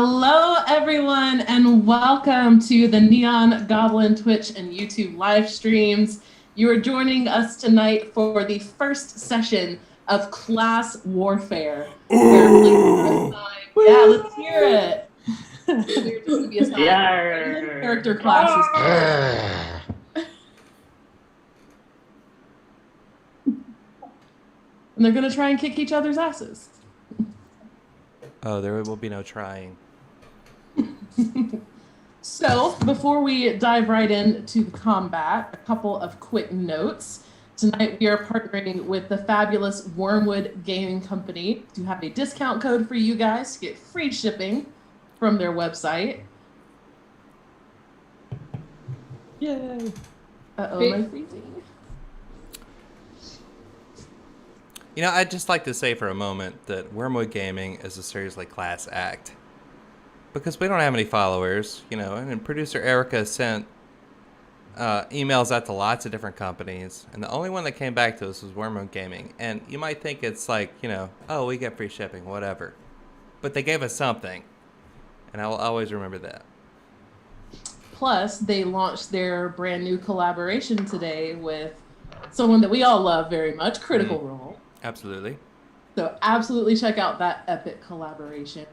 Hello, everyone, and welcome to the Neon Goblin Twitch and YouTube live streams. You are joining us tonight for the first session of Class Warfare. Yeah, let's hear it. We're going to be assigned character classes. And they're going to try and kick each other's asses. Oh, there will be no trying. So, before we dive right into the combat, a couple of quick notes. Tonight we are partnering with the fabulous Wormwood Gaming Company to have a discount code for you guys to get free shipping from their website. Yay! Uh-oh, am I freezing? You know, I'd just like to say for a moment that Wormwood Gaming is a seriously class act. Because we don't have any followers, you know, and producer Erica sent emails out to lots of different companies, and the only one that came back to us was Wormwood Gaming. And you might think it's like, you know, oh, we get free shipping, whatever. But they gave us something, and I will always remember that. Plus, they launched their brand new collaboration today with someone that we all love very much, Critical Role. Absolutely. So absolutely check out that epic collaboration.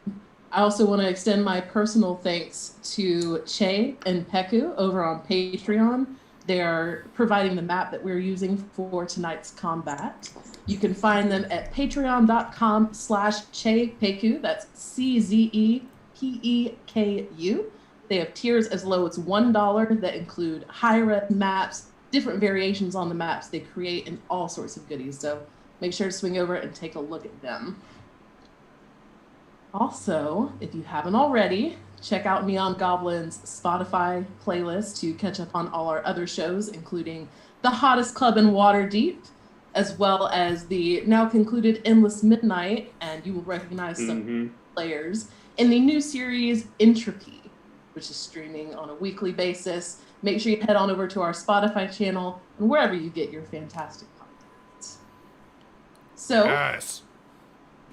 I also want to extend my personal thanks to Che and Peku over on Patreon. They are providing the map that we're using for tonight's combat. You can find them at patreon.com/ChePeku. That's CZEPEKU. They have tiers as low as $1 that include high-res maps, different variations on the maps they create, and all sorts of goodies. So make sure to swing over and take a look at them. Also, if you haven't already, check out Neon Goblin's Spotify playlist to catch up on all our other shows, including The Hottest Club in Waterdeep, as well as the now concluded Endless Midnight, and you will recognize some players in the new series Entropy, which is streaming on a weekly basis. Make sure you head on over to our Spotify channel and wherever you get your fantastic podcasts. So, Yes.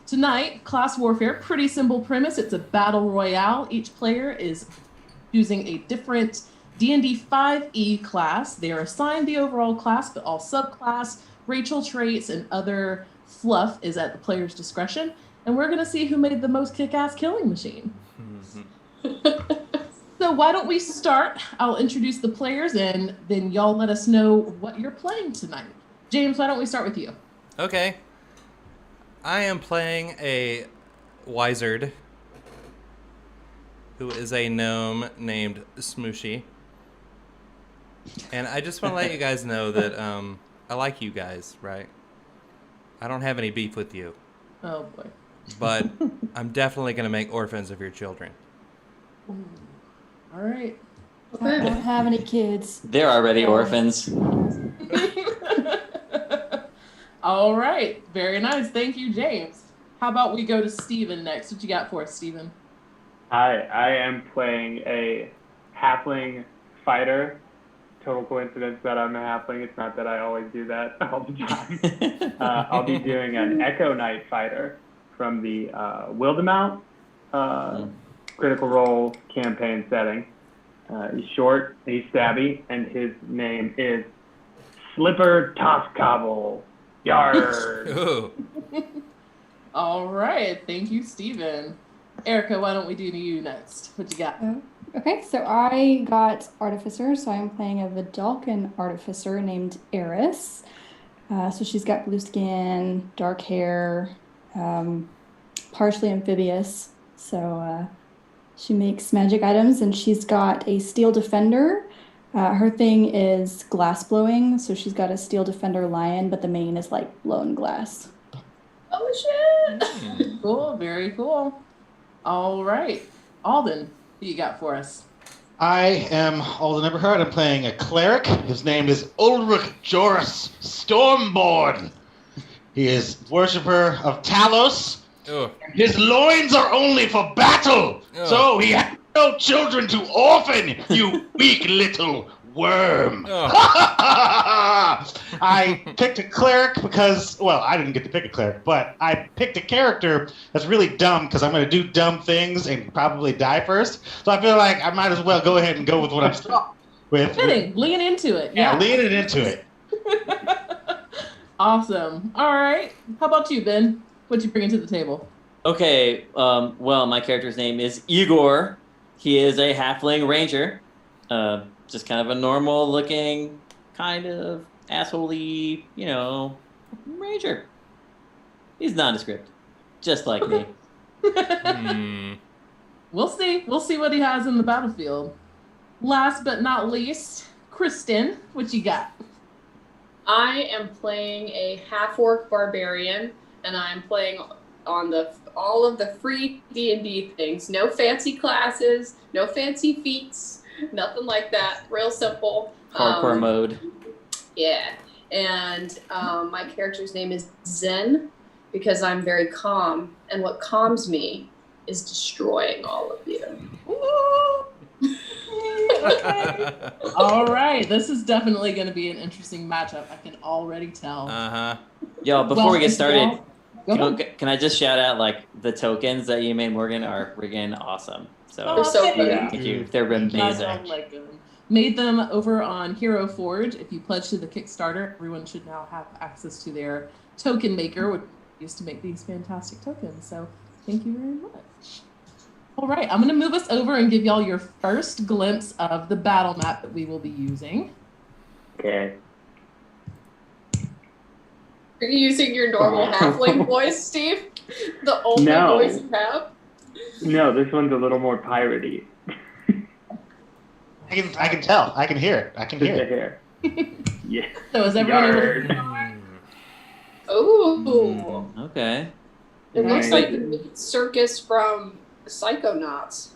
Tonight, Class Warfare, pretty simple premise. It's a battle royale. Each player is using a different D&D 5e class. They are assigned the overall class, but all subclass, racial traits, and other fluff is at the player's discretion. And we're going to see who made the most kick-ass killing machine. So why don't we start? I'll introduce the players, and then y'all let us know what you're playing tonight. James, why don't we start with you? Okay. I am playing a wizard who is a gnome named Smooshy. And I just want to let you guys know that I like you guys, right? I don't have any beef with you. Oh, boy. But I'm definitely going to make orphans of your children. Ooh. All right. I don't have any kids. They're already orphans. All right. Very nice. Thank you, James. How about we go to Steven next? What you got for us, Steven? Hi, I am playing a halfling fighter. Total coincidence that I'm a halfling. It's not that I always do that all the time. I'll be doing an Echo Knight fighter from the Wildemount Critical Role campaign setting. He's short, he's stabby, and his name is Slipper Toscobble. Yarr. Ooh. All right. Thank you, Steven. Erica, why don't we do to you next? What you got? Okay, so I got Artificer, so I'm playing a Vidalcan Artificer named Eris. So she's got blue skin, dark hair, partially amphibious. So she makes magic items, and she's got a Steel Defender. Her thing is glass blowing, so she's got a Steel Defender lion, but the main is like blown glass. Oh, shit. Cool. Very cool. All right. Alden, who you got for us? I am Alden Eberhard. I'm playing a cleric. His name is Ulrich Joris Stormborn. He is worshipper of Talos. Ugh. His loins are only for battle, Ugh. so he has no children to orphan, you weak little worm. Oh. I picked a cleric because, well, I didn't get to pick a cleric, but I picked a character that's really dumb because I'm going to do dumb things and probably die first. So I feel like I might as well go ahead and go with what I'm strong with. Fitting. Lean into it. Yeah, lean it into it. Awesome. All right. How about you, Ben? What'd you bring to the table? Okay, well, my character's name is Igor. He is a halfling ranger. Just kind of a normal looking, kind of asshole-y, ranger. He's nondescript. Just like me. We'll see. We'll see what he has in the battlefield. Last but not least, Kristen, what you got? I am playing a half-orc barbarian, and I'm playing on all of the free D&D things. No fancy classes, no fancy feats, nothing like that. Real simple. Hardcore mode. Yeah. And my character's name is Zen because I'm very calm, and what calms me is destroying all of you. Okay. All right. This is definitely going to be an interesting matchup. I can already tell. Yo, before we get started, Go can I just shout out, the tokens that you made, Morgan, are friggin' awesome. So, They're so good. thank you. They're amazing. I like them. Made them over on Hero Forge. If you pledge to the Kickstarter, everyone should now have access to their token maker, which we used to make these fantastic tokens. So thank you very much. All right, I'm going to move us over and give y'all your first glimpse of the battle map that we will be using. Okay. Are you using your normal halfling voice, Steve? The only No. voice you have? No, this one's a little more piratey. I can tell. I can hear it. I can Just hear a it. hair. Yeah. So is everyone Yard. able to... Ooh. Okay. It looks Nice. like the meat circus from Psychonauts.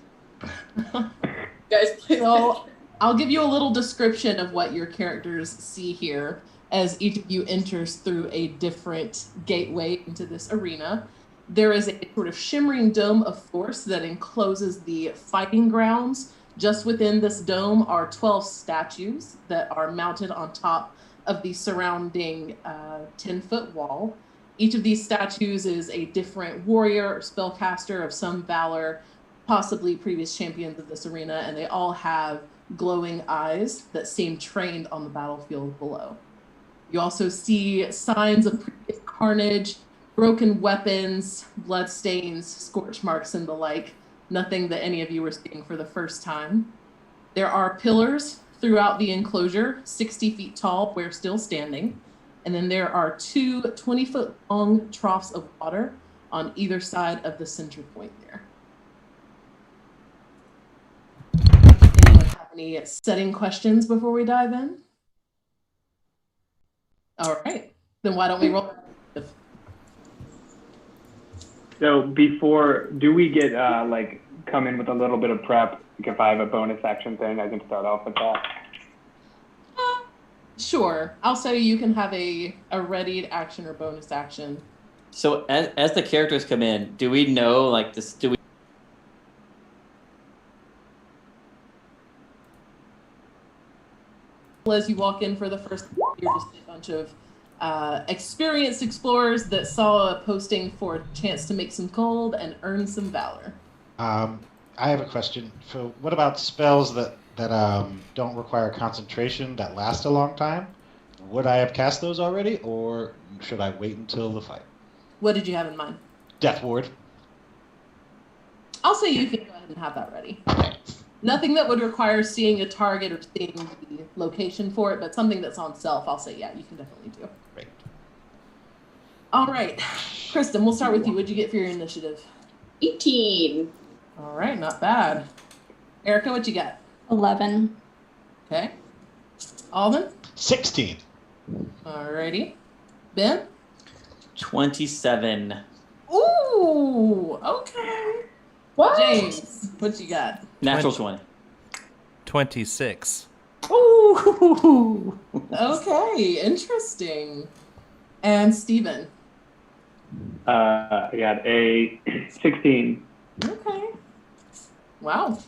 Guys, play So I'll give you a little description of what your characters see here as each of you enters through a different gateway into this arena. There is a sort of shimmering dome of force that encloses the fighting grounds. Just within this dome are 12 statues that are mounted on top of the surrounding 10-foot wall. Each of these statues is a different warrior or spellcaster of some valor, possibly previous champions of this arena, and they all have glowing eyes that seem trained on the battlefield below. You also see signs of previous carnage, broken weapons, bloodstains, scorch marks, and the like. Nothing that any of you are seeing for the first time. There are pillars throughout the enclosure, 60 feet tall, where still standing. And then there are two 20-foot long troughs of water on either side of the center point there. Anyone have any setting questions before we dive in? All right, then why don't we roll? So do we get come in with a little bit of prep? Like if I have a bonus action thing, I can start off with that. Sure, I'll say you can have a readied action or bonus action. So as the characters come in, do we know this? Do we? As you walk in for the first, you're just a bunch of experienced explorers that saw a posting for a chance to make some gold and earn some valor. I have a question. So, what about spells that don't require concentration that last a long time? Would I have cast those already, or should I wait until the fight? What did you have in mind? Death Ward. I'll say you can go ahead and have that ready. Nothing that would require seeing a target or seeing the location for it, but something that's on self, I'll say, yeah, you can definitely do. Great. All right, Kristen, we'll start with you. What'd you get for your initiative? 18. All right, not bad. Erica, what you got? 11. Okay. Alden? 16. Alrighty. Ben? 27. Ooh, okay. What? James, what you got? Natural 20. 26. Ooh, okay, interesting. And Steven? I got a 16. Okay. Wow.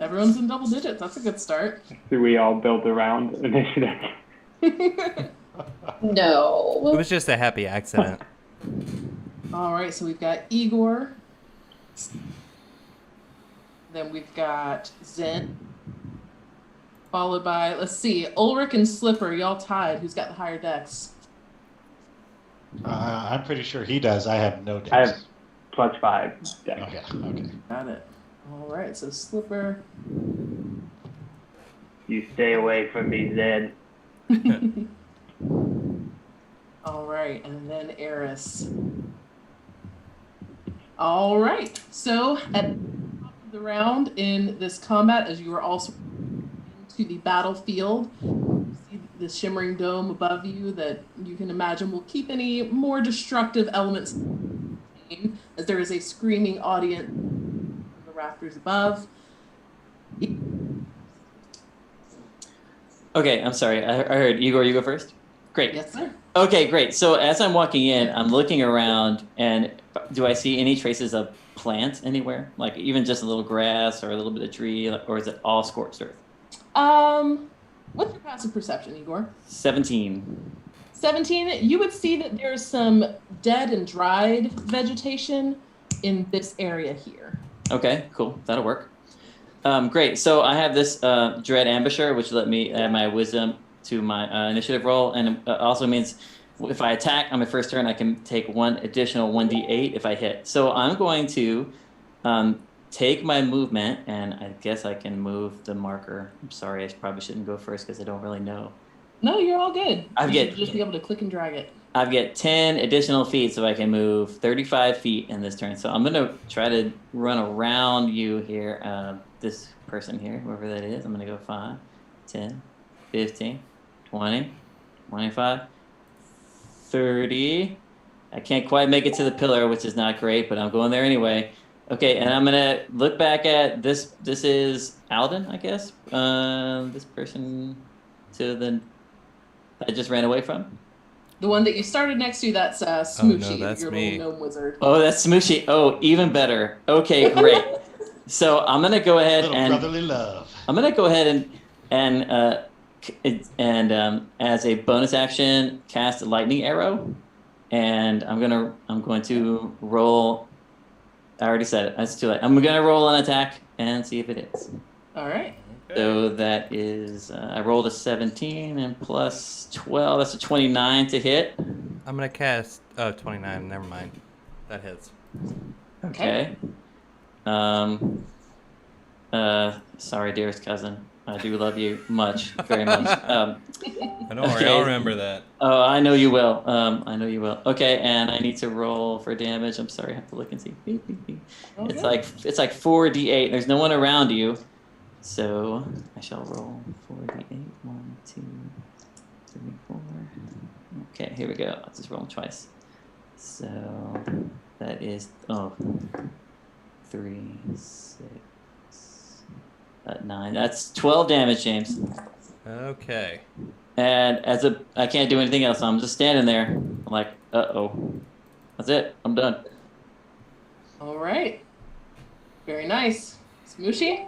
Everyone's in double digits. That's a good start. Do we all build around initiative? No. It was just a happy accident. All right, so we've got Igor. Then we've got Zen. Followed by, let's see, Ulrich and Slipper. Y'all tied. Who's got the higher dex? I'm pretty sure he does. I have no dex. I have +5 dex. Okay. Okay. Got it. All right, so Slipper. You stay away from me, Zed. All right, and then Eris. All right, so at the top of the round in this combat, as you are also into the battlefield, you see the shimmering dome above you that you can imagine will keep any more destructive elements as there is a screaming audience from the rafters above. Okay, I'm sorry. I heard Igor. You go first. Great. Yes, sir. Okay, great. So as I'm walking in, I'm looking around, and do I see any traces of plant anywhere? Like even just a little grass or a little bit of tree, or is it all scorched earth? What's your passive perception, Igor? 17. 17, you would see that there's some dead and dried vegetation in this area here. Okay, cool. That'll work. Great. So I have this Dread Ambusher, which let me add my wisdom to my initiative roll, and also means if I attack on my first turn, I can take one additional 1d8 if I hit. So I'm going to take my movement, and I guess I can move the marker. I'm sorry, I probably shouldn't go first because I don't really know. No, you're all good. I've You get- should just be able to click and drag it. I've got 10 additional feet, so I can move 35 feet in this turn. So I'm going to try to run around you here, this person here, whoever that is. I'm going to go 5, 10, 15, 20, 25, 30. I can't quite make it to the pillar, which is not great, but I'm going there anyway. Okay, and I'm going to look back at this. This is Alden, I guess. This person to the I just ran away from. The one that you started next to, that's Smoochy, that's your me. little gnome wizard. Oh, that's Smoochy. Oh, even better. Okay, great. So I'm gonna go ahead Little and brotherly love. I'm gonna go ahead and as a bonus action cast a lightning arrow, and I'm going to roll. I already said it. That's too late. I'm gonna roll an attack and see if it hits. All right. So that is I rolled a 17 and plus 12. That's a 29 to hit. I'm gonna cast 29. Never mind. That hits. Okay. Sorry, dearest cousin. I do love you much, very much. Don't worry, Okay. I'll remember that. Oh, I know you will. I know you will. Okay, and I need to roll for damage. I'm sorry, I have to look and see. It's like 4d8. There's no one around you, so I shall roll 4d8. 1, 2, 3, 4. Okay, here we go. I'll just roll them twice. So that is 3, 6, 9. That's 12 damage, James. Okay. And I can't do anything else. I'm just standing there. I'm like, uh-oh. That's it. I'm done. All right. Very nice. Smoochy,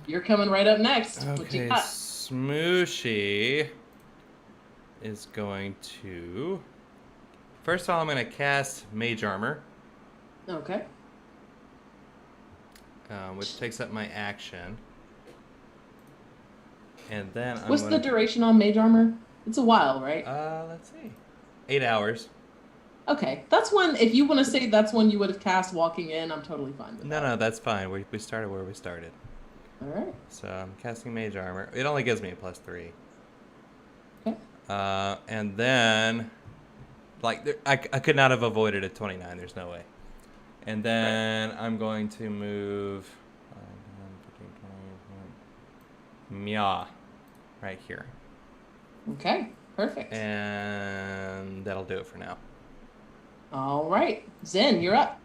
you're coming right up next. What you Okay, got? Smoochy is going to... First of all, I'm going to cast Mage Armor, Okay. which takes up my action. And then I'm What's gonna... the duration on mage armor? It's a while, right? Let's see. 8 hours. Okay. That's one, if you want to say that's one you would have cast walking in, I'm totally fine with No, that. no, that's fine. We started where we started. All right. So I'm casting Mage Armor. It only gives me a +3. Okay. And then, like, I could not have avoided a 29. There's no way. And then I'm going to move... 15, 20, Mya. Right here. Okay. Perfect. And that'll do it for now. All right. Zen, you're up.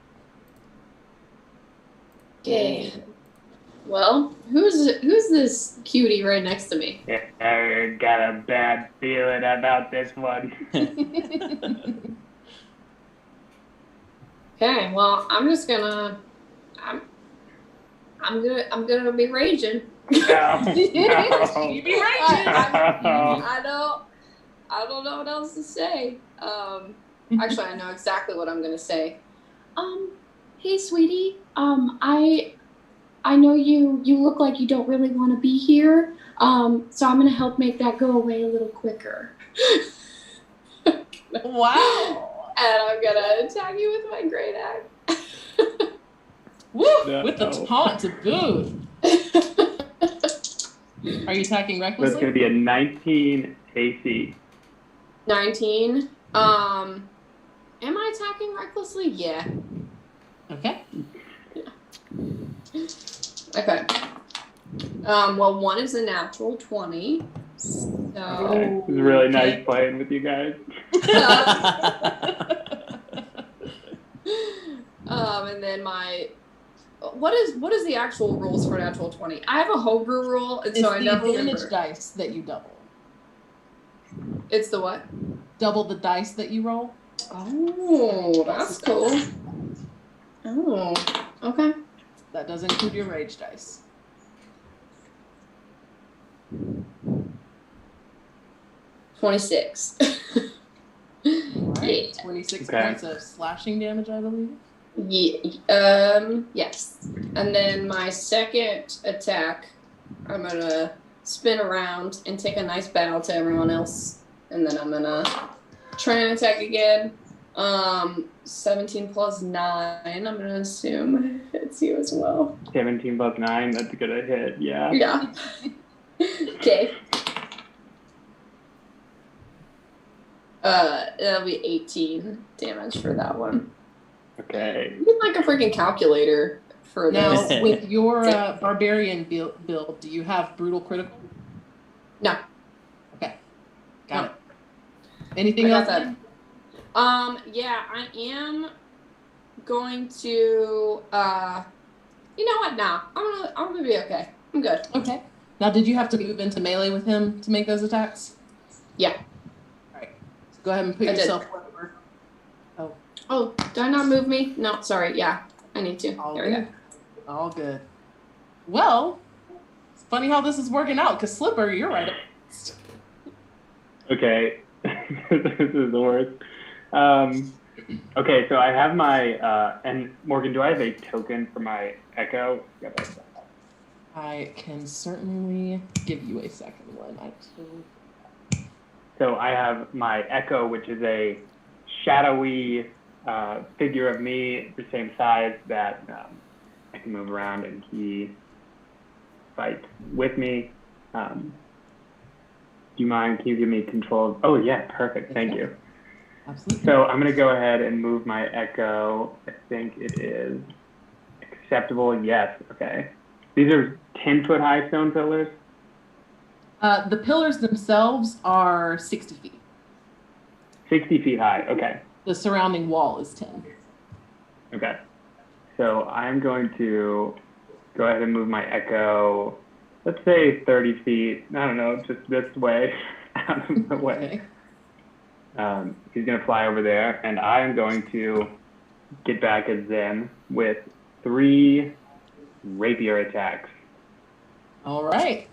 Okay. Well, who's this cutie right next to me? Yeah, I got a bad feeling about this one. Okay, well, I'm gonna be raging. You be right. I don't know what else to say. Actually, I know exactly what I'm gonna say. Hey, sweetie. I know you look like you don't really want to be here. So I'm gonna help make that go away a little quicker. Wow. And I'm gonna attack you with my great axe. Woo! No. With the taunt to boot. Are you attacking That's recklessly? going to be a 19 AC. 19. Am I attacking recklessly? Yeah. Okay. Okay. Well, 1 is a natural 20. So. Okay. It was really nice playing with you guys. And then my. What is the actual rules for natural 20? I have a homebrew rule, and It's so I the never advantage remember. dice that you double. It's the what? Double the dice that you roll. Oh, that's cool. Oh, okay. That does include your rage dice. $26. Right. Yeah. 26 Okay. points of slashing damage, I believe. Yes. And then my second attack, I'm gonna spin around and take a nice bow to everyone else, and then I'm gonna try and attack again. 17 plus 9. I'm gonna assume hits you as well. 17 plus 9, that's going to hit, yeah. Yeah. Okay. That'll be 18 damage for that one. Okay. You get like a freaking calculator for Now, this. with your barbarian build, do you have brutal critical? No. Okay. Got it. Anything I got else? that. then? Yeah, I am going to, you know what? Nah, I'm gonna be okay. I'm good. Okay. Now, did you have to move into melee with him to make those attacks? Yeah. All right. So go ahead and put I did. yourself wherever. Oh, did I not move me? No, sorry. Yeah, I need to. All There we good. All good. Well, it's funny how this is working out, because Slipper, you're right up next. Okay. This is the worst. Okay, so I have my, and Morgan, do I have a token for my Echo? I can certainly give you a second one, actually. So I have my Echo, which is a shadowy figure of me, the same size that I can move around, and he fights with me. Do you mind? Can you give me control? Oh yeah, perfect. Thank you. Absolutely. So I'm gonna go ahead and move my Echo. I think it is acceptable. Yes. Okay. These are 10-foot high stone pillars. The pillars themselves are 60 feet. 60 feet high. Okay. The surrounding wall is 10. Okay. So I'm going to go ahead and move my Echo, let's say 30 feet. I don't know, just this way, out of the way. Okay. He's going to fly over there, and I'm going to get back at Zen with 3 rapier attacks. All right.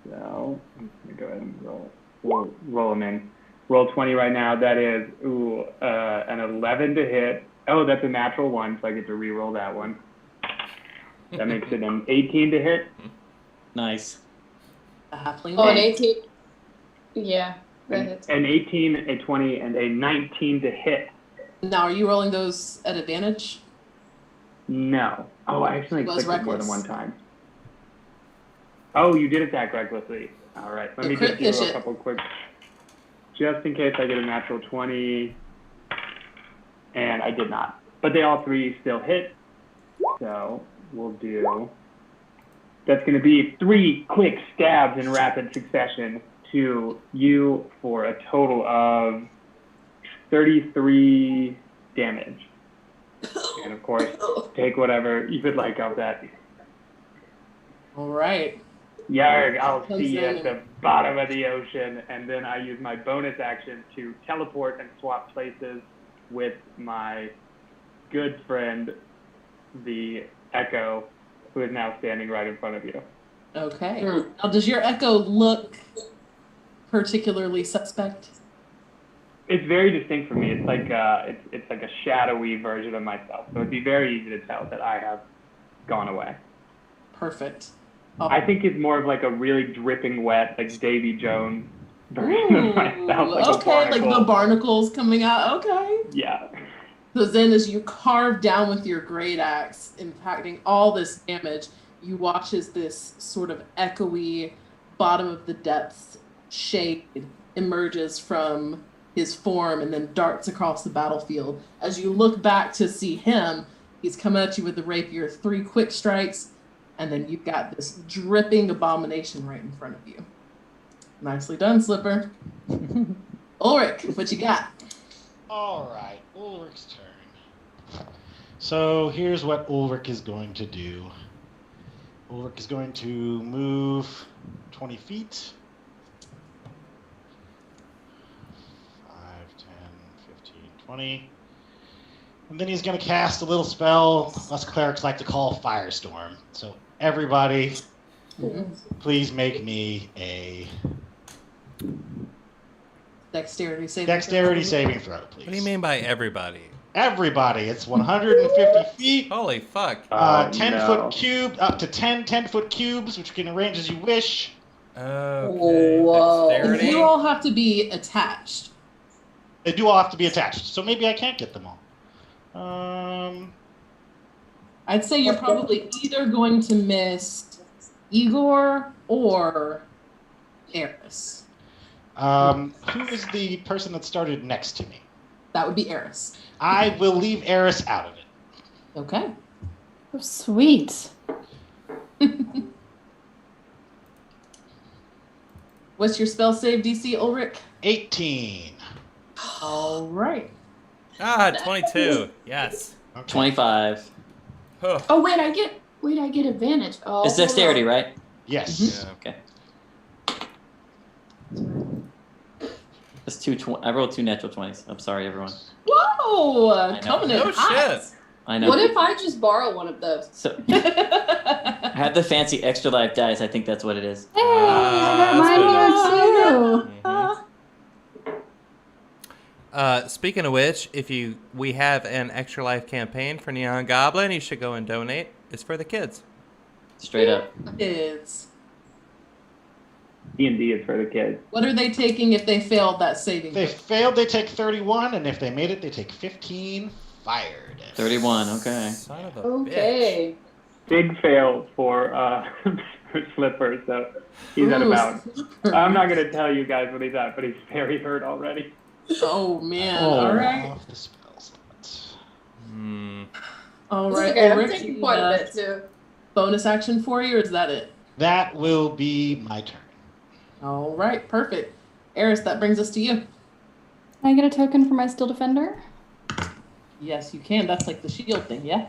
So I'm going to go ahead and roll them in. Roll 20 right now. That is an 11 to hit. Oh, that's a natural 1, so I get to re-roll that one. That makes it an 18 to hit. Nice. A halfling. Oh, an man. 18. Yeah, that hits. An 18, a 20, and a 19 to hit. Now, are you rolling those at advantage? No. Oh, I actually It was clicked it more than reckless. one time. Oh, you did attack recklessly. All right. Let So me crit just do fish a it. couple quick, just in case I get a natural 20. And I did not. But they all 3 still hit. So we'll do, that's going to be 3 quick stabs in rapid succession to you for a total of 33 damage. And of course, take whatever you would like of that. All right. Yarg, I'll Comes see you in at the bottom of the ocean. And then I use my bonus action to teleport and swap places with my good friend, the Echo. who is now standing right in front of you. Okay. Hmm. Now, does your echo look particularly suspect? It's very distinct for me. It's like it's like a shadowy version of myself. So it'd be very easy to tell that I have gone away. Perfect. I think it's more of like a really dripping wet, like Davy Jones version of myself. Like a okay, like the barnacle. barnacles coming out. Okay. Yeah. So then, as you carve down with your great axe, impacting all this damage, you watch as this sort of echoey, bottom of the depths shade emerges from his form and then darts across the battlefield. As you look back to see him, he's coming at you with the rapier, 3 quick strikes, and then you've got this dripping abomination right in front of you. Nicely done, Slipper. Ulrich, what you got? All right, Ulrich's turn. So here's what Ulrich is going to do. Ulrich is going to move 20 feet. 5, 10, 15, 20. And then he's going to cast a little spell us clerics like to call Firestorm. So everybody, please make me a Dexterity saving throw, please. What do you mean by everybody? Everybody. It's 150 feet. Holy fuck. 10-foot cube, up to 10 10-foot cubes, which you can arrange as you wish. Okay. Whoa. Dexterity. You all have to be attached. They do all have to be attached, so maybe I can't get them all. I'd say you're probably either going to miss Igor or Eris. Who is the person that started next to me? That would be Eris. I will leave Eris out of it. Okay. Oh, sweet. What's your spell save DC, Ulrich? 18. All right. 22. Yes. Okay. 25. Oh. Oh wait, I get advantage. Oh, It's dexterity, right? Yes. Yeah. Okay. That's 2 I rolled 2 natural 20s. I'm sorry, everyone. Whoa! know. Coming in No hot. shit. I know. What if I just borrow one of those? So I have the fancy extra life dice. I think that's what it is. Hey, I got that's mine here too. Speaking of which, we have an extra life campaign for Neon Goblin, you should go and donate. It's for the kids. Straight up. Is D&D is for the kids. what are they taking if they failed that saving? If they failed, they take 31, and if they made it, they take 15 fire damage. 31. Okay. Son of a Okay. Big fail for for Slipper, so he's at Ooh, about. Slipper. I'm not going to tell you guys what he's at, but he's very hurt already. Oh man! Oh, All right, off the spell slot. Hmm. all It's right. okay, I'm Ulrich, taking quite a bit too. bonus action for you, or is that it? That will be my turn. All right, perfect. Eris, that brings us to you. Can I get a token for my Steel Defender? Yes, you can. That's like the shield thing, yeah?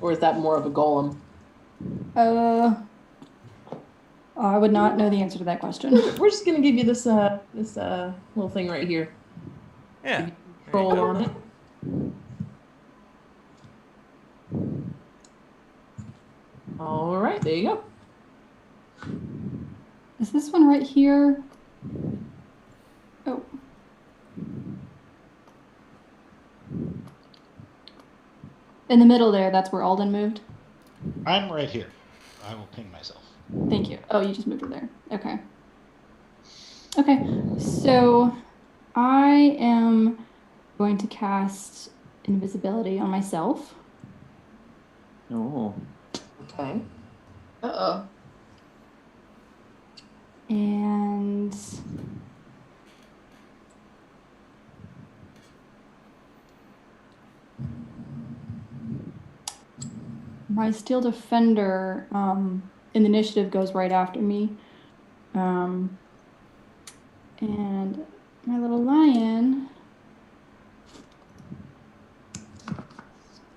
Or is that more of a golem? I would not know the answer to that question. We're just gonna give you this little thing right here. Yeah. Roll on it. All right, there you go. Is this one right here? Oh. In the middle there, that's where Alden moved. I'm right here. I will ping myself. Thank you. Oh, you just moved it there. Okay. Okay, so I am going to cast invisibility on myself. Oh. Okay. Uh-oh. And my Steel Defender in the initiative goes right after me. And my little lion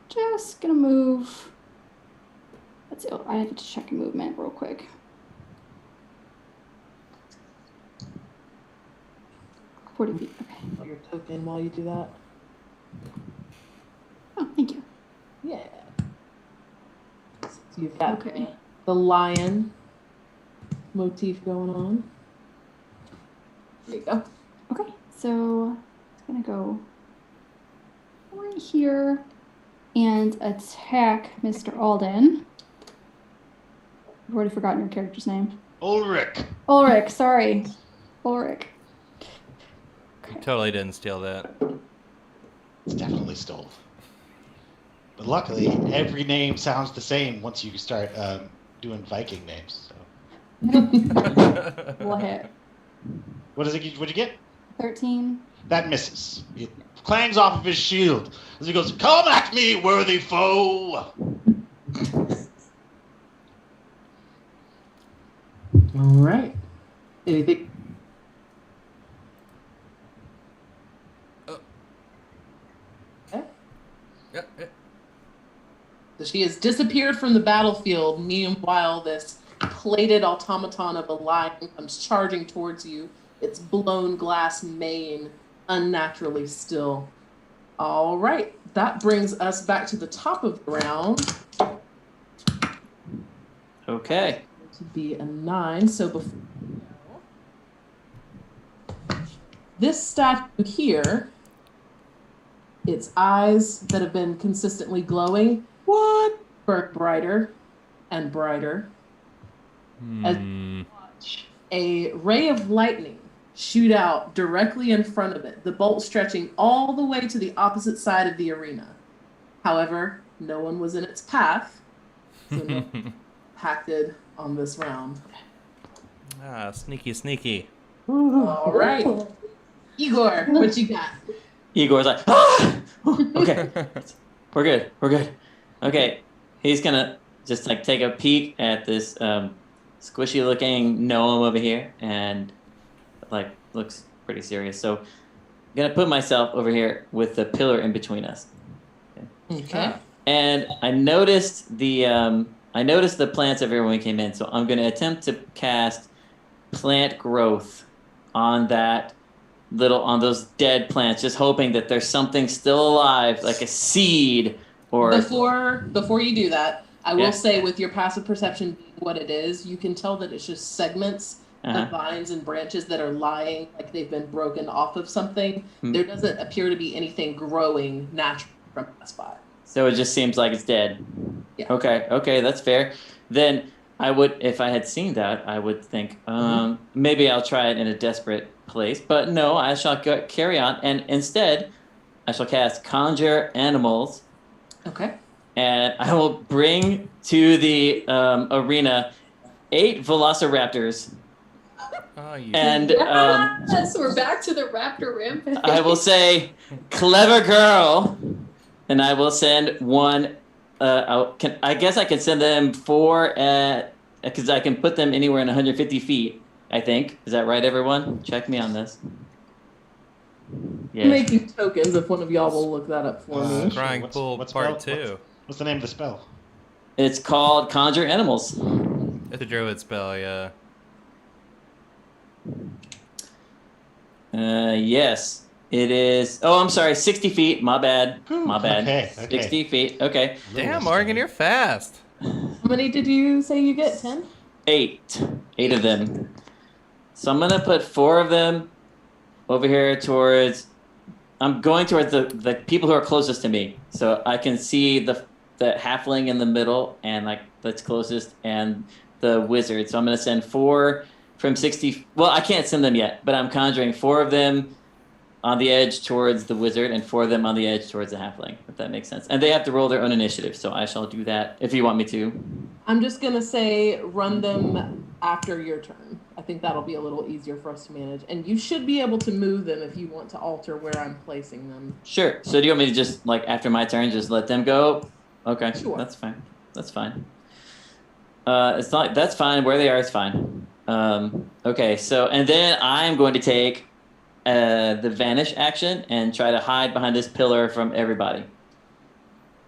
just gonna move. Let's see, I have to check movement real quick. – 40 feet, okay. Your token while you do that. Oh, thank you. Yeah. You've got Okay. the lion motif going on. There you go. Okay, so it's gonna go right here and attack Mr. Alden. I've already forgotten your character's name. Ulrich. Ulrich, sorry. Ulrich. You totally didn't steal that. It's definitely stole. But luckily, every name sounds the same once you start doing Viking names. So. Will hit. What'd you get? 13. That misses. It clangs off of his shield as he goes, "Come at me, worthy foe!" All right. Anything? Okay. Yeah. So she has disappeared from the battlefield. Meanwhile, this plated automaton of a lion comes charging towards you. Its blown glass mane unnaturally still. All right. That brings us back to the top of the round. Okay. To be a 9. So before this statue here, its eyes that have been consistently glowing, burn brighter and brighter. As you watch a ray of lightning shoot out directly in front of it, the bolt stretching all the way to the opposite side of the arena. However, no one was in its path, so no one impacted on this round. Ah, sneaky. All right. Igor, what you got? Igor's like, ah! Okay, we're good. Okay, he's gonna just like take a peek at this squishy looking gnome over here and like looks pretty serious. So I'm gonna put myself over here with the pillar in between us. Okay. And I noticed the plants everywhere when we came in, so I'm gonna attempt to cast plant growth on those dead plants, just hoping that there's something still alive, like a seed or Before you do that, I will Yeah. say with your passive perception being what it is, you can tell that it's just segments Uh-huh. of vines and branches that are lying like they've been broken off of something. Hmm. There doesn't appear to be anything growing naturally from that spot. So it just seems like it's dead. Yeah. Okay, that's fair. Then I would, if I had seen that, I would think maybe I'll try it in a desperate place. But no, I shall carry on, and instead, I shall cast Conjure Animals, Okay. and I will bring to the arena 8 Velociraptors, Oh, you. and Yes, we're back to the raptor rampage. I will say, "Clever girl," and I will send one. I guess I can send them 4 because I can put them anywhere in 150 feet. I think, is that right, everyone? Check me on this. I'm Yeah. making tokens if one of y'all will look that up for me. Crying What's- Pool what's Part spell? 2. What's the name of the spell? It's called Conjure Animals. It's a druid spell, yeah. Yes, it is. Oh, I'm sorry, 60 feet. My bad. My bad. Okay. 60 feet. Okay. Damn, Morgan, you're fast. How many did you say you get? 10? 8 of them. So I'm gonna put 4 of them over here towards. I'm going towards the people who are closest to me, so I can see the halfling in the middle and like that's closest, and the wizard. So I'm gonna send 4 from 60. Well, I can't send them yet, but I'm conjuring 4 of them on the edge towards the wizard and 4 of them on the edge towards the halfling, if that makes sense. And they have to roll their own initiative, so I shall do that if you want me to. I'm just going to say run them after your turn. I think that'll be a little easier for us to manage. And you should be able to move them if you want to alter where I'm placing them. Sure. So do you want me to just, like, after my turn, just let them go? Okay. Sure. That's fine. That's fine. It's not. That's fine. Where they are is fine. Okay. So, and then I'm going to take the vanish action and try to hide behind this pillar from everybody.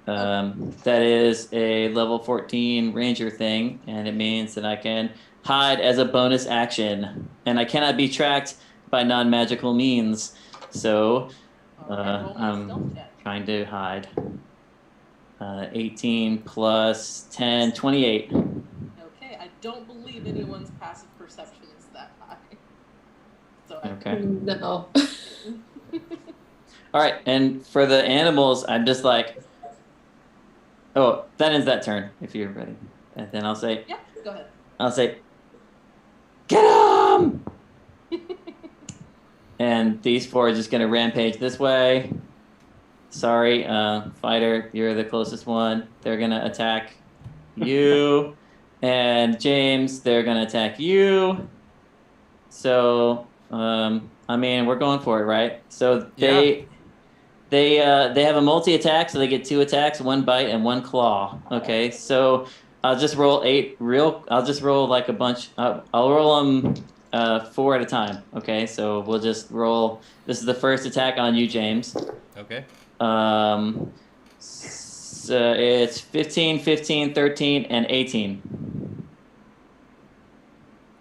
That is a level 14 ranger thing, and it means that I can hide as a bonus action, and I cannot be tracked by non-magical means. So All right, roll me a stealth check. trying to hide. 18 plus 10, 28. Okay, I don't believe anyone's passive perception is that high. So I Okay. No. All right, and for the animals, I'm just like, oh, that ends that turn. If you're ready, and then I'll say, yeah, go ahead. I'll say, get him! And these 4 are just gonna rampage this way. Sorry, fighter, you're the closest one. They're gonna attack you, and James, they're gonna attack you. So, I mean, we're going for it, right? So they have a multi-attack, so they get 2 attacks, 1 bite, and 1 claw. Okay, so I'll just roll 8 I'll just roll like a bunch. I'll roll them 4 at a time. Okay, so we'll just roll. This is the first attack on you, James. Okay. So it's 15, 15, 13, and 18.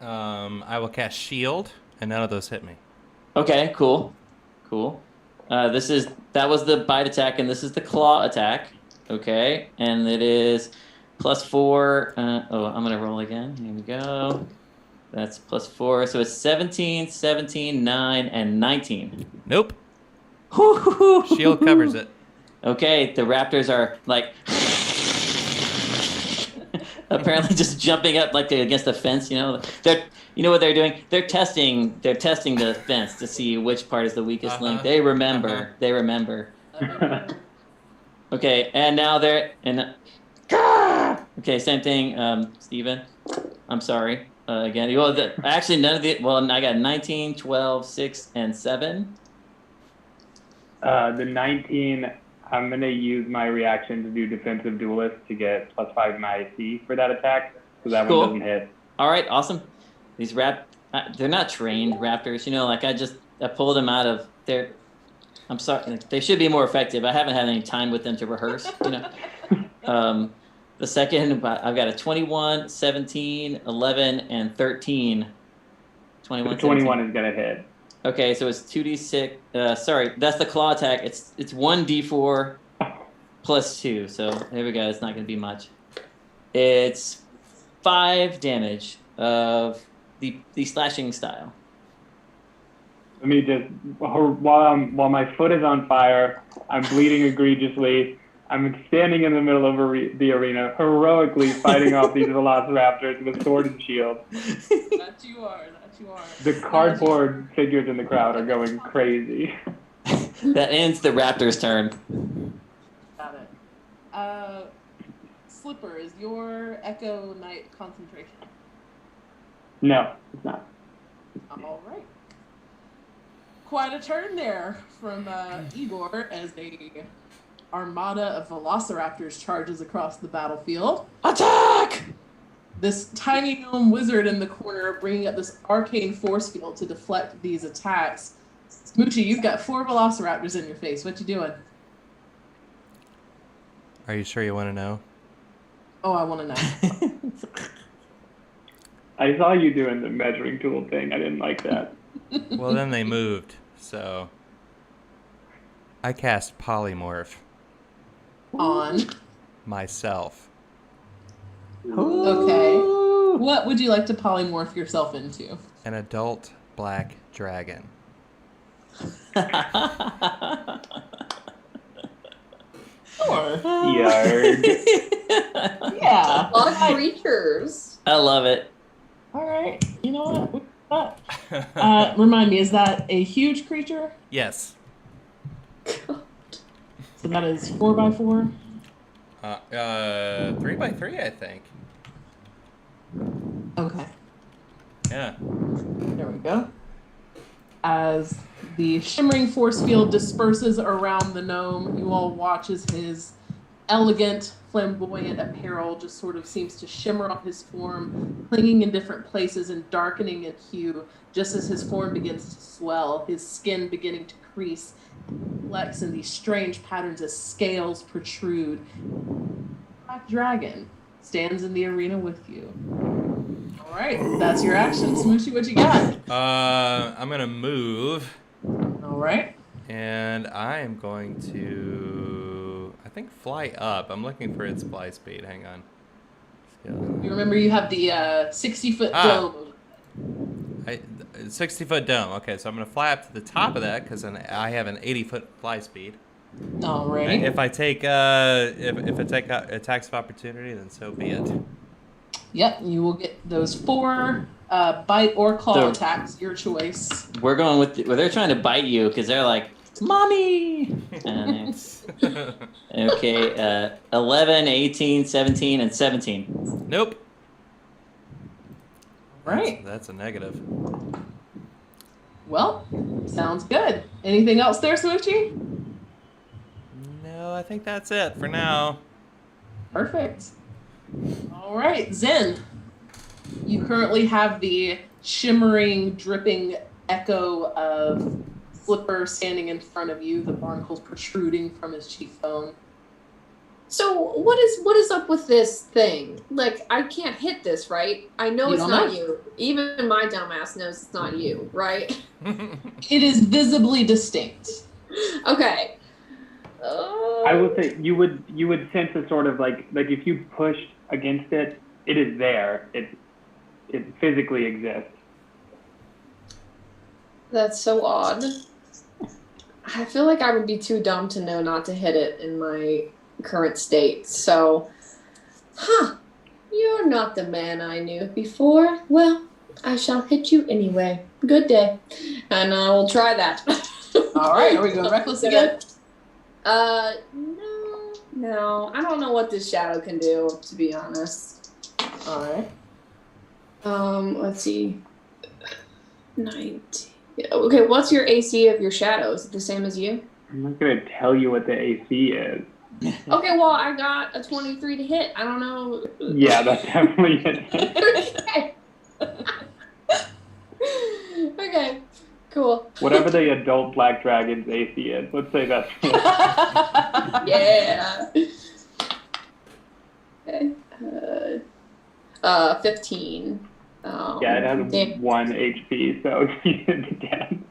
I will cast shield, and none of those hit me. Okay, cool. That was the bite attack, and this is the claw attack. Okay, and it is +4. I'm gonna roll again. Here we go. That's +4, so it's 17, 17, 9, and 19. Nope. Shield covers it. Okay, the raptors are like apparently just jumping up like they're against the fence. You know, you know what they're doing? They're testing the fence to see which part is the weakest link. They remember. They remember. Okay, and now they're okay, same thing, Steven. I'm sorry. Again, actually none of the. Well, I got 19, 12, 6, and 7. The 19, I'm going to use my reaction to do Defensive Duelist to get +5 my AC for that attack, so that Cool. one doesn't hit. All right, awesome. These they're not trained raptors. You know, like I pulled them out of their. I'm sorry, they should be more effective. I haven't had any time with them to rehearse. You know, the second I've got a 21, 17, 11, and 13. 21. 21 is going to hit. Okay, so it's 2d6. Sorry, that's the claw attack. It's 1d4 plus 2. So there we go. It's not going to be much. It's 5 damage of the slashing style. Let me just while my foot is on fire, I'm bleeding egregiously. I'm standing in the middle of the arena, heroically fighting off these velociraptors with sword and shield. That you are. The cardboard figures in the crowd are going crazy. That ends the raptor's turn. Got it. Slipper, is your Echo Knight concentration? No, it's not. All right. Quite a turn there from Igor as a armada of velociraptors charges across the battlefield. Attack! This tiny gnome wizard in the corner bringing up this arcane force field to deflect these attacks. Smoochy, you've got 4 velociraptors in your face. What you doing? Are you sure you want to know? Oh, I want to know. I saw you doing the measuring tool thing. I didn't like that. Well, then they moved, so I cast polymorph On. myself. Okay. What would you like to polymorph yourself into? An adult black dragon. Sure. Yarg. Yeah. A lot of creatures. I love it. All right. You know what? Remind me, is that a huge creature? Yes. So that is 4x4? 3x3, I think. Okay. Yeah. There we go. As the shimmering force field disperses around the gnome, you all watch as his elegant, flamboyant apparel just sort of seems to shimmer on his form, clinging in different places and darkening in hue, just as his form begins to swell, his skin beginning to crease, flex in these strange patterns as scales protrude. Black Dragon stands in the arena with you. All right, that's your action. Smoochy, what you got? I'm gonna move, All right. and I am going to. I think fly up. I'm looking for its fly speed. Hang on. You remember you have the 60-foot Ah. dome. 60-foot dome. Okay, so I'm gonna fly up to the top of that because I have an 80-foot fly speed. Alrighty. If I take if I take attacks of opportunity, then so be it. Yep, you will get those 4 bite or claw So- attacks, your choice. We're going with well, they're trying to bite you because they're like, "Mommy!" Okay, 11, 18, 17, and 17. Nope. Right. That's a negative. Well, sounds good. Anything else there, Smoochie? No, I think that's it for now. Perfect. All right, Zen. You currently have the shimmering, dripping echo of Slipper standing in front of you, the barnacles protruding from his cheekbone. So what is up with this thing? Like, I can't hit this, right? I know You it's don't not know. you. Even my dumbass knows it's not you, right? It is visibly distinct. Okay. I will say you would sense a sort of like if you pushed against it, it is there. It physically exists. That's so odd. I feel like I would be too dumb to know not to hit it in my current state. So, you're not the man I knew before. Well, I shall hit you anyway. Good day. And I will try that. All right, are we going reckless again? No. I don't know what this shadow can do, to be honest. All right. Let's see. 19. Okay, what's your AC of your shadow? Is it the same as you? I'm not gonna tell you what the AC is. Okay, well, I got a 23 to hit. I don't know. Yeah, that's definitely it. Okay, cool. Whatever the adult black dragon's AC is, let's say that's it. Yeah. Okay. 15. Yeah, it has damn. 1 HP, so you did it again.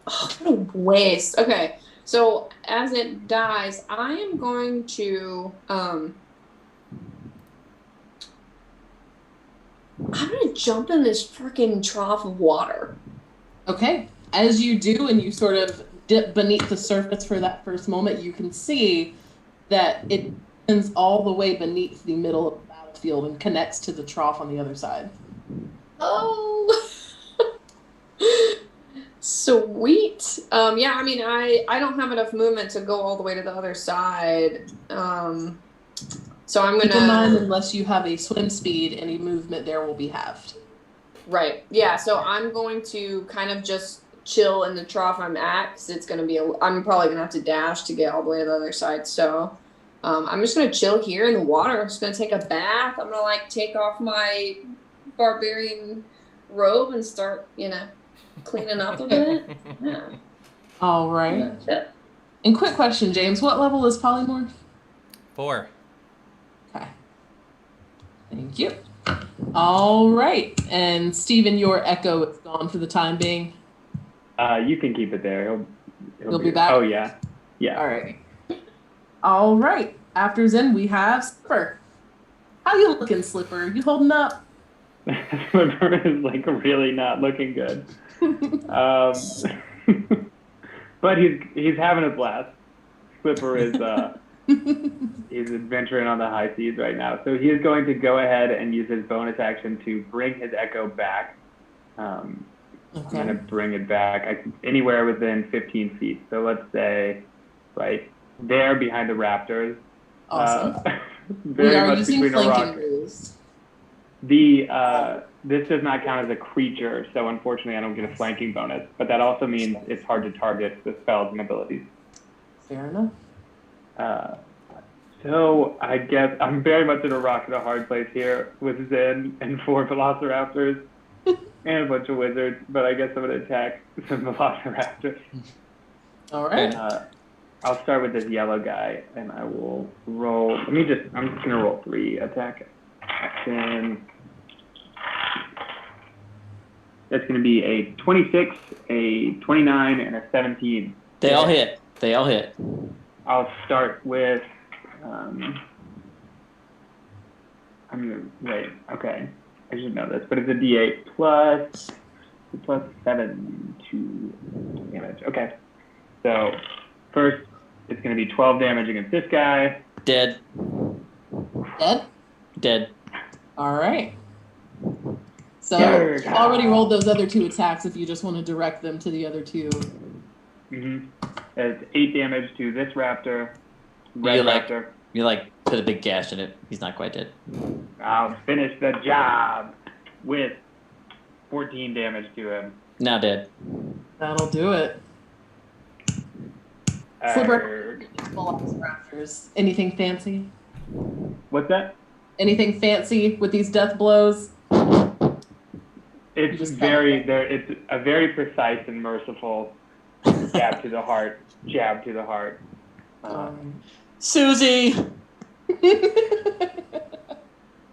Oh, what a waste. Okay, so as it dies, I am going to I'm gonna jump in this freaking trough of water. Okay. As you do, and you sort of dip beneath the surface for that first moment, you can see that it ends all the way beneath the middle of the battlefield and connects to the trough on the other side. Oh, sweet. Yeah, I mean, I don't have enough movement to go all the way to the other side. So I'm Keep in mind, gonna. unless you have a swim speed, any movement there will be halved. Right. Yeah. So I'm going to kind of just chill in the trough I'm at, because it's gonna be. I'm probably gonna have to dash to get all the way to the other side. So. I'm just gonna chill here in the water. I'm just gonna take a bath. I'm gonna like take off my barbarian robe and start, cleaning up a bit. Yeah. All right. That's it. And quick question, James, what level is polymorph? 4. Okay. Thank you. All right. And Steven, your echo is gone for the time being. You can keep it there. He'll be back? Oh yeah. Yeah. All right. All right. After Zen, we have Slipper. How you looking, Slipper? You holding up? Slipper is like really not looking good. But he's having a blast. Slipper is he's adventuring on the high seas right now. So he is going to go ahead and use his bonus action to bring his echo back. I'm going to bring it back anywhere within 15 feet. So let's say right there behind the raptors. Awesome. Very We are much using between a rock. flanking rules. This does not count as a creature, so unfortunately I don't get a flanking bonus. But that also means it's hard to target the spells and abilities. Fair enough. So I guess I'm very much in a rock and a hard place here with Zen and 4 Velociraptors and a bunch of wizards. But I guess I'm going to attack some Velociraptors. All right. I'll start with this yellow guy, and I will roll. I'm just going to roll 3 attack action. That's going to be a 26, a 29, and a 17. They all hit. I'll start with. Wait. Okay, I should know this, but it's a D8 plus 7 to damage. Okay. So first, it's going to be 12 damage against this guy. Dead. Dead? All right. So Third. you already rolled those other 2 attacks if you just want to direct them to the other 2. It's 8 damage to this raptor. Red raptor. You like put a big gash in it. He's not quite dead. I'll finish the job with 14 damage to him. Now dead. That'll do it. Slipper. Arrgh. Full off raptors. Anything fancy? What's that? Anything fancy with these death blows? It's just it's a very precise and merciful jab to the heart. Jab to the heart. Susie!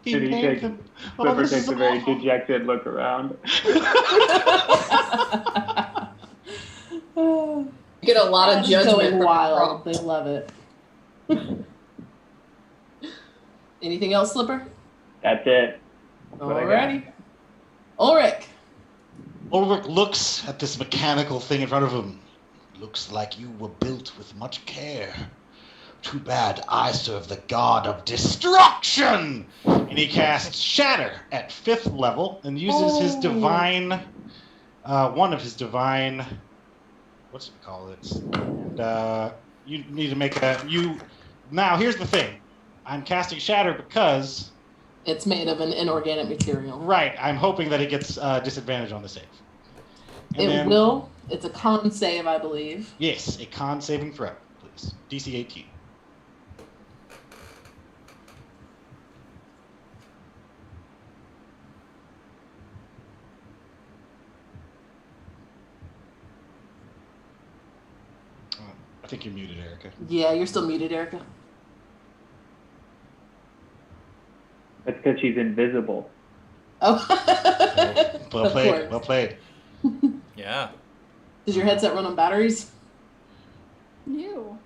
Slipper takes a very dejected look around. You get a lot of Just judgment going from wild. Rob. They love it. Anything else, Slipper? That's it. what I got. Alrighty. Ulrich. Ulrich looks at this mechanical thing in front of him. Looks like you were built with much care. Too bad I serve the god of destruction! And he casts Shatter at 5th level and uses his divine, one of his divine, what's it called? And you need to make now here's the thing. I'm casting Shatter because... It's made of an inorganic material. Right, I'm hoping that it gets disadvantage on the save. And It will. It's a con save, I believe. Yes, a con saving throw, please. DC 18. I think you're muted, Erica. Yeah, you're still muted, Erica. That's because she's invisible. Oh. Well Of played. course. Well played. Yeah. Does your headset run on batteries? You.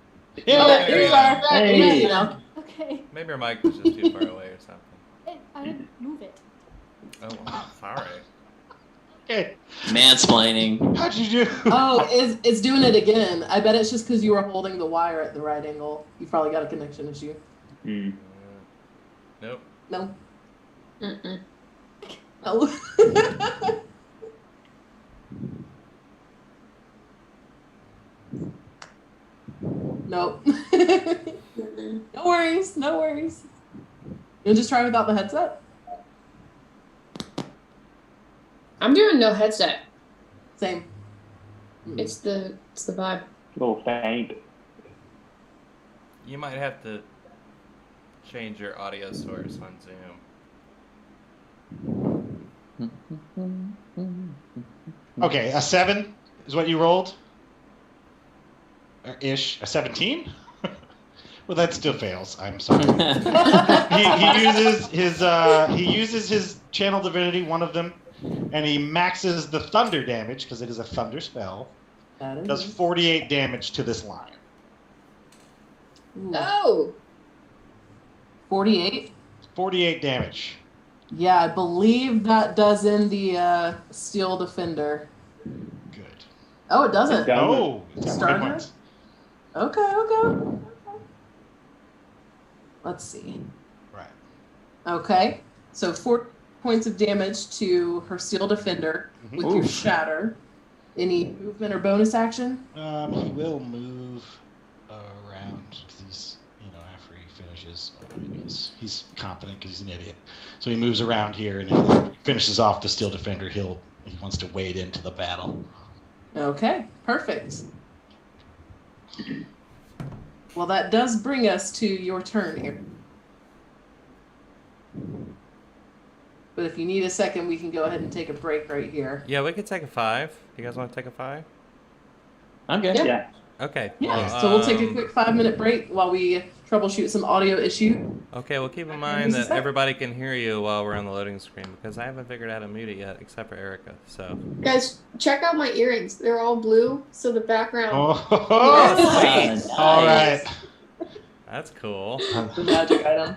Yeah. Oh, there you are. Hey. Yeah, you know. Okay. Maybe your mic was just too far away or something. I didn't move it. Oh, sorry. Okay. Mansplaining. How'd you do? Oh, it's doing it again. I bet it's just because you were holding the wire at the right angle. You probably got a connection issue. Hmm. Nope. No. Mm-mm. No. Nope. Mm-mm. No worries. No worries. You'll just try without the headset? I'm doing no headset. Same. It's the vibe. A little faint. You might have to change your audio source on Zoom. Okay, a 7 is what you rolled? Ish. A 17? Well, that still fails. I'm sorry. he uses his channel divinity, one of them, and he maxes the thunder damage because it is a thunder spell. That is. Does 48 damage to this line. Ooh. Oh! 48? 48 damage. Yeah, I believe that does in the Steel Defender. Good. Oh, it doesn't. It does. Oh, it's got Starter? three points. Okay. Let's see. Right. Okay, so 4 points of damage to her Steel Defender with your Oof. Shatter. Any movement or bonus action? He will move around because he's, after he finishes, he's confident because he's an idiot. So he moves around here and then finishes off the Steel Defender. He wants to wade into the battle. Okay, perfect. Well, that does bring us to your turn here. But if you need a second, we can go ahead and take a break right here. Yeah, we could take a 5. You guys want to take a 5? I'm good. Yeah. Yeah. Okay. Yeah, well, so we'll take a quick 5-minute break while we troubleshoot some audio issue. Okay, well, keep in mind This is that it. everybody can hear you while we're on the loading screen because I haven't figured out how to mute it yet, except for Erica. So. Guys, check out my earrings. They're all blue, so the background. Oh, Nice. all right. That's cool. The magic item.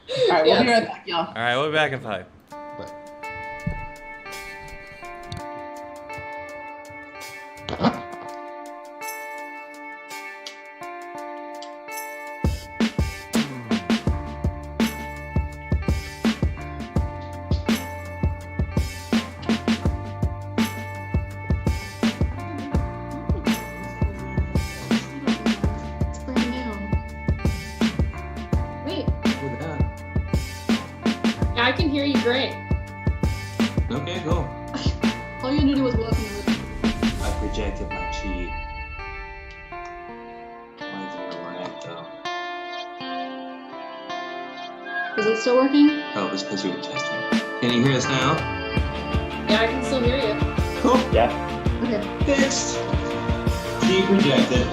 All right, we'll be right back, y'all. All right, we'll be back in 5. It's brand new. Wait. Yeah, I can hear you great. Okay, go. All you had to do was welcome me. I projected my chi. Mine's in the right though. Is it still working? Oh, it's because you were testing. Can you hear us now? Yeah, I can still hear you. Cool. Yeah. Okay. Fixed. Chi projected.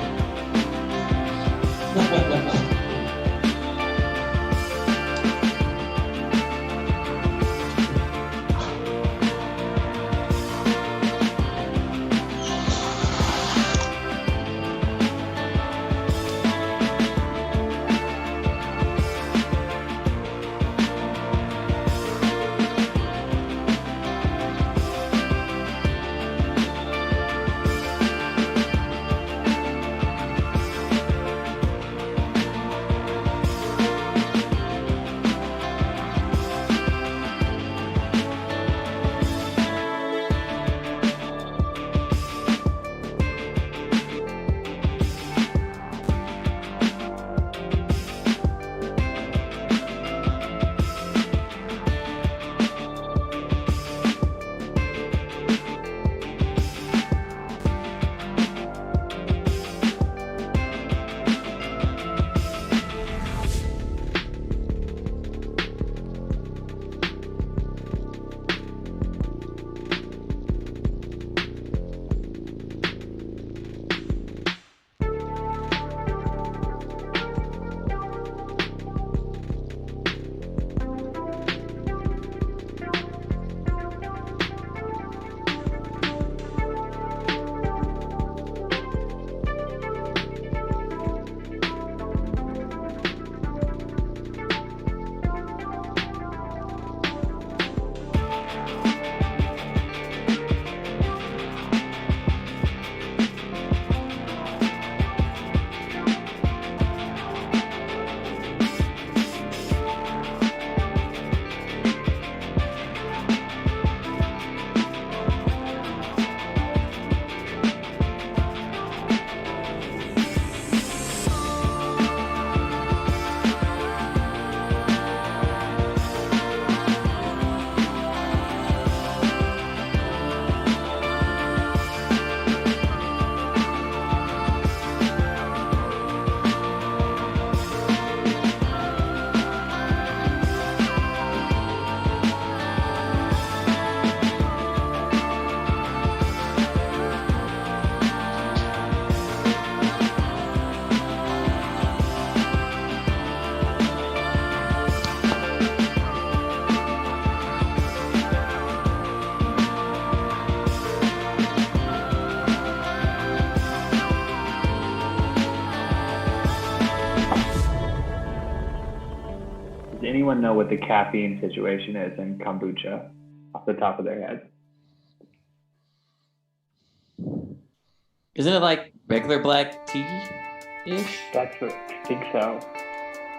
Does anyone know what the caffeine situation is in kombucha off the top of their head? Isn't it like regular black tea ish? That's what I think so.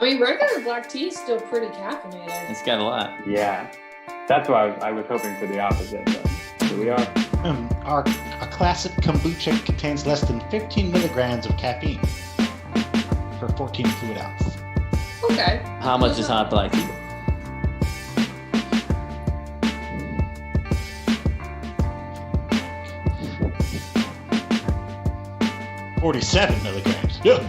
I mean, regular black tea is still pretty caffeinated. It's got a lot. Yeah. That's why I was hoping for the opposite, but here we are. A classic kombucha contains less than 15 milligrams of caffeine per 14 fluid ounce. Okay. How much is hot black tea? $47 milligrams. Yeah.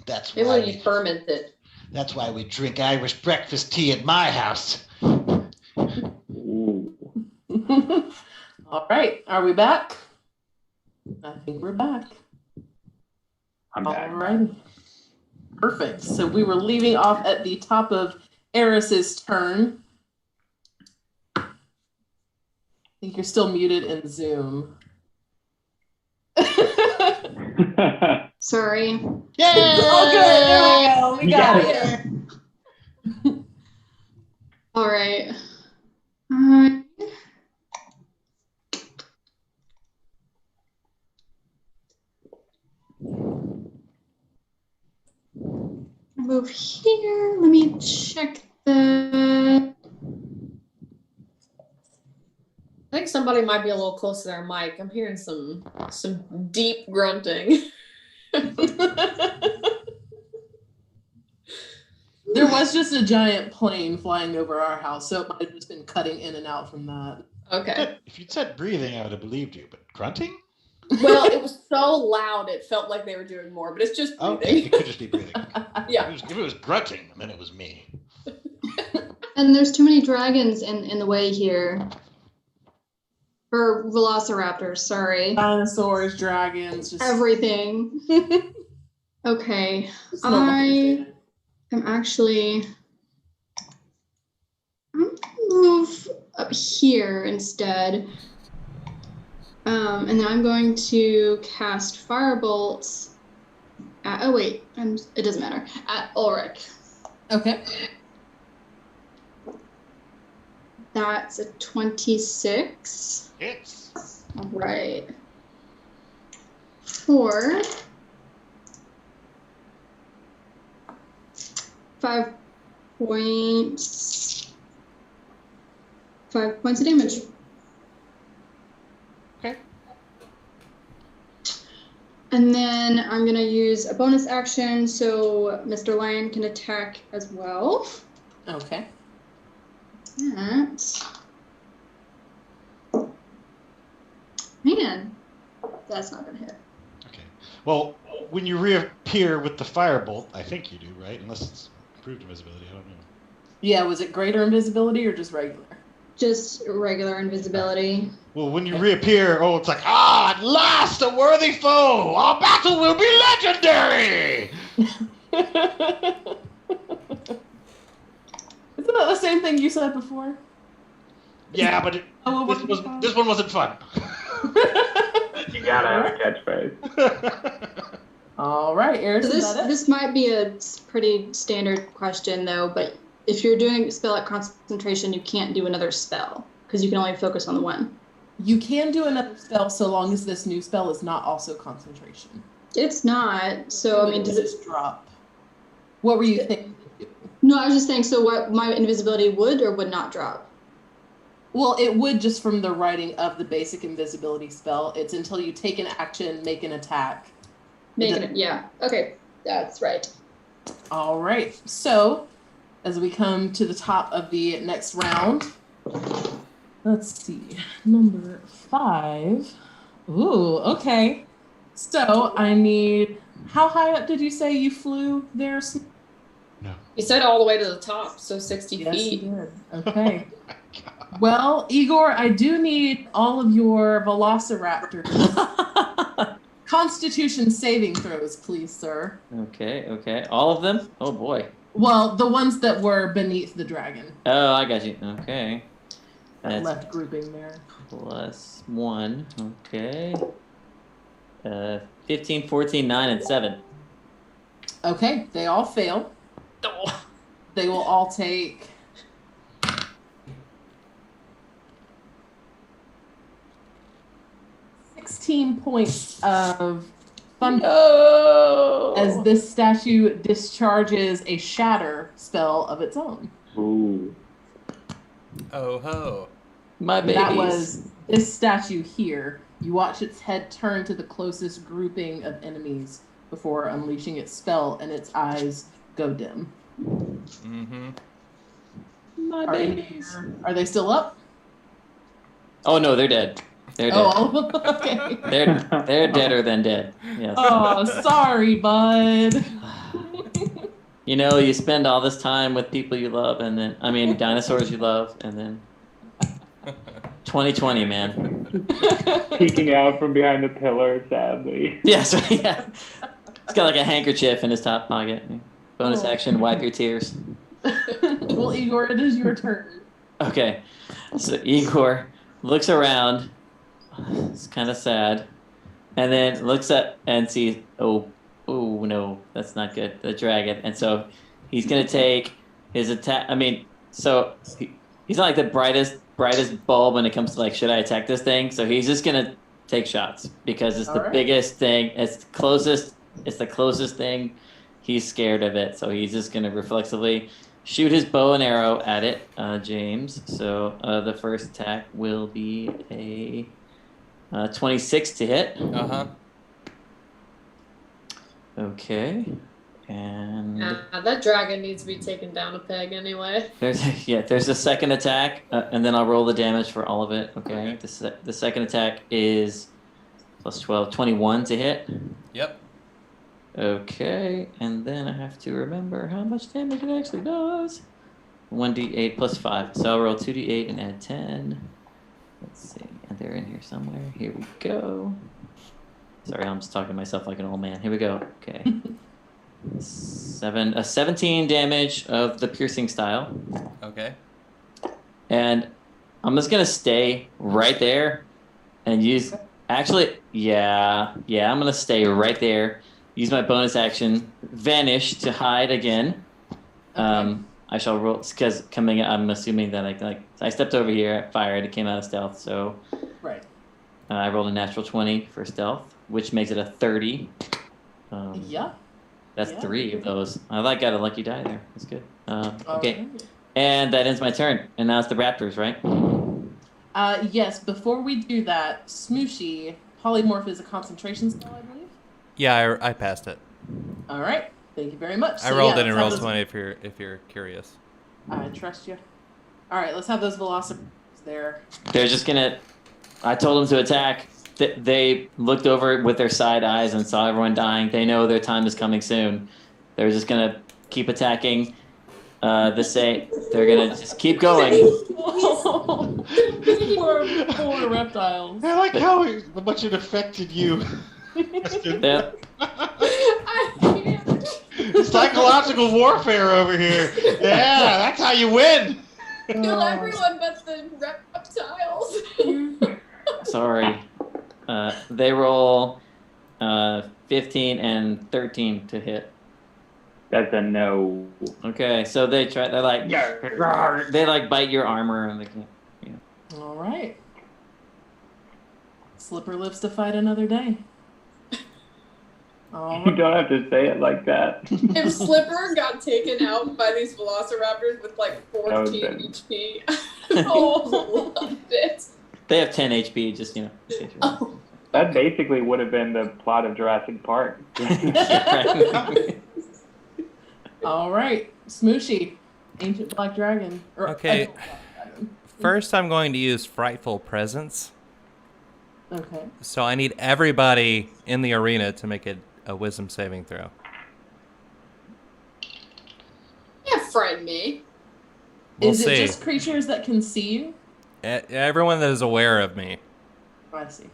That's Maybe why when you ferment it. that's why we drink Irish breakfast tea at my house. Ooh. All right, are we back? I think we're back. I'm back. Alrighty. Perfect. So we were leaving off at the top of Eris's turn. I think you're still muted in Zoom. Sorry. Yay! Oh, good. There we go. We You got got it. All right. Move here. Let me check the. I think somebody might be a little close to their mic. I'm hearing some deep grunting. There was just a giant plane flying over our house, so it might have just been cutting in and out from that. Okay. If you'd said breathing, I would have believed you, but grunting? Well, it was so loud it felt like they were doing more, but it's just breathing. Okay, it could just be breathing. Yeah. If it was grunting, then it was me. And there's too many dragons in the way here. Or velociraptors, sorry. Dinosaurs, dragons, just Everything. Okay. just normal things. I'm actually. I'm gonna move up here instead. And then I'm going to cast Firebolt at, oh wait, it doesn't matter. At Ulrich. Okay. That's a 26. It's All right. 4. 5 points. 5 points of damage. okay. And then I'm gonna use a bonus action so Mr. Lion can attack as well. Okay. Man, that's not gonna hit. Okay. Well, when you reappear with the firebolt, I think you do, right? Unless it's improved invisibility, I don't know. Yeah, was it greater invisibility or just regular? Just regular invisibility. Well, when you reappear, it's like, at last, a worthy foe! Our battle will be legendary! Isn't that the same thing you said before? Yeah, but this one wasn't fun. You gotta have a catchphrase. All right, Eris, So is that it? this might be a pretty standard question though, but if you're doing a spell at concentration, you can't do another spell because you can only focus on the one. You can do another spell so long as this new spell is not also concentration. It's not. So I mean, does it? just drop? What were you thinking? No, I was just saying. So what? My invisibility would or would not drop? Well, it would just from the writing of the basic invisibility spell. It's until you take an action, make an attack. Making it. Yeah. Okay, that's right. All right. So, as we come to the top of the next round, let's see. Number 5. Ooh, okay. So, I need. How high up did you say you flew there? No. You said all the way to the top, so 60 Yes, you feet. did. Okay. Well, Igor, I do need all of your velociraptors. Constitution saving throws, please, sir. Okay. All of them? Oh boy. Well, the ones that were beneath the dragon. Oh, I got you. Okay. That That's left grouping there. +1. Okay. 15, 14, 9, and 7. Okay, they all fail. They will all take 16 points of thunder as this statue discharges a shatter spell of its own. Ooh. Oh ho. My babies. That was this statue here. You watch its head turn to the closest grouping of enemies before unleashing its spell, and its eyes go dim. Mm-hmm. My Are, babies. are they still up? Oh no, they're dead. They're dead. Oh, okay. They're deader than dead. Yes. Oh, sorry, bud. You know, you spend all this time with people you love, and then dinosaurs you love, and then 2020, man. Peeking out from behind the pillar, sadly. Yeah, so yeah. He's got like a handkerchief in his top pocket. Bonus Oh. action, wipe your tears. Well, Igor, it is your turn. Okay. So Igor looks around. It's kind of sad. And then looks up and sees, oh no, that's not good. The dragon. And so he's going to take his attack. I mean, so he's not like the brightest bulb when it comes to like, should I attack this thing? So he's just going to take shots because it's the Alright. biggest thing. It's the closest thing. He's scared of it. So he's just going to reflexively shoot his bow and arrow at it, James. So the first attack will be a 26 to hit. Uh-huh. Okay. And That dragon needs to be taken down a peg anyway. there's a second attack, and then I'll roll the damage for all of it. Okay. The second attack is plus 12, 21 to hit. Yep. Okay, and then I have to remember how much damage it actually does. 1d8 plus 5. So I'll roll 2d8 and add 10. Let's see. And they're in here somewhere. Here we go. Sorry, I'm just talking to myself like an old man. Here we go. Okay. 17 damage of the piercing style. Okay. And I'm just going to stay right there and use... Actually, yeah, I'm going to stay right there. Use my bonus action, vanish to hide again. I shall roll because I'm assuming that I stepped over here, fired, it came out of stealth, so Right. I rolled a natural 20 for stealth, which makes it a 30. Yeah. That's Yeah. 3 of those. I got a lucky die there. That's good. Okay, Alright. and that ends my turn. And now it's the Raptors, right? Yes, before we do that, Smooshy, polymorph is a concentration spell, I believe. Yeah, I passed it. All right. Thank you very much. I So, rolled yeah, it in let's have roll those- 20 if you're curious. I trust you. All right, let's have those velociraptors there. They're just gonna. I told them to attack. They looked over with their side eyes and saw everyone dying. They know their time is coming soon. They're just gonna keep attacking. They're gonna just keep going. poor reptiles. I like how much it affected you. Yeah. I can't. Psychological warfare over here. Yeah, that's how you win. Kill everyone but the reptiles. Sorry. They roll 15 and 13 to hit. That's a no. Okay, so they're like, they like bite your armor and they can't. All right. Slipper lives to fight another day. All You right. don't have to say it like that. If Slipper got taken out by these velociraptors with like 14 bad. HP, oh, loved it. They have 10 HP, just, in case you're- Oh, That basically would have been the plot of Jurassic Park. Right. All right. Smooshy, ancient black dragon. Or Okay. adult black dragon. First, I'm going to use Frightful Presence. Okay. So I need everybody in the arena to make a wisdom saving throw. can't frighten me. We'll Is see. it just creatures that can see you? Everyone that is aware of me. Oh, I see.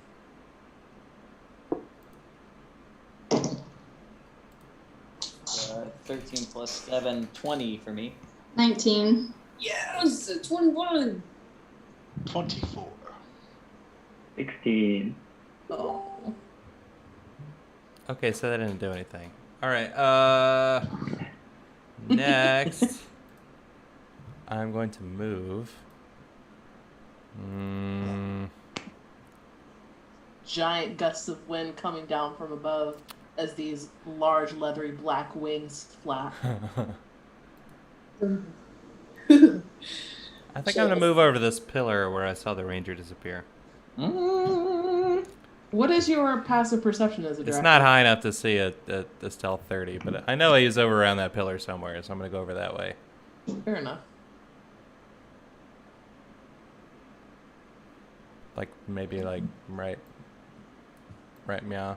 13 plus 7, 20 for me. 19. Yes, 21. 24. 16. Oh. Okay, so that didn't do anything. All right. Next, I'm going to move. Giant gusts of wind coming down from above as these large leathery black wings flap. I think I'm gonna move over to this pillar where I saw the ranger disappear. What is your passive perception as a dragon? It's not high enough to see a stealth 30, but I know he's over around that pillar somewhere, so I'm gonna go over that way. Fair enough. Like maybe like right meow,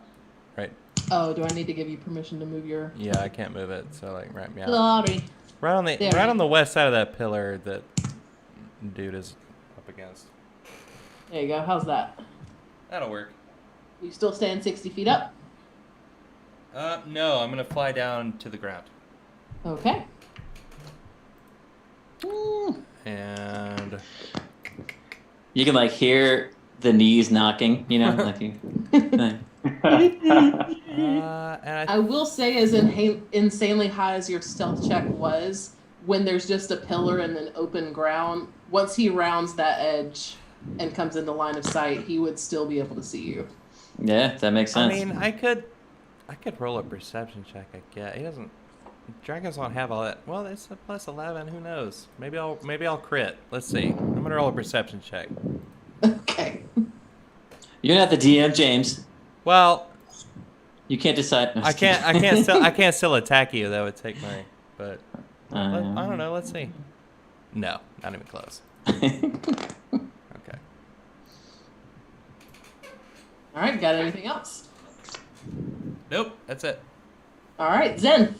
right. Oh, do I need to give you permission to move your... Yeah, I can't move it, so like right meow. Sorry. Right There. on the west side of that pillar that dude is up against. There you go. How's that? That'll work. You still stand 60 feet up? No, I'm gonna fly down to the ground. Okay. And You can like hear the knees knocking, you know, like you. I will say, as insanely high as your stealth check was, when there's just a pillar and an open ground, once he rounds that edge and comes into line of sight, he would still be able to see you. Yeah, that makes sense. I mean, I could roll a perception check. I guess he doesn't. Dragons don't have all that. Well, it's a plus 11. Who knows? Maybe I'll crit. Let's see. I'm gonna roll a perception check. Okay. You're not the DM, James. Well, you can't decide. No, I can't still attack you. That would take my. But I don't know. Let's see. No, not even close. Okay. All right. Got anything else? Nope. That's it. All right, Zen.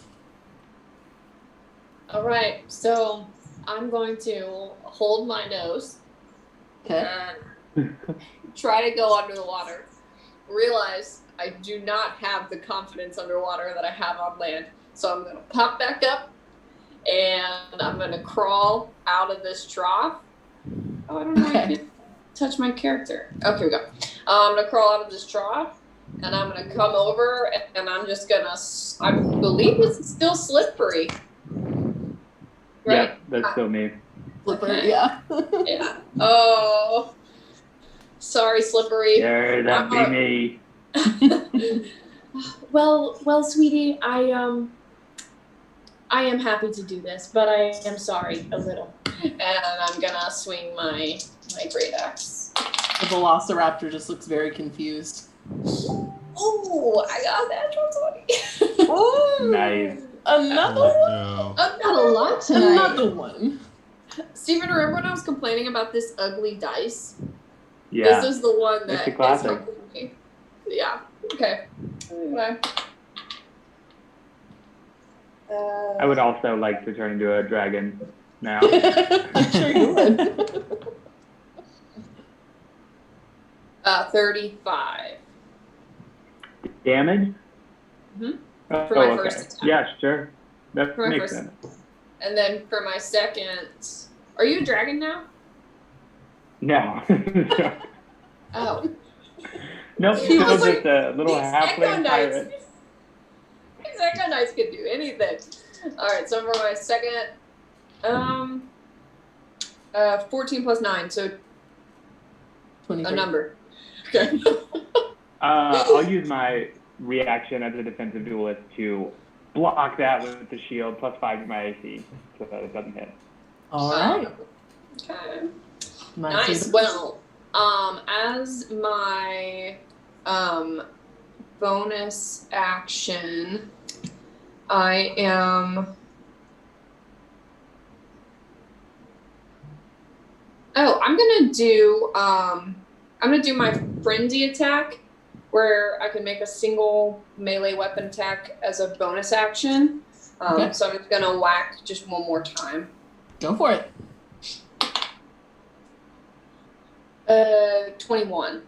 All right, so I'm going to hold my nose Okay. and try to go under the water. Realize I do not have the confidence underwater that I have on land. So I'm going to pop back up and I'm going to crawl out of this trough. Oh, I don't know. I can't touch my character. Okay, here we go. I'm going to crawl out of this trough and I'm going to come over and I'm just going to, I believe it's still slippery. Right? Yeah, that's still me. Slippery, yeah. Yeah. Oh. Sorry, Slippery. Yeah, that'd be me. Well, sweetie, I am happy to do this, but I am sorry a little. And I'm gonna swing my great axe. The Velociraptor just looks very confused. Oh, I got that 20. Oh, Nice. Another one? No. Got a lot tonight. Another one. Steven, remember when I was complaining about this ugly dice? Yeah. This is the one It's that a classic. is helping me. Yeah. Okay. Anyway. I would also like to turn into a dragon now. I'm sure you would. 35. Damage? Mhm. Oh, For my okay. first attack. Yeah, sure. That For my makes first- sense. And then for my second, are you a dragon now? No. Oh. Nope, He still was just like, a little these halfling Echo pirate. Knights. These Echo Knights can do anything. Alright, so for my second, 14 plus 9, so 23. a number. Okay. I'll use my reaction as a defensive duelist to block that with the shield, plus 5 to my AC, so that it doesn't hit. All right. Okay. My Nice. favorite- Well, as my bonus action, I am. Oh, I'm gonna do my frenzy attack, where I can make a single melee weapon attack as a bonus action. Okay. So I'm just gonna whack just one more time. Go for it. 21.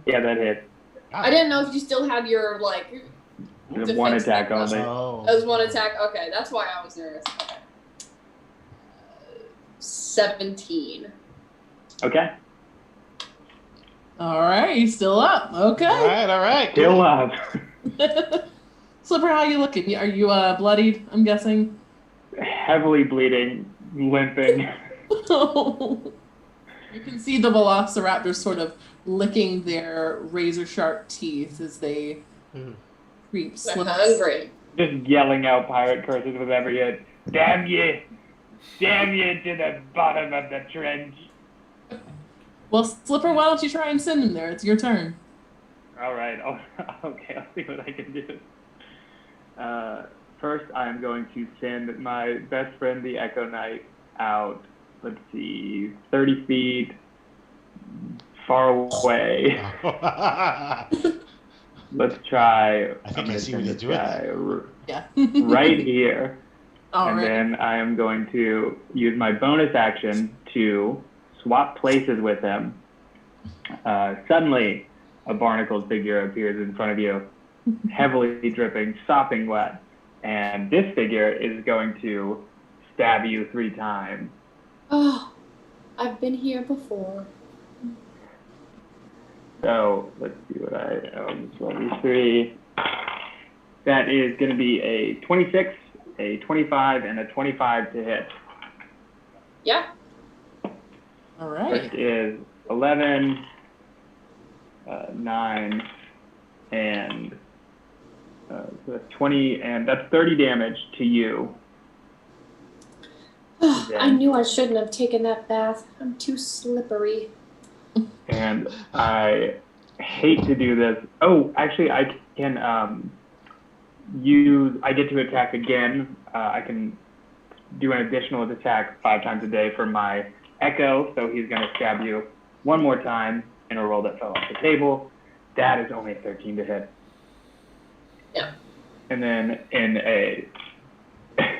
Yeah, that hit. I didn't know if you still had your like. There's one defense attack thing up. only. Oh. That was one attack. Okay, that's why I was nervous. Okay. 17. Okay. All right, he's still up. Okay. All right. Still Cool. up. Slipper, how you looking? Are you bloodied? I'm guessing. Heavily bleeding, limping. You can see the velociraptors sort of licking their razor sharp teeth as they creep. They're slowly. hungry. Just yelling out pirate curses with every hit. Damn you! Damn you to the bottom of the trench! Well, Slipper, why don't you try and send him there? It's your turn. Alright, okay, I'll see what I can do. First, I'm going to send my best friend, the Echo Knight, out, let's see, 30 feet far away. Let's try. I think I'm I gonna see send what you're this doing guy Yeah. right here. All And right. then I am going to use my bonus action to swap places with him Suddenly, a barnacled figure appears in front of you, heavily dripping, sopping wet. And this figure is going to stab you 3 times. Oh, I've been here before. So let's see what I own. 23. That is going to be a 26, a 25, and a 25 to hit. Yeah. All right. First is 11, 9, and so that's 20, and that's 30 damage to you. I knew I shouldn't have taken that bath. I'm too slippery. And I hate to do this. Oh, actually, I can I get to attack again. I can do an additional attack 5 times a day for my Echo, so he's going to stab you one more time in a roll that fell off the table. That is only a 13 to hit. Yeah. And then in a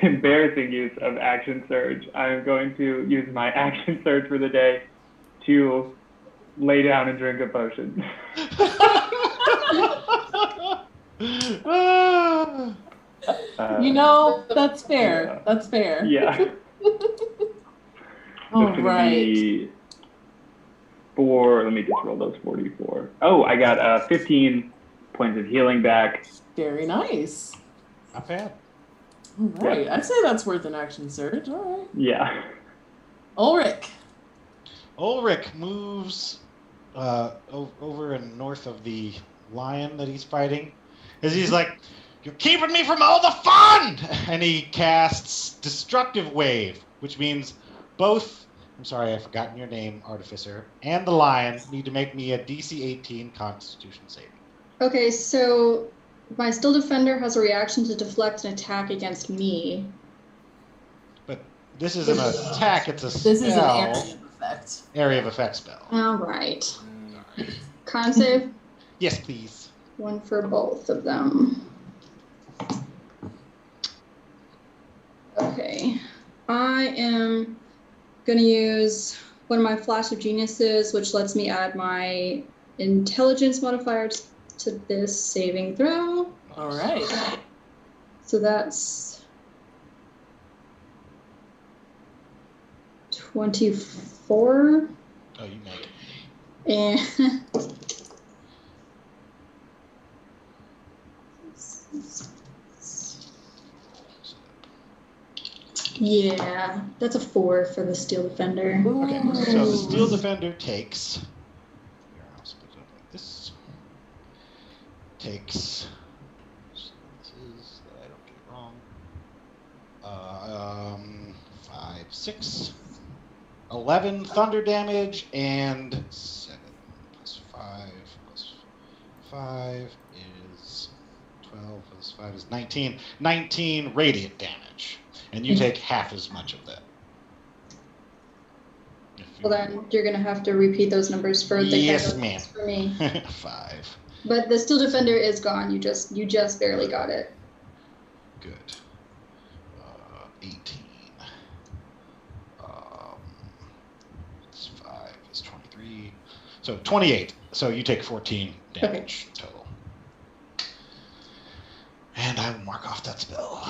embarrassing use of Action Surge, I'm going to use my Action Surge for the day to lay down and drink a potion. That's fair. Yeah. That's fair. Yeah. All That's gonna right. be let me just roll those 44. Oh, I got 15 points of healing back. Very nice. Not bad. All right. I'd say that's worth an action surge. All right. Yeah. Ulrich. Ulrich moves over and north of the lion that he's fighting. As he's like, "You're keeping me from all the fun!" And he casts Destructive Wave, which means both, I'm sorry, I've forgotten your name, Artificer, and the lion need to make me a DC 18 Constitution saving. Okay, so my Steel Defender has a reaction to deflect an attack against me. But this isn't an attack, it's a spell. This is an area of effect. Area of effect spell. All right. Con save? Yes, please. One for both of them. Okay. I am going to use one of my Flash of Geniuses, which lets me add my intelligence modifier to this saving throw. All right. So that's 24. Oh, you make it. And yeah, that's a 4 for the Steel Defender. Okay, so the Steel Defender takes. Here, I'll split it up like this. Takes. This is that I don't get it wrong. 5, 6, 11 thunder damage, and 7 plus 5 plus 5 is 12 plus 5 is 19. 19 radiant damage. And you take half as much of that. Well, then you're going to have to repeat those numbers for the Yes, ma'am. for me. 5. But the Steel Defender is gone. You just barely got it. Good. 18. It's 5 is 23. So 28. So you take 14 damage total. And I will mark off that spell.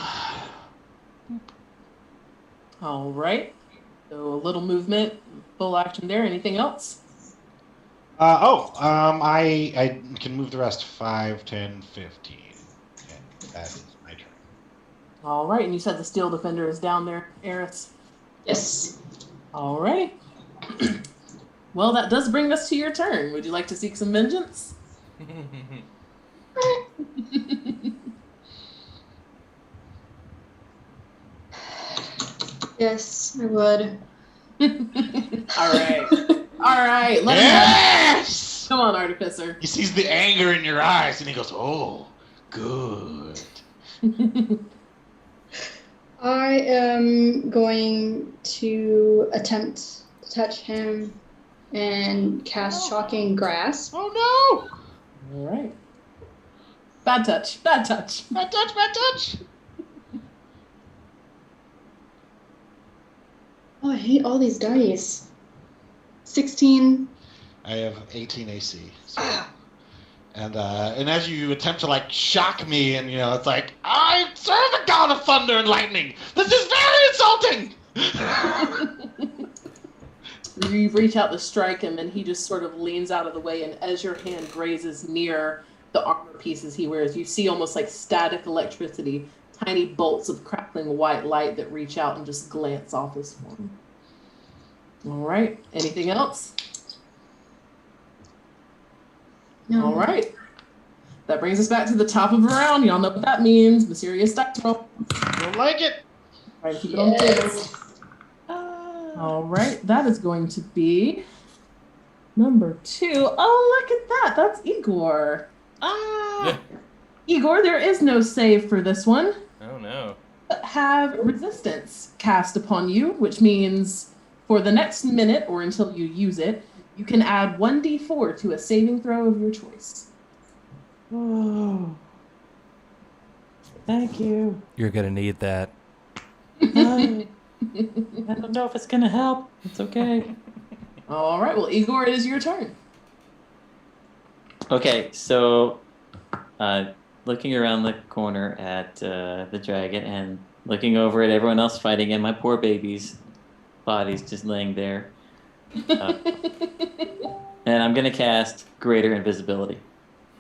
All right. So a little movement, full action there. Anything else? I can move the rest 5, 10, 15. Okay, that is my turn. All right. And you said the Steel Defender is down there, Eris. Yes. All right. Well, that does bring us to your turn. Would you like to seek some vengeance? Yes, I would. All right. All right. Let Yes! Come on, Artificer. He sees the anger in your eyes and he goes, "Oh, good." I am going to attempt to touch him and cast Shocking Grasp. Oh no! All right. Bad touch. Bad touch. Bad touch, bad touch! Oh, I hate all these dice. 16 I have 18 AC. So. And as you attempt to like shock me, and it's like, I serve the god of thunder and lightning. This is very insulting. You reach out to strike him, and he just sort of leans out of the way. And as your hand grazes near the armor pieces he wears, you see almost like static electricity, tiny bolts of crackling white light that reach out and just glance off his form. All right. Anything else? No. All right. That brings us back to the top of the round. Y'all know what that means. Mysterious dice roll. Don't like it. Try to keep it on the table. All right. That is going to be number 2. Oh, look at that. That's Igor. Igor, there is no save for this one. Oh no. Have resistance cast upon you, which means for the next minute or until you use it, you can add 1d4 to a saving throw of your choice. Oh. Thank you. You're gonna need that. I don't know if it's gonna help. It's okay. All right. Well, Igor, it is your turn. Okay, so looking around the corner at the dragon and looking over at everyone else fighting and my poor baby's body's just laying there. And I'm going to cast Greater Invisibility.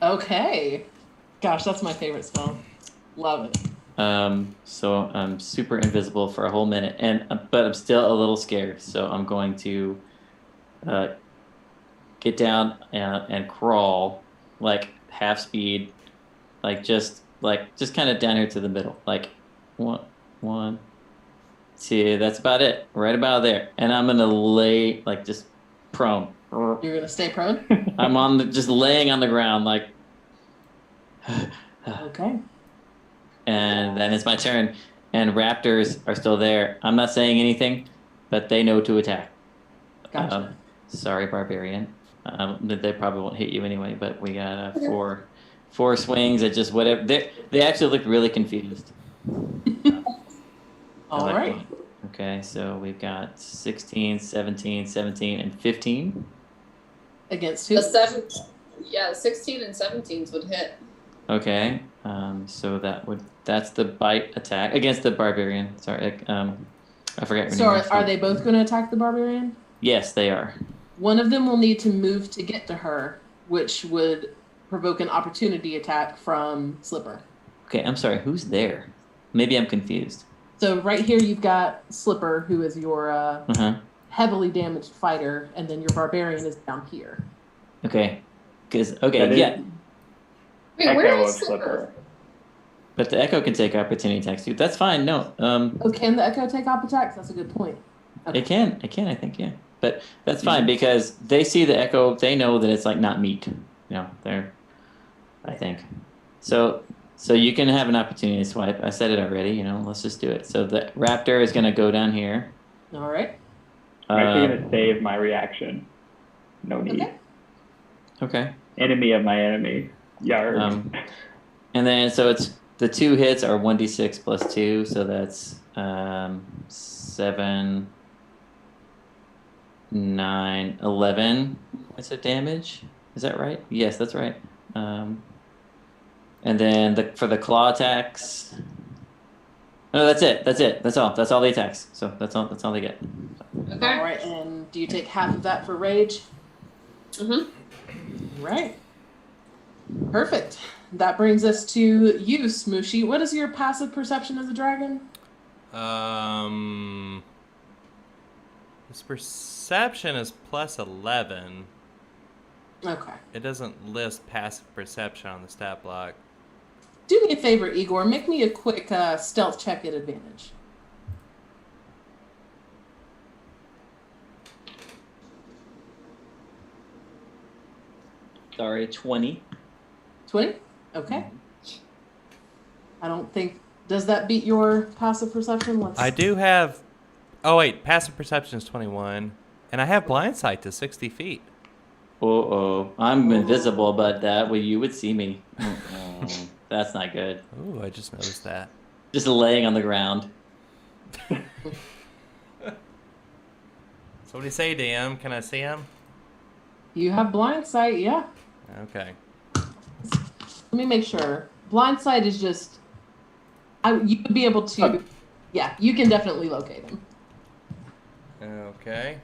Okay. Gosh, that's my favorite spell. Love it. So I'm super invisible for a whole minute, but I'm still a little scared. So I'm going to get down and crawl like half speed, just kind of down here to the middle, like one, two. That's about it, right about there. And I'm gonna lay just prone. You're gonna stay prone. I'm just laying on the ground like. Okay. And then it's my turn, and raptors are still there. I'm not saying anything, but they know to attack. Gotcha. Sorry, barbarian. They probably won't hit you anyway, but we got four swings at just whatever. They actually look really confused. All right. Okay, so we've got 16, 17, 17, and 15. Against who? The 16 and 17s would hit. Okay, so that's the bite attack against the barbarian. Sorry, I forget. Your So name. are they both going to attack the barbarian? Yes, they are. One of them will need to move to get to her, which would provoke an opportunity attack from Slipper. Okay, I'm sorry. Who's there? Maybe I'm confused. So right here you've got Slipper, who is your heavily damaged fighter, and then your barbarian is down here. Okay, That yeah. Wait, Echo where of is Slipper? Slipper. But the Echo can take opportunity attacks too. That's fine. No, Oh, can the Echo take op attacks? That's a good point. it can. I think, yeah. But that's fine because they see the Echo. They know that it's not meat. They're. I think. So you can have an opportunity swipe. I said it already. Let's just do it. So the raptor is gonna go down here. All right. I'm actually going to save my reaction. No need. Okay. Okay. Enemy of my enemy. Yarr. And then so it's the 2 hits are 1d6 plus 2, so that's 7, 9, 11 points of damage. Is that right? Yes, that's right. And then for the claw attacks. No, that's it. That's all. That's all the attacks. So that's all they get. Okay. All right. And do you take half of that for rage? Mm-hmm. Right. Perfect. That brings us to you, Smooshy. What is your passive perception as a dragon? His perception is plus 11. Okay. It doesn't list passive perception on the stat block. Do me a favor, Igor. Make me a quick stealth check at advantage. Sorry, 20. 20? Okay. I don't think... Does that beat your passive perception? I do have... Oh, wait. Passive perception is 21. And I have blind sight to 60 feet. Uh-oh. I'm invisible, but that way you would see me. That's not good. Ooh, I just noticed that. Just laying on the ground. So what do you say, DM? Can I see him? You have blind sight, yeah. Okay. Let me make sure. Blind sight is just. You would be able to. Okay. Yeah, you can definitely locate him. Okay.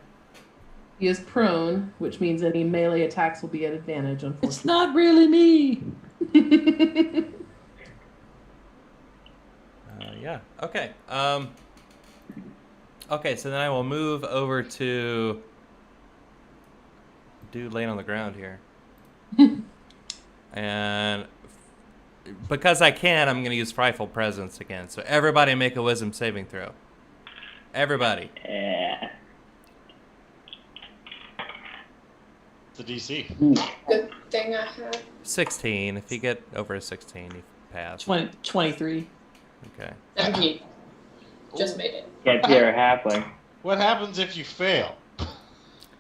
He is prone, which means any melee attacks will be at advantage, It's not really me. unfortunately. Yeah. Okay. Okay, so then I will move over to dude laying on the ground here. And because I can, I'm going to use Frightful Presence again. So everybody make a wisdom saving throw. Everybody. Yeah. The DC. Good thing I have. 16. If you get over a 16, you pass. 23. Okay. 17. Just made it. Can't you're a halfling. What happens if you fail?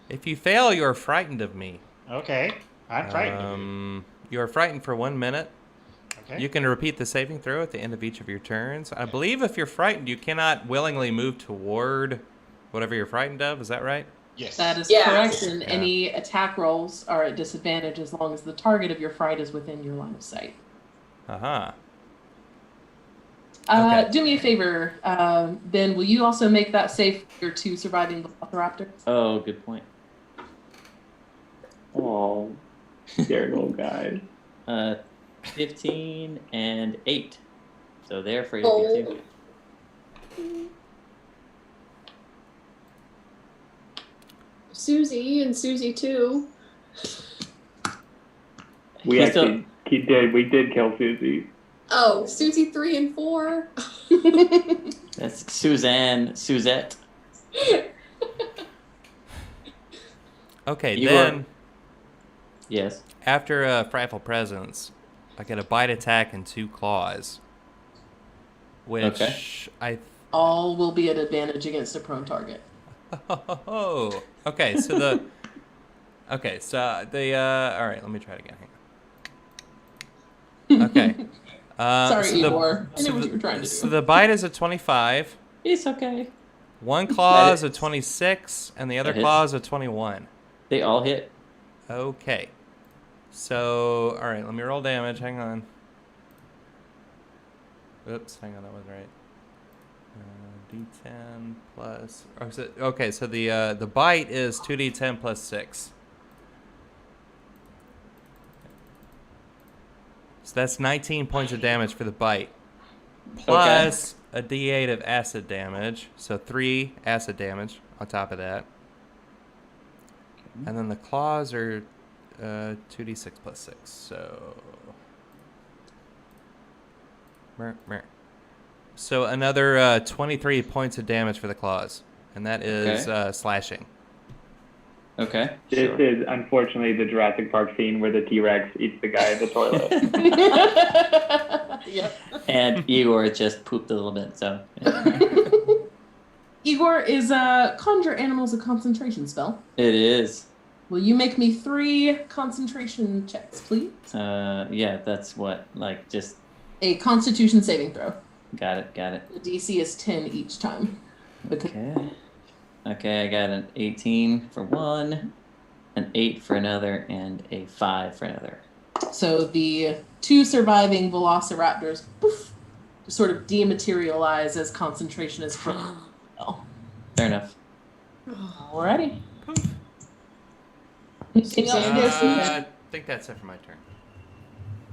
If you fail, you are frightened of me. Okay, I'm frightened of you. You are frightened for 1 minute. Okay. You can repeat the saving throw at the end of each of your turns. I believe if you're frightened, you cannot willingly move toward whatever you're frightened of. Is that right? Yes. That is Yeah. correct, and any attack rolls are at disadvantage as long as the target of your fright is within your line of sight. Uh-huh. Okay. Do me a favor, Ben. Will you also make that save for your 2 surviving Velociraptors? Oh, good point. Oh, scared old guy. 15 and 8. So they're afraid of me too. Susie and Susie too. We He's still- actually we did kill Susie. Oh, Susie 3 and 4. That's Suzette. Okay, You then Yes. after Frightful Presence, I get a bite attack and 2 claws. Which Okay. All will be at advantage against a prone target. Oh, okay. So the all right. Let me try it again. Hang on. Okay. Sorry, so Igor. I so knew what the- you were trying to So do. the bite is a 25. It's okay. One claw That is a 26, and the other That hits. claw is a 21. They all hit. Okay. So, all right. Let me roll damage. Hang on. Oops. Hang on. That wasn't right. D10 plus. Okay. So the bite is 2d10 plus 6. So that's 19 points of damage for the bite. Plus a d8 of acid damage. So 3 acid damage on top of that. And then the claws are 2d6 plus 6. So. So another 23 points of damage for the claws. And that is slashing. Okay. This Sure. is unfortunately the Jurassic Park scene where the T-Rex eats the guy in the toilet. Yep. And Igor just pooped a little bit, so. Igor, is Conjure Animals a concentration spell? It is. Will you make me 3 concentration checks, please? Yeah, that's what, just A Constitution saving throw. got it. The DC is 10 each time. Because Okay, I got an 18 for one, an 8 for another, and a 5 for another. So the 2 surviving Velociraptors poof, sort of dematerialize as concentration is from. Fair enough. Alrighty. I think that's it for my turn.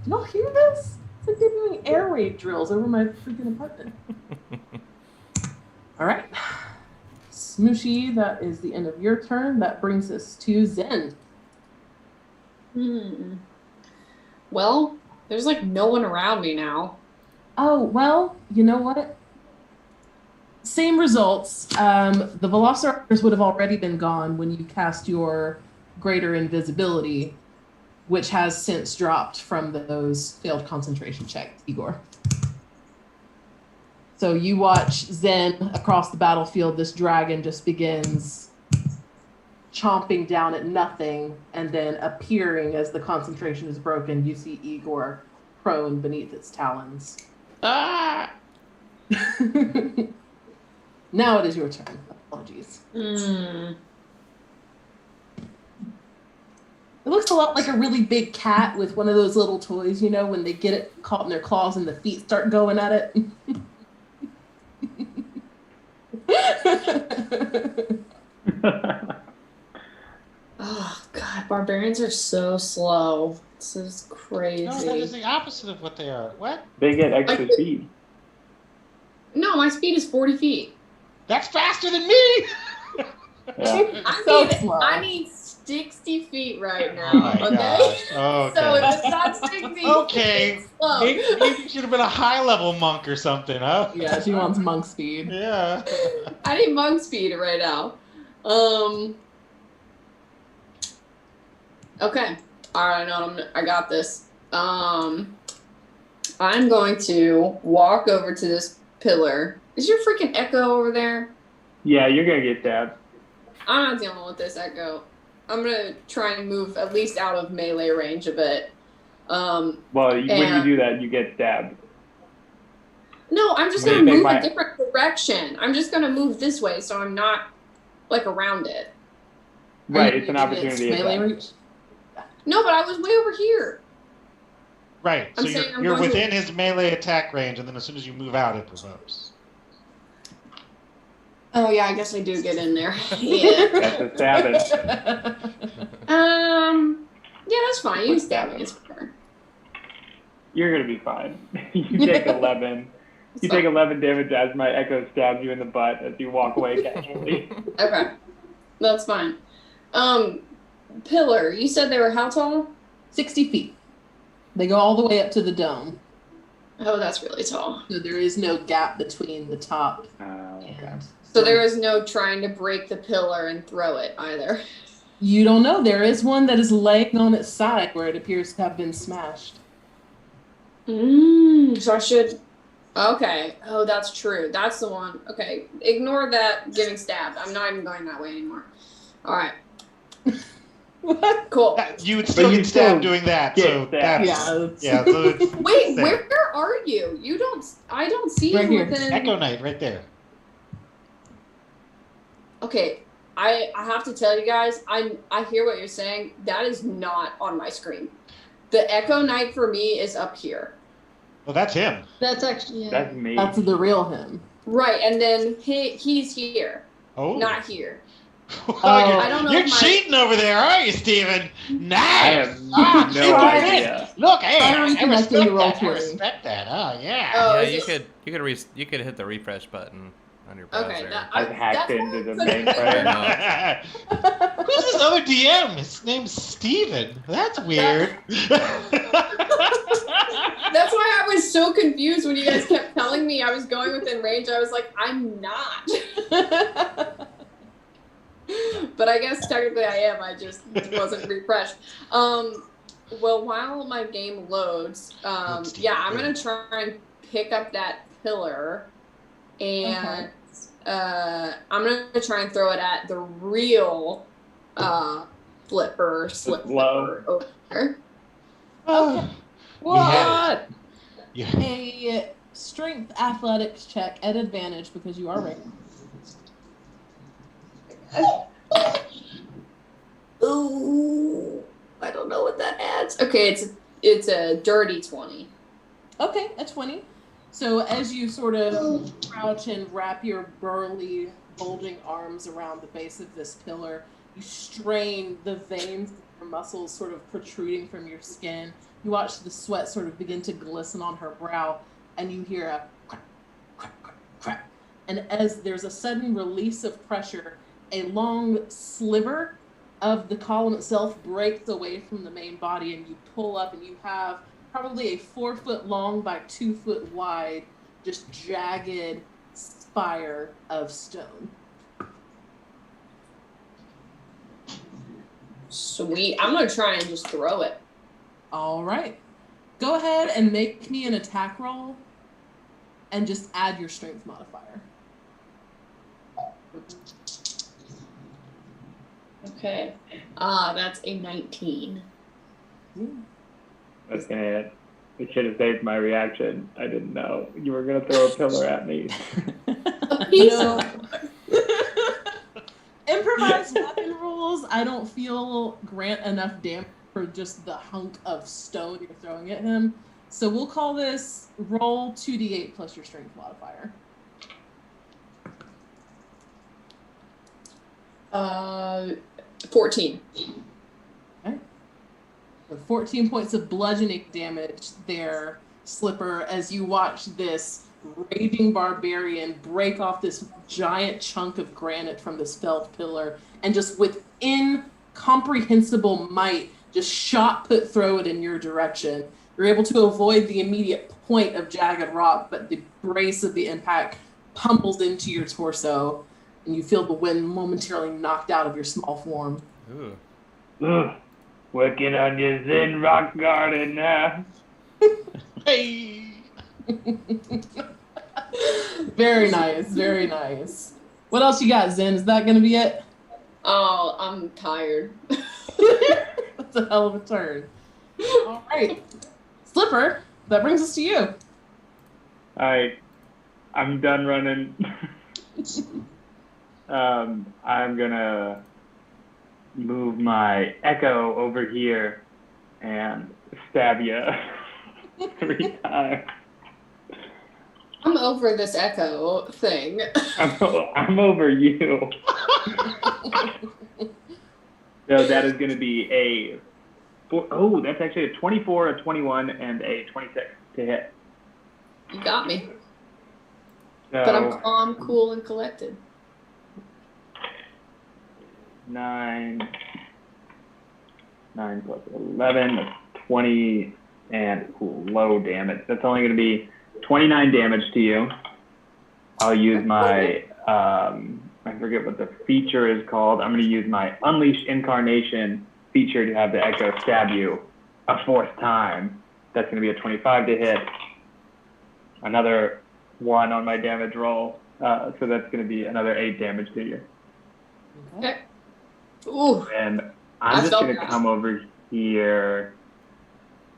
Do y'all hear this? It's like they're doing air raid drills over my freaking apartment. All right. Smooshy, that is the end of your turn. That brings us to Zen. Well, there's no one around me now. Oh, well, you know what? Same results. The Velociraptors would have already been gone when you cast your Greater Invisibility, which has since dropped from those failed concentration checks, Igor. So you watch Zen across the battlefield. This dragon just begins chomping down at nothing and then appearing as the concentration is broken. You see Igor prone beneath its talons. Ah! Now it is your turn. Apologies. pull out like a really big cat with one of those little toys, you know, when they get it caught in their claws and the feet start going at it. Oh God, barbarians are so slow. This is crazy. No, that is the opposite of what they are. What? They get extra speed. No, my speed is 40 feet. That's faster than me! Yeah. So slow. I need 60 feet right now. Oh my okay. gosh. Okay. So if it's not 60, Okay. it's slow. Maybe you should have been a high-level monk or something, huh? Yeah, she wants monk speed. Yeah. I need monk speed right now. Okay. All right, I got this. I'm going to walk over to this pillar. Is your freaking echo over there? Yeah, you're gonna get stabbed. I'm not dealing with this echo. I'm gonna try and move at least out of melee range a bit. Well, when you do that, you get stabbed. No, I'm just Maybe gonna move my- a different direction. I'm just gonna move this way, so I'm not like around it. Right, Are you it's an gonna opportunity get melee attack. reach? No, but I was way over here. Right. So I'm saying I'm you're going to- within his melee attack range, and then as soon as you move out, it provokes. Oh yeah, I guess I do get in there. Yeah. That's a stabbing. Yeah, that's fine. You can stab me. It's fair. You're gonna be fine. You take 11. You take 11 damage as my echo stabs you in the butt as you walk away casually. Okay, that's fine. Pillar. You said they were how tall? 60 feet. They go all the way up to the dome. Oh, that's really tall. So there is no gap between the top Okay. and... So there is no trying to break the pillar and throw it either. You don't know. There is one that is laying on its side where it appears to have been smashed. So I should. Okay. Oh, that's true. That's the one. Okay. Ignore that getting stabbed. I'm not even going that way anymore. All right. What? Cool. You would still you get stabbed still doing that. get So stabbed. that's, Yeah. yeah. So it's Wait, there. where are you? You don't. I don't see Right you here. within. Echo Knight right there. Okay. I have to tell you guys. I hear what you're saying. That is not on my screen. The Echo Knight for me is up here. Well, that's him. That's actually, yeah. That's me. That's the real him. Right, and then he's here, Oh. not here. I don't know You're if my- cheating over there, aren't you, Steven? I Nice. have Ah, no look at idea. it. Look, hey, I I don't think respect that's in the roll that. I 20. respect that. Oh, yeah. Oh, Yeah, is you it- could hit the refresh button on your browser. Okay, I've hacked into the that's- mainframe. Who's this other DM? His name's Steven. That's weird. That's why I was so confused when you guys kept telling me I was going within range. I was like, I'm not. But I guess technically I am. I just wasn't refreshed. Well, while my game loads, yeah, I'm gonna try and pick up that pillar, and I'm gonna try and throw it at the real slip low. over there. Oh, What? yeah. A strength athletics check at advantage because you are right. Ooh, I don't know what that adds. Okay, it's a dirty 20. Okay, a 20. So as you sort of crouch and wrap your burly, bulging arms around the base of this pillar, you strain the veins of your muscles sort of protruding from your skin. You watch the sweat sort of begin to glisten on her brow, and you hear a crack, crack, crack, crack. And as there's a sudden release of pressure, a long sliver of the column itself breaks away from the main body, and you pull up, and you have probably a 4 foot long by 2 foot wide, just jagged spire of stone. Sweet. I'm gonna try and just throw it. All right. Go ahead and make me an attack roll and just add your strength modifier. Okay. That's a 19. That's gonna hit. It should have saved my reaction. I didn't know you were gonna throw a pillar at me. No. Improvised weapon rules, I don't feel grant enough damage for just the hunk of stone you're throwing at him. So we'll call this roll 2d8 plus your strength modifier. 14. Okay. So 14 points of bludgeoning damage there, Slipper, as you watch this raging barbarian break off this giant chunk of granite from this felled pillar and just with incomprehensible might just throw it in your direction. You're able to avoid the immediate point of jagged rock, but the brace of the impact pummels into your torso, and you feel the wind momentarily knocked out of your small form. Ooh. Ugh, working on your Zen rock garden now. Hey! Very nice, very nice. What else you got, Zen? Is that going to be it? Oh, I'm tired. That's a hell of a turn. All right. Slipper, that brings us to you. I'm done running. I'm gonna move my echo over here and stab you 3 times. I'm over this echo thing. I'm over you. So that is going to be that's actually a 24, a 21, and a 26 to hit. You got me. So But I'm calm, cool, and collected. 9 plus 11, that's 20, and low damage. That's only going to be 29 damage to you. I'll use my, I forget what the feature is called. I'm going to use my Unleash Incarnation feature to have the Echo stab you a 4th time. That's going to be a 25 to hit. Another 1 on my damage roll. So that's going to be another 8 damage to you. Okay. Ooh. And I'm just felt going to that. come over here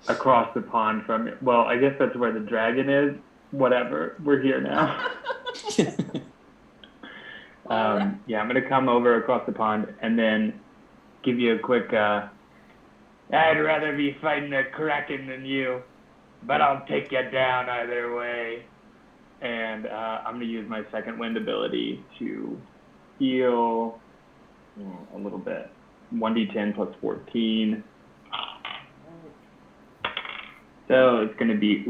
across the pond from it. Well, I guess that's where the dragon is. Whatever. We're here now. Yeah, I'm going to come over across the pond and then give you a quick, I'd rather be fighting a kraken than you, but I'll take you down either way. And I'm going to use my second wind ability to heal a little bit. 1d10 plus 14. So it's going to be,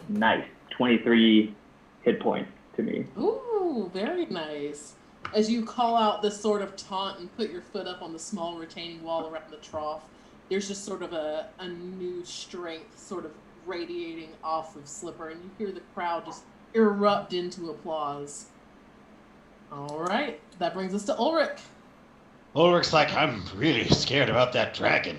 nice, 23 hit points to me. Ooh, very nice. As you call out this sort of taunt and put your foot up on the small retaining wall around the trough, there's just sort of a new strength sort of radiating off of Slipper, and you hear the crowd just erupt into applause. All right, that brings us to Ulrich. Ulrich's like, I'm really scared about that dragon.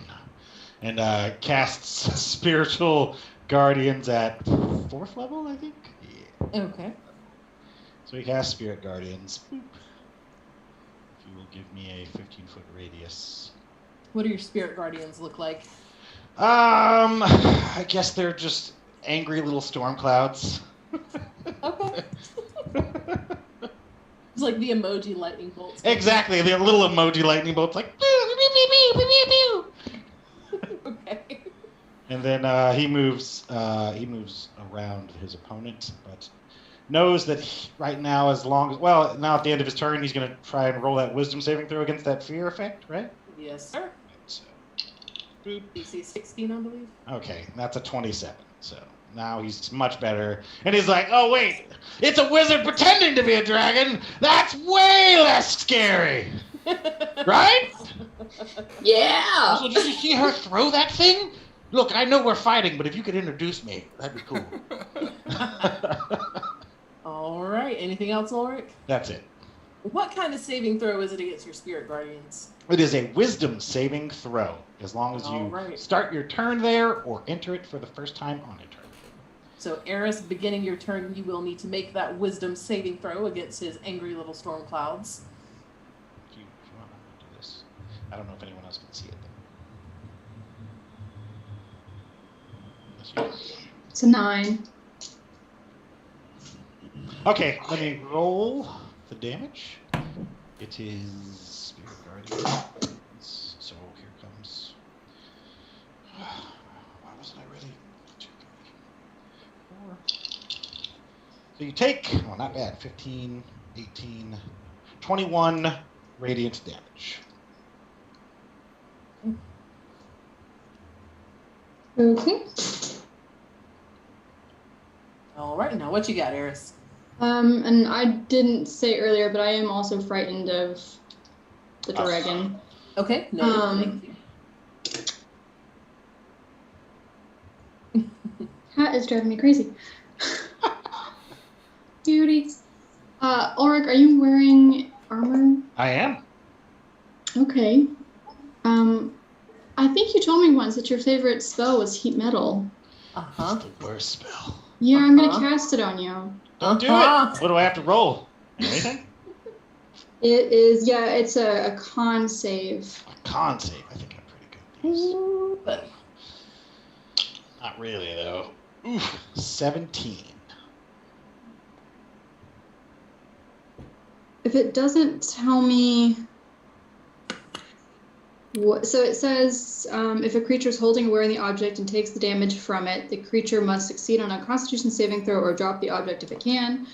And casts Spiritual Guardians at 4th level, I think? Yeah. Okay. So he casts Spirit Guardians. Boop. If you will give me a 15-foot radius. What do your spirit guardians look like? I guess they're just angry little storm clouds. Okay. It's like the emoji lightning bolts. Exactly, the little emoji lightning bolts like. Okay. And then he moves around his opponent, but knows that right now, now at the end of his turn, he's going to try and roll that wisdom saving throw against that fear effect, right? Yes, sir. So, boop. DC 16, I believe. Okay, that's a 27. So now he's much better. And he's like, oh, wait, it's a wizard pretending to be a dragon. That's way less scary. Right? Yeah. Also, did you see her throw that thing? Look, I know we're fighting, but if you could introduce me, that'd be cool. All right. Anything else, Ulrich? That's it. What kind of saving throw is it against your spirit guardians? It is a wisdom saving throw, as long as you Alright. start your turn there or enter it for the first time on a turn. So, Eris, beginning your turn, you will need to make that wisdom saving throw against his angry little storm clouds. If you want to do this. I don't know if anyone else can see it, though. It's a 9. Okay, let me roll the damage. It is Spirit Guardians. So here comes So you take, oh, not bad, 15, 18, 21 radiant damage. Okay. All right, now what you got, Eris? And I didn't say earlier, but I am also frightened of the dragon. Okay, no, thank you. Cat is driving me crazy. Beauty. Ulrich, are you wearing armor? I am. Okay. I think you told me once that your favorite spell was heat metal. Uh-huh. It's the worst spell. Yeah, I'm gonna cast it on you. Don't do it. What do I have to roll? Anything? It is, yeah, it's a con save. A con save. I think I'm pretty good. Ooh, buddy. Not really, though. Oof, 17. If it doesn't tell me what, so it says if a creature is holding or wearing the object and takes the damage from it, the creature must succeed on a Constitution saving throw or drop the object if it can.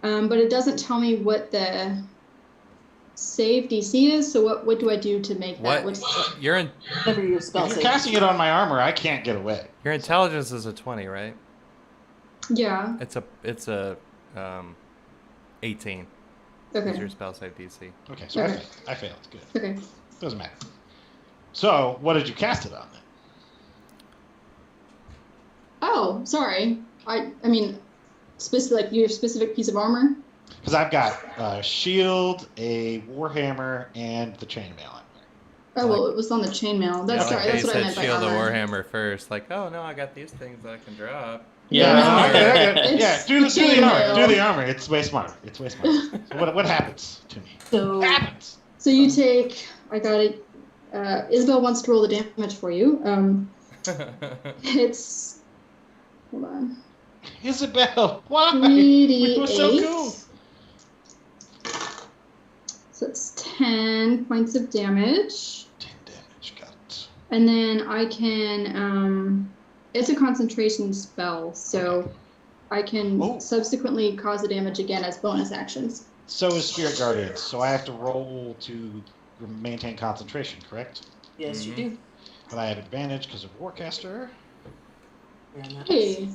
But it doesn't tell me what the save DC is. So what do I do to make that? What? What's Your in- Whatever your spell If you're save. casting it on my armor, I can't get away. your intelligence is a 20, right? yeah. It's a 18. Is Okay. your spell save DC? Okay, so Okay. I failed. Good. Okay. Doesn't matter. So, what did you cast it on then? Oh, sorry. I mean, like your specific piece of armor. Because I've got a shield, a warhammer, and the chainmail on there. Oh well, it was on the chainmail. That's Yeah, sorry. Like That's they what I said meant by shield the armor. Warhammer first. Like, oh no, I got these things that I can drop. Yeah. Okay. Yeah, It's do the chainmail. armor. Do the armor. It's way smarter. It's way smarter. So what happens to me? So, What happens? So you take. I got it. Isabel wants to roll the damage for you. It's. Hold on. Isabel, why? 3d8. We were so cool. So it's 10 points of damage. 10 damage, got it. And then I can. It's a concentration spell, so I can Oh. subsequently cause the damage again as bonus actions. So is Spirit Guardian, so I have to roll to maintain concentration, correct? yes, you do. But I have advantage because of Warcaster. Very nice. Hey,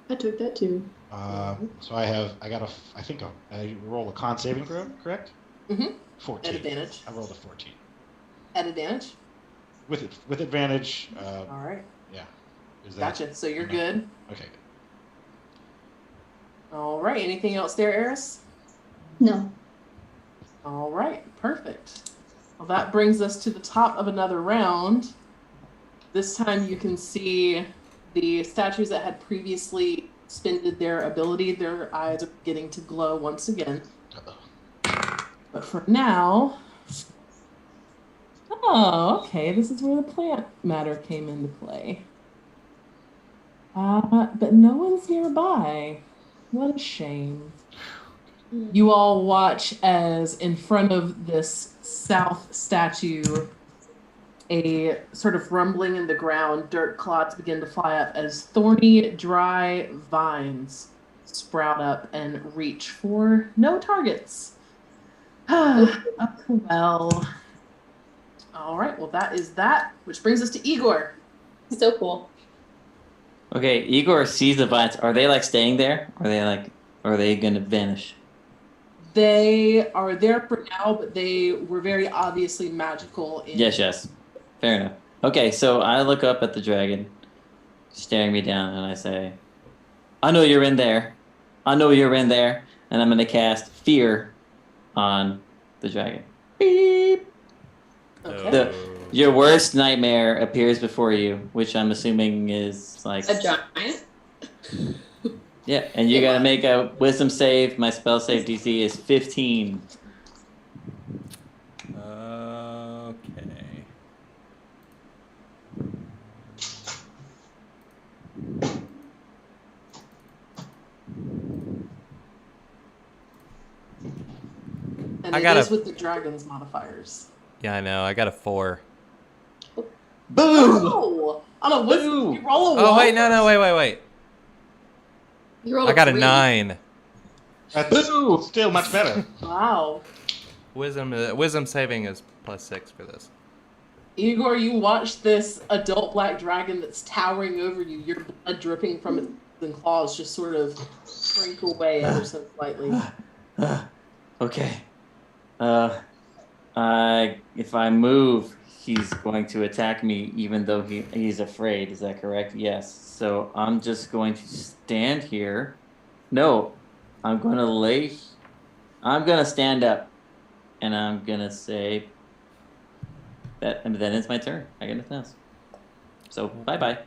I took that too. So I roll a con saving throw, correct? Mhm. 14. At advantage. I rolled a 14. At advantage. With advantage, All right. yeah. Is that, Gotcha. So you're good. Okay. All right. Anything else there, Eris? No. All right. Perfect. Well, that brings us to the top of another round. This time you can see the statues that had previously expended their ability. Their eyes are beginning to glow once again. Uh-oh. But for now... Oh, okay. This is where the plant matter came into play. But no one's nearby. What a shame. You all watch as in front of this south statue, a sort of rumbling in the ground, dirt clods begin to fly up as thorny, dry vines sprout up and reach for no targets. Well. All right, well, that is that, which brings us to Igor. So cool. Okay, Igor sees the vines. Are they like staying there? Are they gonna vanish? They are there for now, but they were very obviously magical. Yes. Fair enough. Okay, so I look up at the dragon, staring me down, and I say, I know you're in there. I know you're in there. And I'm gonna cast Fear on the dragon. Beep. Okay. Your worst nightmare appears before you, which I'm assuming is like A giant. yeah, and you gotta make a wisdom save. My spell save DC is 15. Okay. And I it got is a- with the dragon's modifiers. Yeah, I know. I got a 4. Boom! Oh! On a wisdom, Ooh. you roll a Oh one? wait, no, wait. You rolled I got a three. 9. That's still much better. Wow. Wisdom saving is +6 for this. Igor, you watch this adult black dragon that's towering over you, your blood dripping from its claws just sort of shrink away ever so slightly. Okay. If I move, he's going to attack me even though he's afraid. Is that correct? Yes. So I'm just going to stand here. No, I'm going to stand up. And I'm going to say that, and then it's my turn. I get nothing else. So, bye-bye.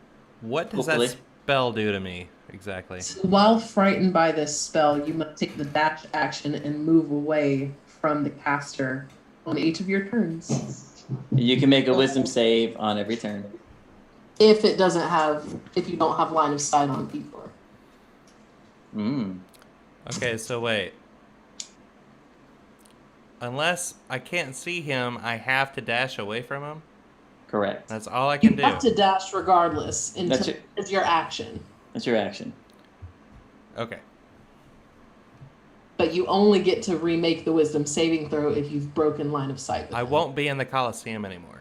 What does Hopefully. that spell do to me exactly? So while frightened by this spell, you must take the dash action and move away from the caster on each of your turns. You can make a wisdom save on every turn. If you don't have line of sight on Igor. Okay, so wait. Unless I can't see him, I have to dash away from him? Correct. That's all I You can do. have to dash regardless until it's your action. That's your action. Okay. But you only get to remake the wisdom saving throw if you've broken line of sight. I won't be in the Coliseum anymore.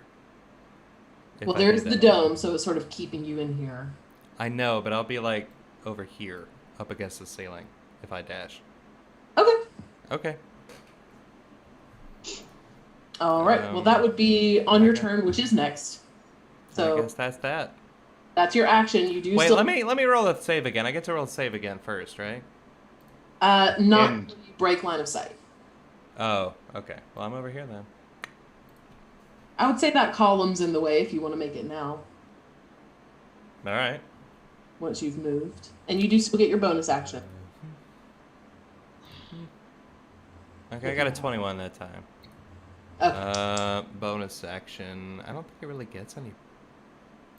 if Well, I do there's the that. dome, so it's sort of keeping you in here. I know, but I'll be like over here, up against the ceiling, if I dash. Okay. Okay. All right. Well, that would be on your okay. turn, which is next. I So guess that's that. that's your action. You do Wait, still let me roll a save again. I get to roll a save again first, right? not And- when you break line of sight. Oh, okay. Well, I'm over here then. I would say that column's in the way if you want to make it now. All right. Once you've moved, and you do still get your bonus action. Okay, I got a 21 that time. Okay. Bonus action. I don't think it really gets any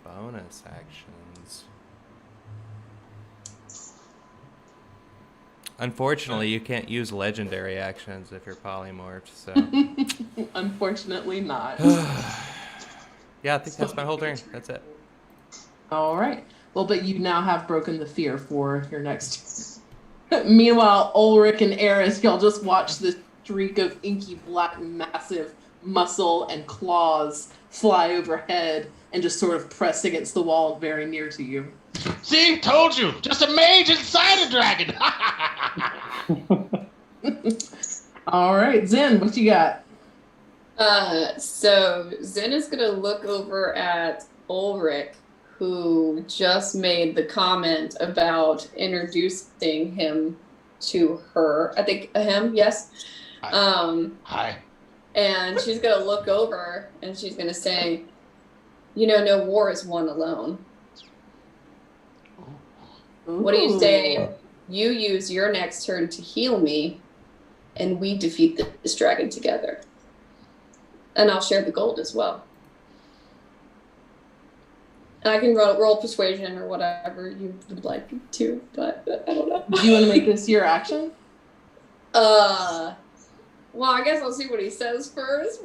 bonus actions. Unfortunately, you can't use legendary actions if you're polymorphed, so... Unfortunately not. Yeah, I think that's my whole turn. That's it. All right. Well, but you now have broken the fear for your next. Meanwhile, Ulrich and Eris, y'all just watch this streak of inky black, massive muscle and claws fly overhead and just sort of press against the wall very near to you. See, told you, just a mage inside a dragon. All right, Zen, what you got? So Zen is gonna look over at Ulrich, who just made the comment about introducing him to her. I think him, yes. Hi. And she's gonna look over and she's gonna say, "You know, no war is won alone. What do you say? You use your next turn to heal me, and we defeat this dragon together. And I'll share the gold as well. And I can roll persuasion or whatever you would like to, but I don't know. Do you want to make this your action? Well, I guess I'll see what he says first.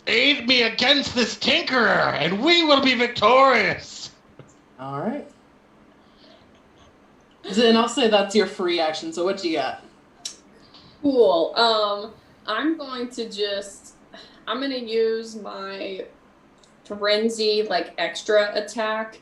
Aid me against this tinkerer, and we will be victorious. All right. Zen, I'll say that's your free action. So what you got? Cool. I'm going to use my frenzy, like, extra attack.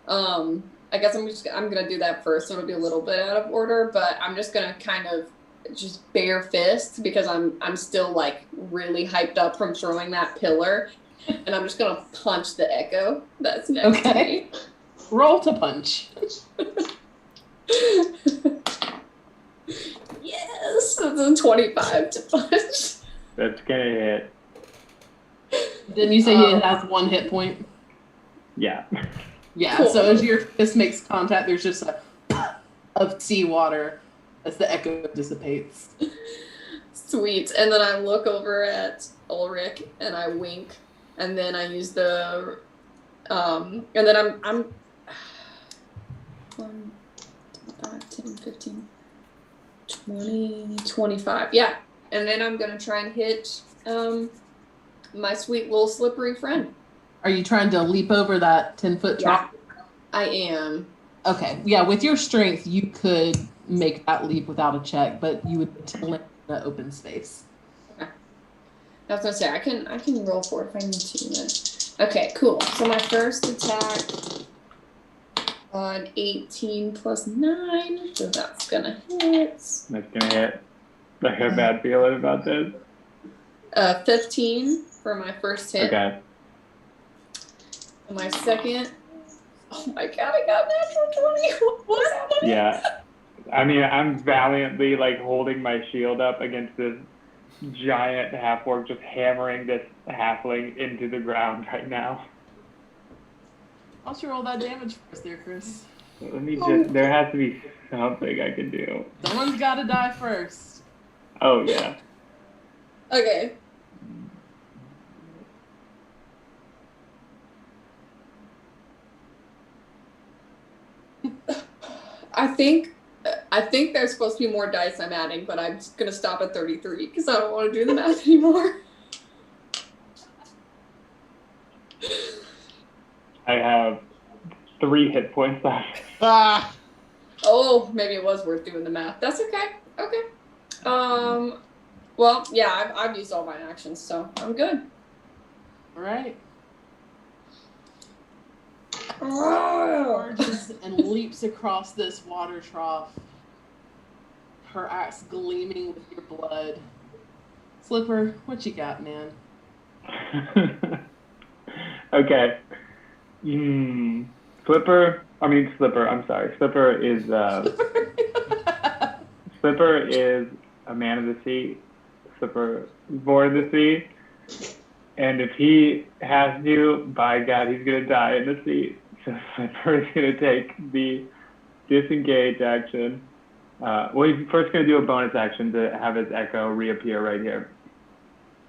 I guess I'm gonna do that first, so it'll be a little bit out of order, but I'm just gonna kind of just bare fist because I'm still like really hyped up from throwing that pillar, and I'm just gonna punch the echo that's next to me. Roll to punch. Yes, it's a 25 to punch. That's gonna hit. Didn't you say he has 1 hit point? Yeah. Yeah, Cool. so as your fist makes contact, there's just a of seawater as the echo dissipates. Sweet. And then I look over at Ulrich and I wink, and then I use the and then I'm 1, 5, 10, 15, 20, 25. Yeah. And then I'm gonna try and hit my sweet little slippery friend. Are you trying to leap over that 10-foot drop? I am. Okay, yeah, with your strength, you could make that leap without a check, but you would land in the open space. I was gonna say I can roll for it if I need to. Then. Okay, cool. So my first attack on 18 plus 9, so that's gonna hit. That's gonna hit. I have a bad feeling about this. 15 for my first hit. Okay. And my second. Oh my god! I got natural 20. What's happening? Yeah. I mean, I'm valiantly like holding my shield up against this giant half-orc, just hammering this halfling into the ground right now. Why don't you roll that damage first there, Chris? Let me just. There has to be something I can do. Someone's got to die first. Oh yeah. Okay. I think there's supposed to be more dice I'm adding, but I'm just gonna stop at 33 because I don't want to do the math anymore. I have 3 hit points left. Ah! Oh, maybe it was worth doing the math. That's okay. Okay. Well, yeah, I've used all my actions, so I'm good. All right. Oh. Charges and leaps across this water trough. Her axe gleaming with your blood. Slipper, what you got, man? Okay. Slipper. I'm sorry. Slipper is Slipper is a man of the sea. Slipper is born of the sea. And if he has to, by God, he's going to die in the sea. So Slipper is going to take the disengage action. Well, he's first going to do a bonus action to have his echo reappear right here.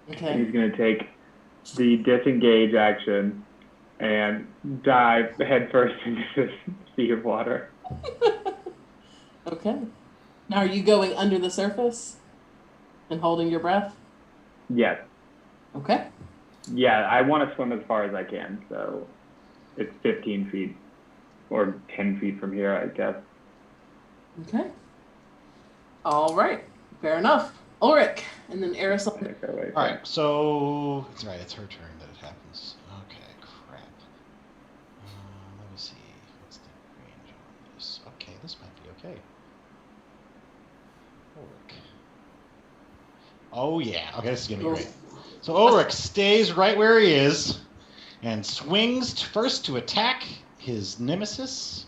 Okay. And he's going to take the disengage action and dive headfirst into this sea of water. Okay. Now, are you going under the surface and holding your breath? Yes. Okay. Yeah, I want to swim as far as I can, so it's 15 feet or 10 feet from here, I guess. Okay. All right. Fair enough. Ulrich, and then Eris. All right, so it's right. It's her turn that it happens. Okay, crap. Let me see. What's the range on this? Okay, this might be okay. Ulrich. Oh yeah. Okay, this is gonna be great. So Ulrich stays right where he is and swings first to attack his nemesis.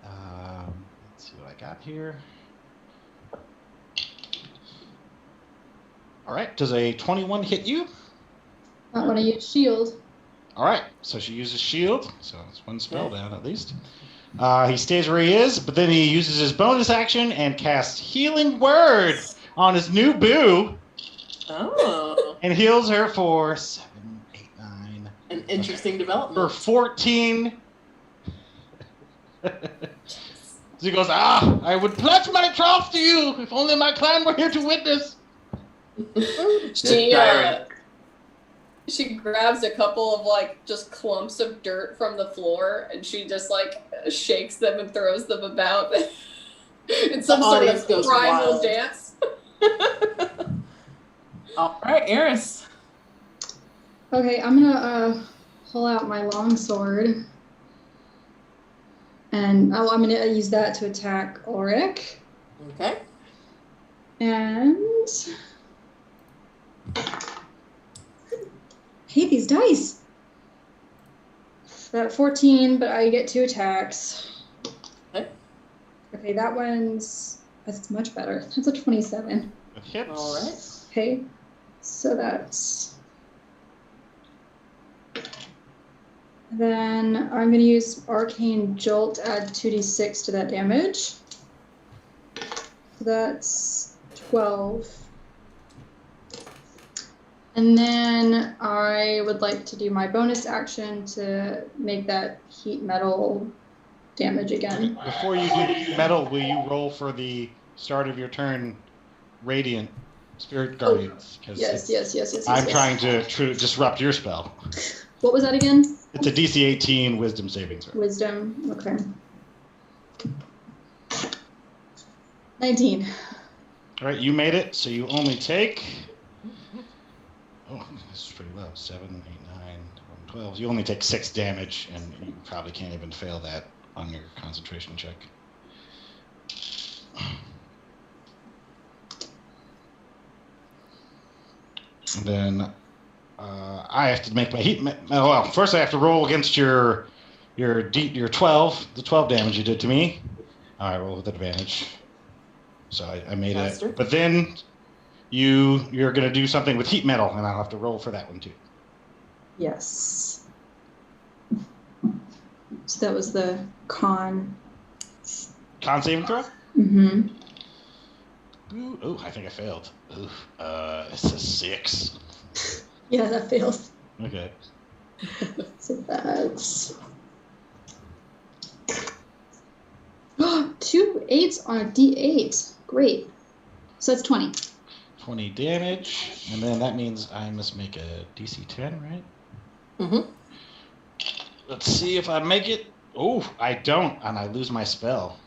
Let's see what I got here. All right, does a 21 hit you? Not when I use shield. All right, so she uses shield, so it's one spell down at least. He stays where he is, but then he uses his bonus action and casts Healing Word on his new boo. Oh. And heals her for 7, 8, 9. An interesting development. For 14. So he goes, I would pledge my troth to you if only my clan were here to witness. She grabs a couple of like just clumps of dirt from the floor and she just like shakes them and throws them about in some sort of primal dance. All right, Eris. Okay, I'm gonna pull out my longsword, and I'm gonna use that to attack Ulrich. Okay. And hate these dice. That 14, but I get 2 attacks. Okay. Okay, that's much better. That's a 27. It hits. All right. Okay, so that's. Then I'm going to use Arcane Jolt, add 2d6 to that damage. So that's 12. And then I would like to do my bonus action to make that heat metal damage again. Before you do metal, will you roll for the start of your turn Radiant Spirit Guardians? Yes. I'm trying to disrupt your spell. What was that again? It's a DC 18 Wisdom saving throw. Wisdom, okay. 19. All right, you made it, so you only take. Oh, this is pretty low. 7, 8, 9, 11, 12. You only take 6 damage, and you probably can't even fail that on your concentration check. And then I have to make my heat. Well, first I have to roll against your 12, the 12 damage you did to me. All right, roll with advantage. So I made Faster. it. But then you're gonna do something with heat metal, and I'll have to roll for that one too. Yes. So that was the con. Con saving throw. Mm-hmm. Ooh, oh, I think I failed. Ooh, it's a 6. Yeah, that failed. Okay. So that's 2 8s on a D8. Great. So that's 20. 20 damage, and then that means I must make a DC 10, right? Mm-hmm. Let's see if I make it. Oh, I don't, and I lose my spell.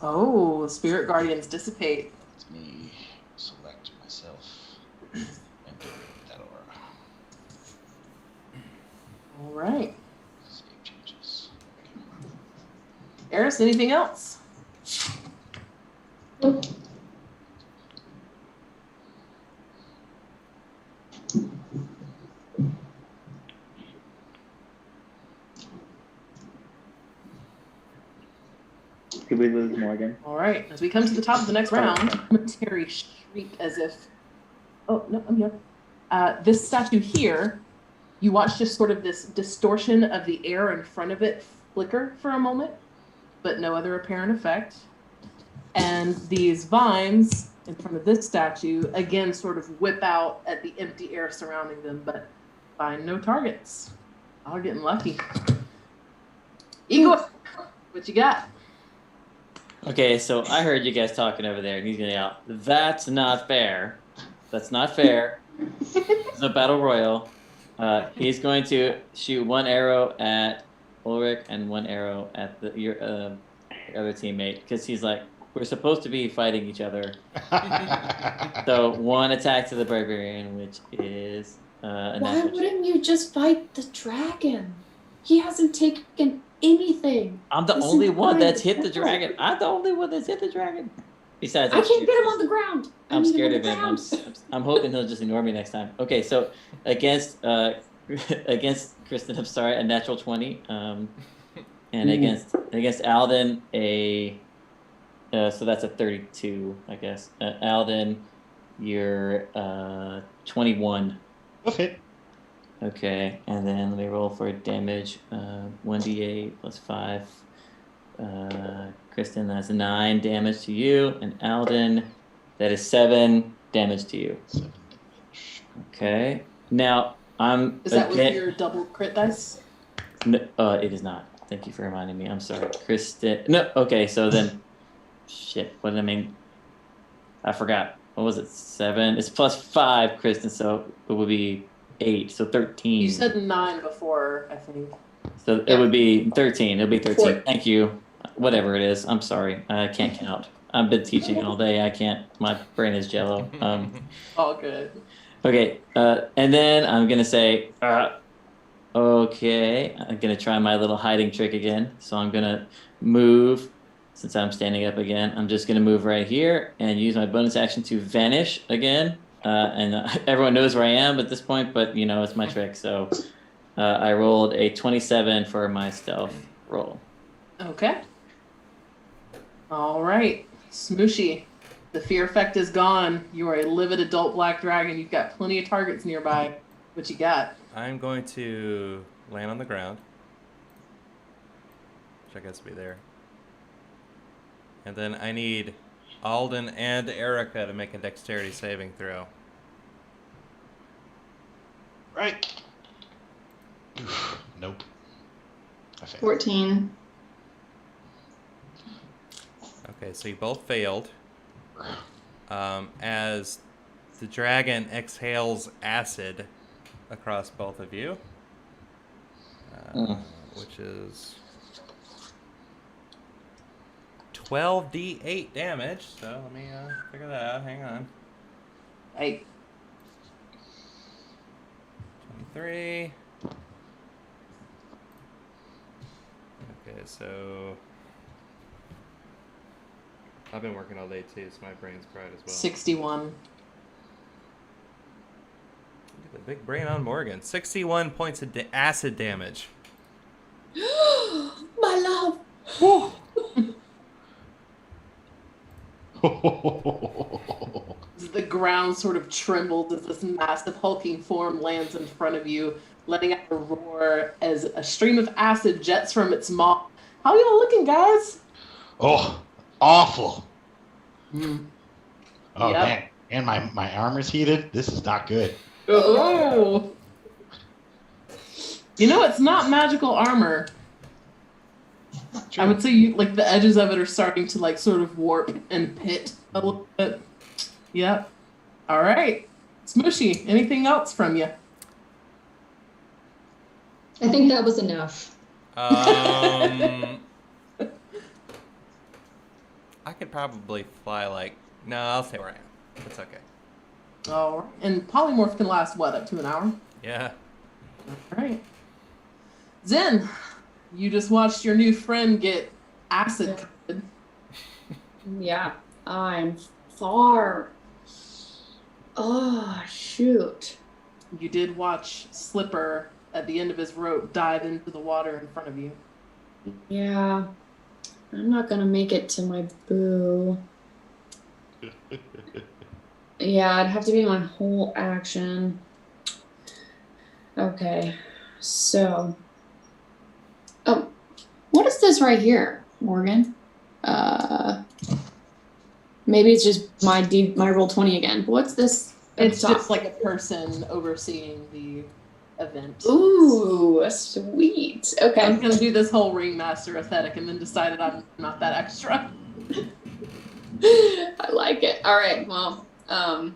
Oh, spirit guardians dissipate. Let me select myself and get rid of that aura. All right. Save changes. Eris, anything else? Nope. Did we lose Morgan? All right. As we come to the top of the next round, Terry shrieked as if, oh, no, I'm here. This statue here, you watch just sort of this distortion of the air in front of it flicker for a moment, but no other apparent effect. And these vines in front of this statue, again, sort of whip out at the empty air surrounding them, but find no targets. Y'all are getting lucky. Igor, what you got? Okay, so I heard you guys talking over there, and he's gonna yell, "That's not fair. That's not fair." It's a battle royal. He's going to shoot 1 arrow at Ulrich and 1 arrow at your other teammate, because he's like, we're supposed to be fighting each other. So 1 attack to the barbarian, which is a Why natural. wouldn't you just fight the dragon? He hasn't taken anything. I'm the This only is one fine. that's hit the dragon. I'm the only one that's hit the dragon. Besides, I can't get him on the ground. I I'm need scared him of on him. the ground. I'm hoping he'll just ignore me next time. Okay, so against against Kristen, I'm sorry, a natural 20. And against Alden, so that's a 32, I guess. Alden, you're 21. Okay. Okay, and then let me roll for damage. 1d8 plus 5. Kristen, that's 9 damage to you, and Alden, that is 7 damage to you. 7 damage. Okay. Now I'm. Is that with your double crit dice? No, it is not. Thank you for reminding me. I'm sorry, Kristen. No. Okay, so then, shit. What did I mean? I forgot. What was it? 7. It's plus 5, Kristen. So it would be 8. So 13. You said 9 before, I think. So it would be 13. It'll be 13. Four. Thank you. Whatever it is. I'm sorry. I can't count. I've been teaching all day. I can't. My brain is jello. All good. Okay. And then I'm going to say, okay. I'm going to try my little hiding trick again. So I'm going to move. Since I'm standing up again, I'm just going to move right here and use my bonus action to vanish again. And everyone knows where I am at this point, but, you know, it's my trick. So I rolled a 27 for my stealth roll. Okay. All right. Smooshy. The fear effect is gone. You are a livid adult black dragon. You've got plenty of targets nearby. What you got? I'm going to land on the ground, which I guess will be there. And then I need Alden and Erica to make a dexterity saving throw. Right. Oof, nope. I failed. 14. Okay, so you both failed. As the dragon exhales acid across both of you, which is 12d8 damage. So let me figure that out. Hang on. Hey, 23. Okay, so I've been working all day too, so my brain's fried as well. 61. Look at the big brain on Morgan. 61 points of acid damage. My love. The ground sort of trembles as this massive hulking form lands in front of you, letting out a roar as a stream of acid jets from its maw. How y'all looking, guys? Oh, awful. Mm. Oh, Yep. man. And my armor's heated. This is not good. Oh. You know, it's not magical armor. I would say like the edges of it are starting to like sort of warp and pit a little bit. Yep. All right. Smooshy, anything else from you? I think that was enough. I could probably fly like... No, I'll stay where I am. It's okay. Oh, and polymorph can last what, up to an hour? Yeah. All right. Zen, you just watched your new friend get acid coated. Yeah, I'm far. Oh, shoot. You did watch Slipper at the end of his rope dive into the water in front of you. Yeah, I'm not gonna make it to my boo. Yeah, it'd have to be my whole action. Okay, so. Oh, what is this right here, Morgan? Maybe it's just my roll 20 again. What's this? at It's the top? just like a person overseeing the event. Ooh, sweet. I was Okay. gonna do this whole ringmaster aesthetic and then decided I'm not that extra. I like it. All right. Well, I'm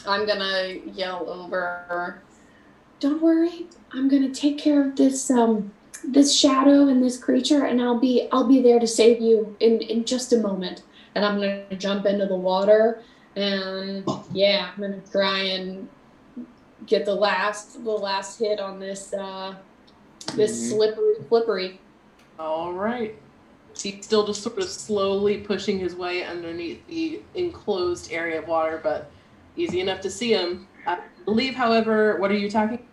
gonna yell over. Don't worry. I'm gonna take care of this this shadow and this creature, and I'll be there to save you in just a moment. And I'm gonna jump into the water, and yeah, I'm gonna try and get the last hit on this this slippery. All right. He's still just sort of slowly pushing his way underneath the enclosed area of water, but easy enough to see him. I believe, however, what are you attacking?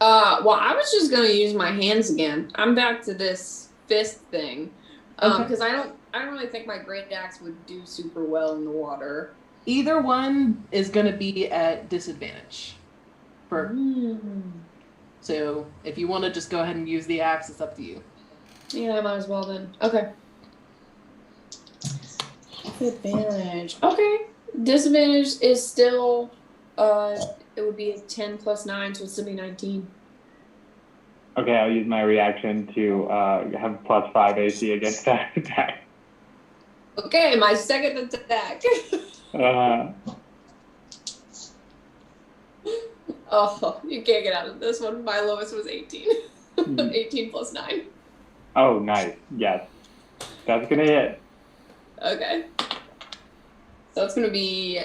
Well, I was just gonna use my hands again. I'm back to this fist thing, Okay. because I don't really think my great axe would do super well in the water. Either one is going to be at disadvantage. So if you want to just go ahead and use the axe, it's up to you. Yeah, I might as well then. Okay. Disadvantage. Okay. Disadvantage is still it would be 10 plus 9, so it'd still be 19. Okay, I'll use my reaction to have +5 AC against that attack. Okay, my second attack. Oh, you can't get out of this one. My lowest was 18. 18 plus 9. Oh, nice. Yes. That's going to hit. Okay. So it's going to be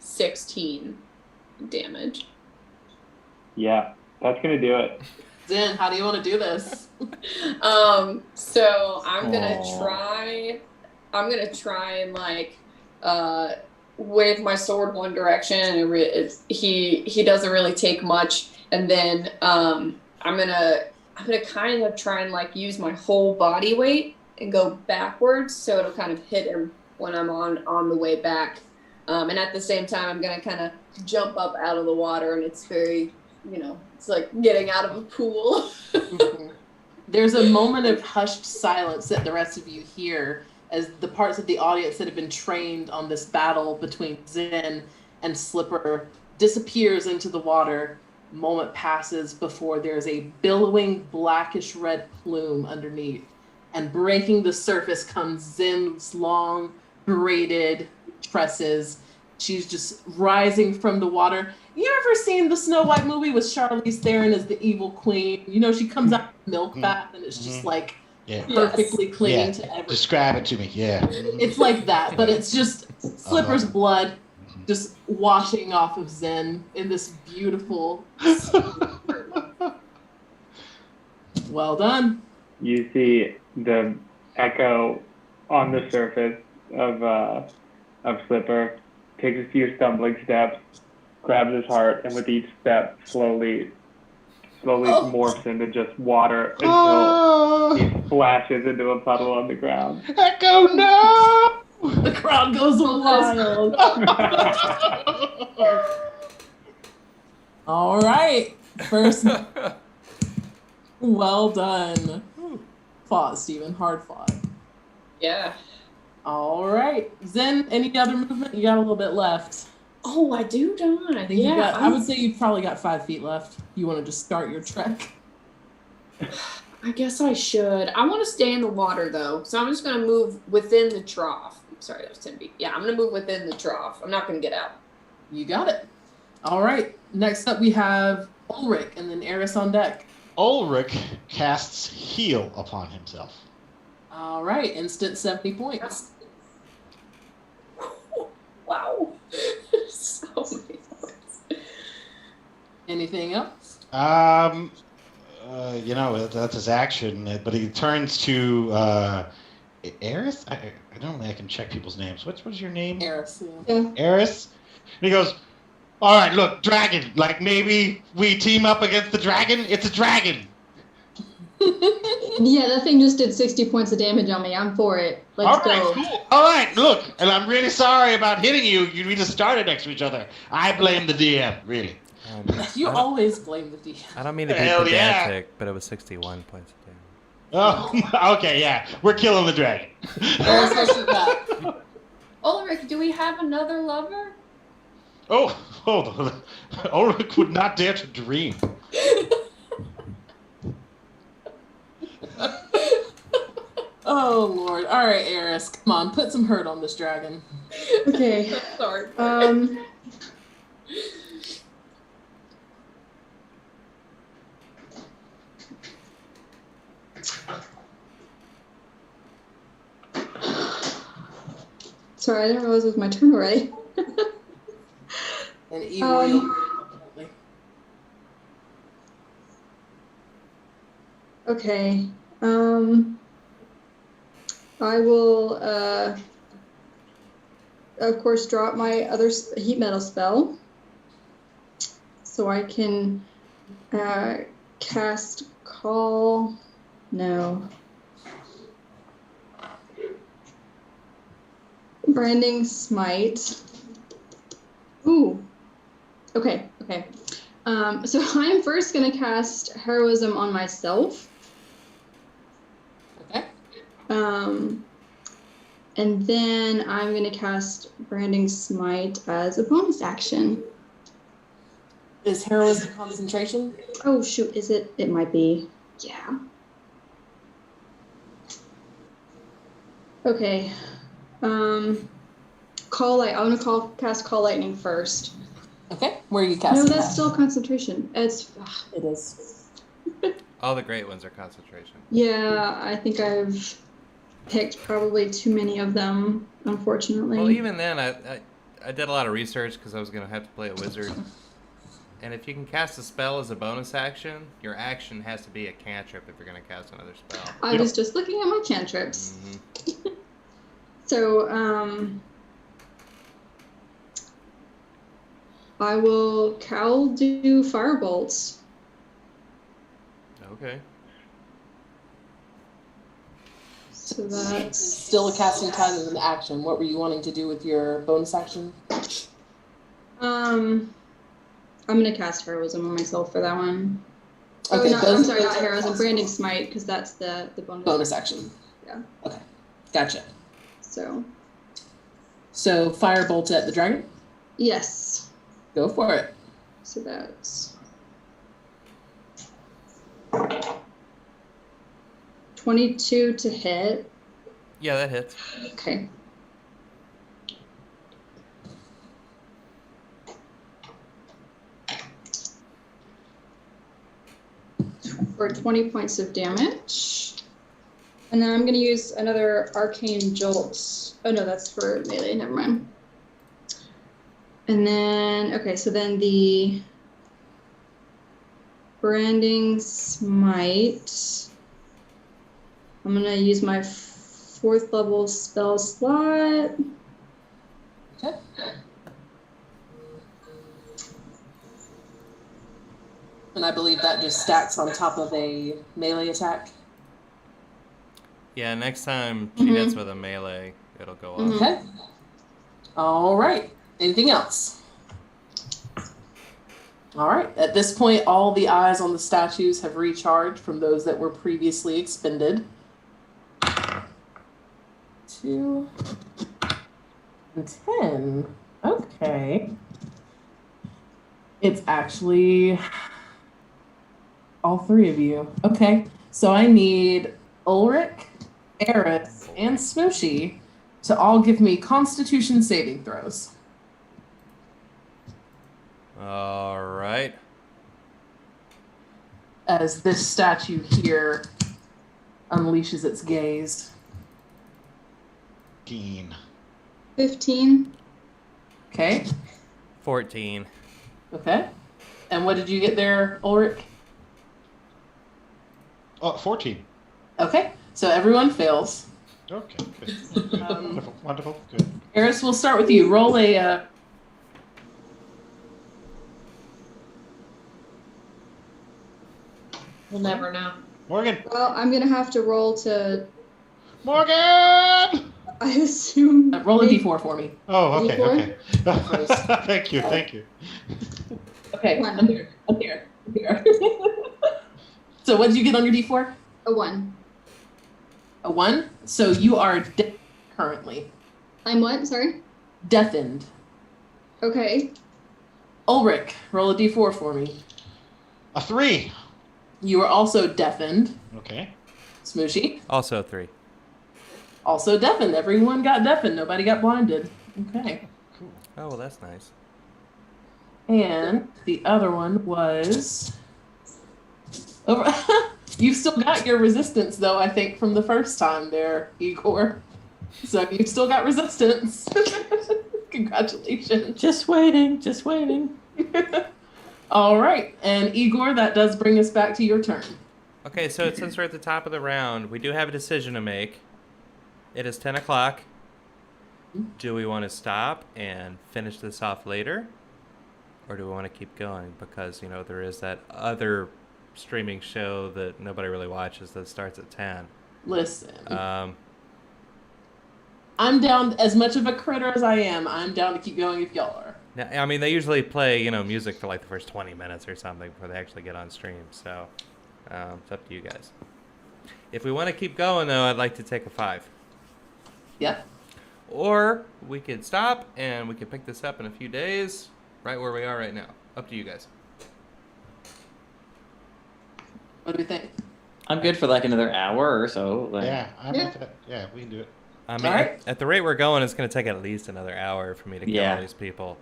16 damage. Yeah, that's going to do it. Zen, how do you want to do this? So I'm gonna try and like wave my sword one direction, and he doesn't really take much, and then I'm gonna kind of try and like use my whole body weight and go backwards, so it'll kind of hit him when I'm on the way back, and at the same time I'm gonna kind of jump up out of the water, and it's very, it's like getting out of a pool. Mhm. There's a moment of hushed silence that the rest of you hear as the parts of the audience that have been trained on this battle between Zen and Slipper disappears into the water. Moment passes before there's a billowing blackish red plume underneath, and breaking the surface comes Zen's long braided tresses. She's just rising from the water. You ever seen the Snow White movie with Charlize Theron as the evil queen? She comes out of the milk bath and it's just like Yeah. perfectly clinging Yeah. to everything. Describe it to me. Yeah. It's like that, but it's just Slipper's blood just washing off of Zen in this beautiful. Well done. You see the echo on the surface of Slipper, takes a few stumbling steps, grabs his heart, and with each step slowly morphs into just water until he splashes into a puddle on the ground. Echo, no! The crowd goes wild. All right. First. Well done. Fought, Steven. Hard fought. Yeah. All right. Zen, any other movement? You got a little bit left. Oh, I do, don't I? I think you got, I would say you've probably got 5 feet left. You want to just start your trek? I guess I should. I want to stay in the water, though, so I'm just going to move within the trough. Sorry, that was 10 feet. Yeah, I'm going to move within the trough. I'm not going to get out. You got it. All right. Next up, we have Ulrich and then Eris on deck. Ulrich casts heal upon himself. All right. Instant 70 points. Wow. So many points. Anything else? That's his action, but he turns to Eris. I don't think I can check people's names. What's your name? Eris. Yeah. Eris. And he goes, "All right, look, dragon. Like maybe we team up against the dragon. It's a dragon." Yeah, that thing just did 60 points of damage on me. I'm for it. Let's go. Cool. All right, look, and I'm really sorry about hitting you. We just started next to each other. I blame the DM, really. You always blame the DM. I don't mean to be Hell yeah. pedantic, but it was 61 points of damage. Oh, okay, yeah. We're killing the dragon. Eris, what you got? Ulrich, do we have another lover? Oh, hold on. Ulrich would not dare to dream. Oh, Lord. All right, Eris. Come on, put some hurt on this dragon. Okay. Sorry. Sorry, I didn't realize it was my turn already. And evil. Okay. I will, of course, drop my other heat metal spell. So I can cast Call. No. Branding Smite. Ooh. Okay. So I'm first going to cast Heroism on myself. Okay. And then I'm going to cast Branding Smite as a bonus action. Is heroism concentration? Oh, shoot. Is it? It might be. Yeah. Okay. Call Light. I'm going to cast Call Lightning first. Okay. Where are you casting No, that's that? still concentration. It is. All the great ones are concentration. Yeah, I think I've picked probably too many of them, unfortunately. Well, even then, I did a lot of research because I was going to have to play a wizard. And if you can cast a spell as a bonus action, your action has to be a cantrip if you're going to cast another spell. I was just looking at my cantrips. Mm-hmm. So, I will do firebolts. Okay. So that's Still a casting time as an action. What were you wanting to do with your bonus action? I'm gonna cast heroism on myself for that one. Okay, I'm sorry, not heroism, branding smite, because that's the bonus action. Yeah. Okay, gotcha. So firebolt at the dragon. yes. Go for it. So that's 22 to hit. Yeah, that hits. Okay. For 20 points of damage. And then I'm going to use another Arcane Jolt. Oh no, that's for melee. Never mind. And then, okay, so then the Branding Smite. I'm going to use my 4th level spell slot. Okay. And I believe that just stacks on top of a melee attack. Yeah, next time she hits with a melee, it'll go off. Okay. All right. Anything else? All right. At this point, all the eyes on the statues have recharged from those that were previously expended. 2 and 10. Okay. It's actually all 3 of you. Okay. So I need Ulrich, Eris, and Smooshy to all give me Constitution saving throws. All right. As this statue here unleashes its gaze. 15. Okay. 14. Okay. And what did you get there, Ulrich? Oh, 14. Okay. So everyone fails. Okay, good. Wonderful, wonderful, good. Eris, we'll start with you. Roll a. We'll never know. Morgan! Well, I'm going to have to roll to, Morgan! I assume. Roll a d4 for me. Oh, okay, D4? okay. Thank you, thank you. Okay. One. I'm here. I'm here. I'm here. So what did you get on your d4? A 1. A 1? So you are dead currently. I'm what? Sorry? Deafened. Okay. Ulrich, roll a d4 for me. A 3. You are also deafened. Okay. Smooshy, Also 3. also deafened. Everyone got deafened. Nobody got blinded. Okay. Cool. Oh, well, that's nice. And the other one was over. You've still got your resistance, though, I think, from the first time there, Igor. So you've still got resistance. Congratulations. Just waiting, just waiting. All right. And Igor, that does bring us back to your turn. Okay, so since we're at the top of the round, we do have a decision to make. It is 10 o'clock. Do we want to stop and finish this off later? Or do we want to keep going? Because, you know, there is that other streaming show that nobody really watches that starts at 10. Listen. Um, I'm down, as much of a critter as I am, I'm down to keep going if y'all are. now, I mean, they usually play, you know, music for like the first 20 minutes or something before they actually get on stream. So it's up to you guys. If we want to keep going, though, I'd like to take a 5. Yep. Or we could stop and we could pick this up in a few days, right where we are right now. Up to you guys. What do we think? I'm good for like another hour or so. Like, Yeah, I'm Yeah. with that. Yeah, we can do it. I mean, All right. at the rate we're going, it's going to take at least another hour for me to kill Yeah. all these people.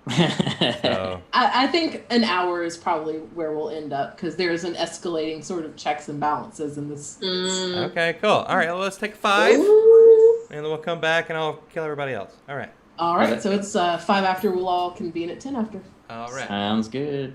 yeah. So, I think an hour is probably where we'll end up because there's an escalating sort of checks and balances in this. okay, cool. All right, well, let's take 5, Ooh. and then we'll come back and I'll kill everybody else. All right. All right, so it's 5 after. We'll all convene at 10 after. All right. Sounds good.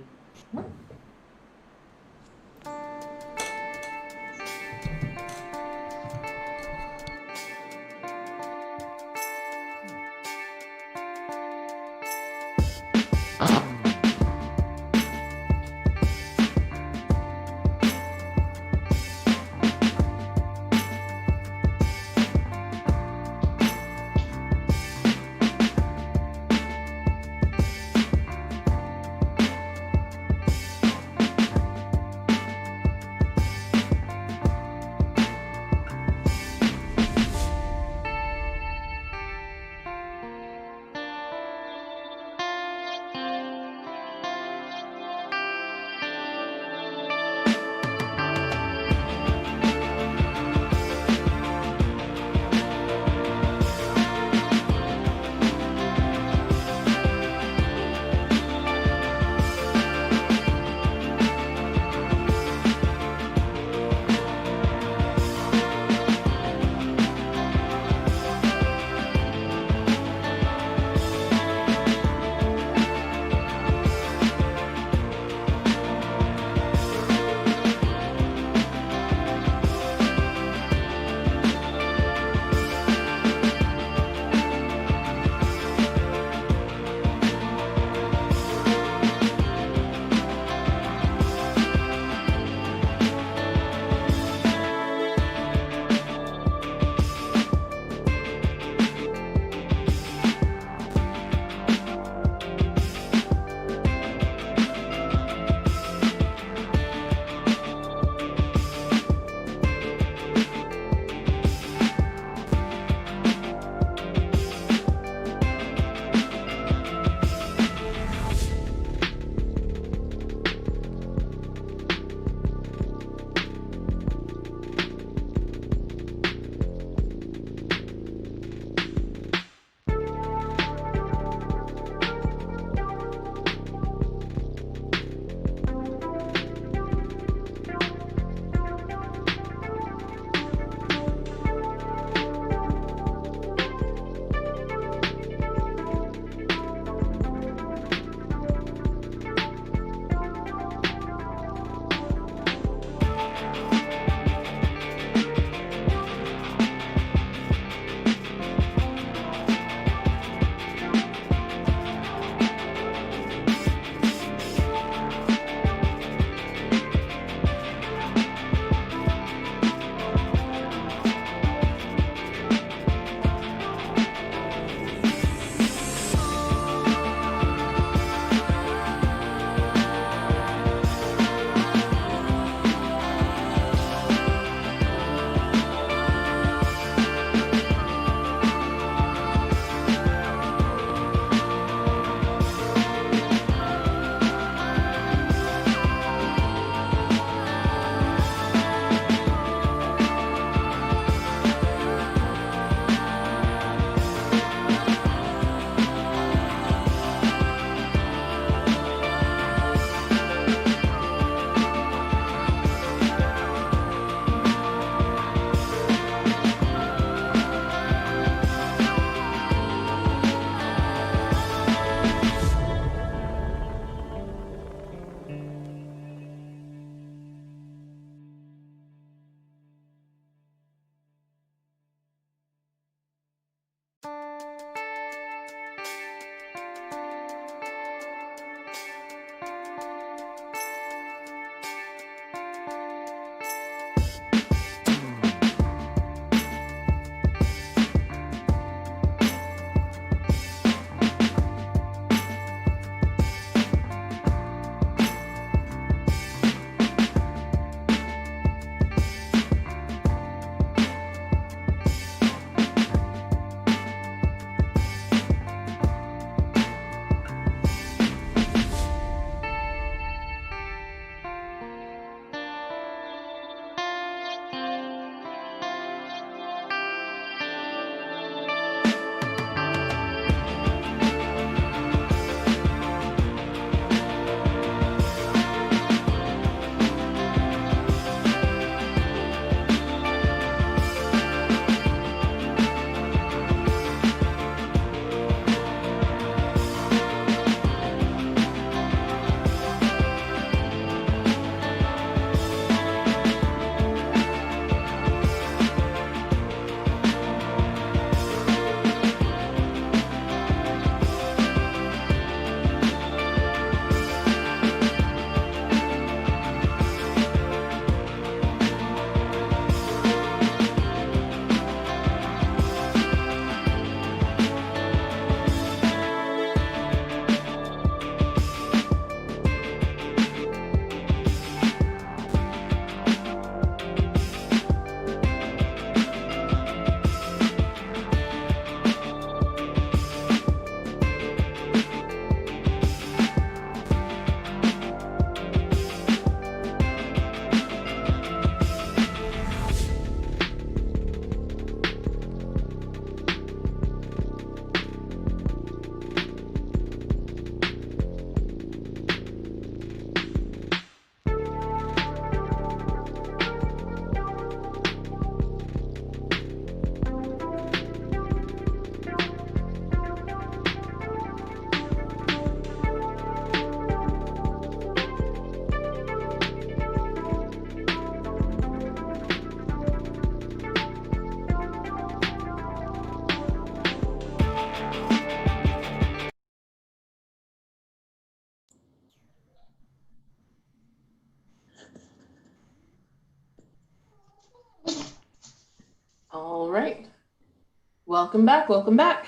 Welcome back. Welcome back.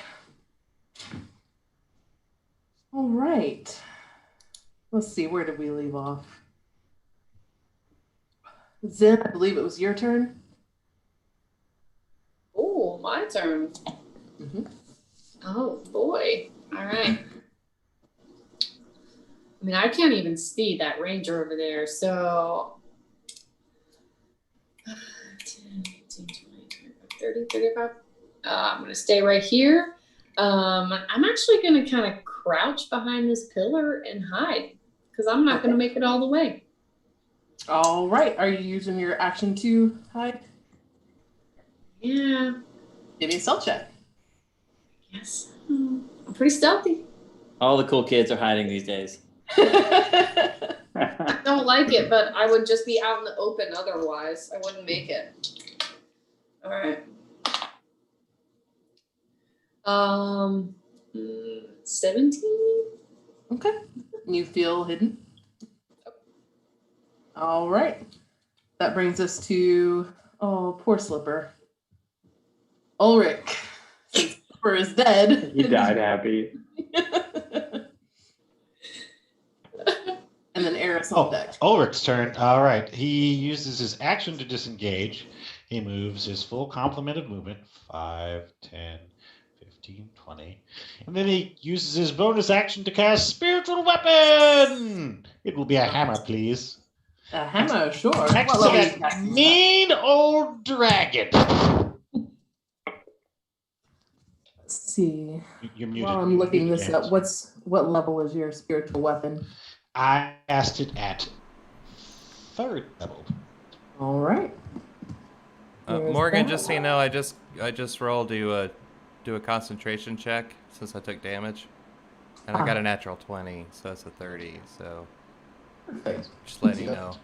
All right. Let's see. Where did we leave off? Zen, I believe it was your turn. Oh, my turn. Mhm. Oh boy. All right. I mean, I can't even see that ranger over there, so 10, 15, 20, 25, 30, 35. I'm going to stay right here. I'm actually going to kind of crouch behind this pillar and hide because I'm not going to make it all the way. All right. Are you using your action to hide? Yeah. Give me a stealth check. Yes. I'm pretty stealthy. All the cool kids are hiding these days. I don't like it, but I would just be out in the open otherwise. I wouldn't make it. All right. 17? Okay. You feel hidden? All right. That brings us to, oh, poor Slipper. Ulrich. Since Slipper is dead. He died happy. And then Eris on deck. Ulrich's turn. All right. He uses his action to disengage. He moves his full complement of movement 5, 10, 15, 20. And then he uses his bonus action to cast Spiritual Weapon. It will be a hammer, please. A hammer, sure. Next What to level is that that? mean old dragon. Let's see. You're muted. While I'm looking Muted, this James. up, what level is your spiritual weapon? I cast it at 3rd level. All right. There's Morgan, that. just so you know, I just rolled to do a concentration check since I took damage, and I got a natural 20, so that's a 30. So Perfect. just letting you know.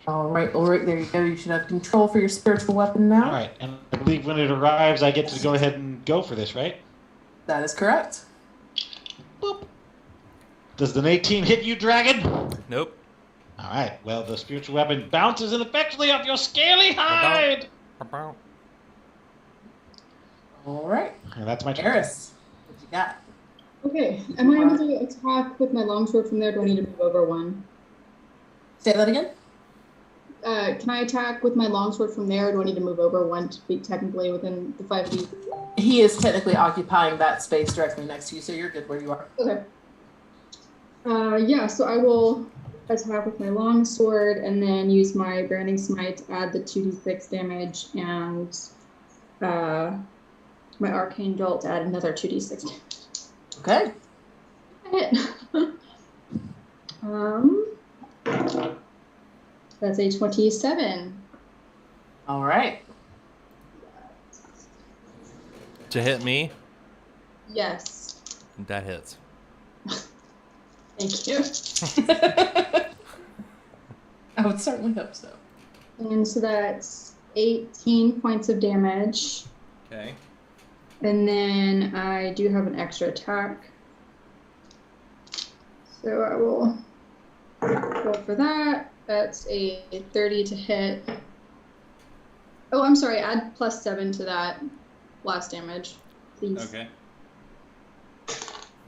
All right, Ulrich, there you go. You should have control for your spiritual weapon now. All right. And I believe when it arrives, I get to go ahead and go for this, right? That is correct. Boop. Does the 18 hit you, dragon? Nope. All right. Well, the spiritual weapon bounces ineffectually off your scaly hide. All right. And that's my turn. Eris, what you got? Okay, am I able to attack with my longsword from there? Do I need to move over one? Say that again? Can I attack with my longsword from there, or do I need to move over one to be technically within the 5 feet? He is technically occupying that space directly next to you, so you're good where you are. Okay. Yeah, so I will attack with my longsword and then use my branding smite to add the 2d6 damage and my arcane jolt to add another 2d6 damage. Okay. Hit. That's a 27. All right. To hit me, Yes. that hits. Thank you. I would certainly hope so. And so that's 18 points of damage. Okay. And then I do have an extra attack. So I will roll for that. That's a 30 to hit. Oh, I'm sorry. Add +7 to that blast damage, please. Okay.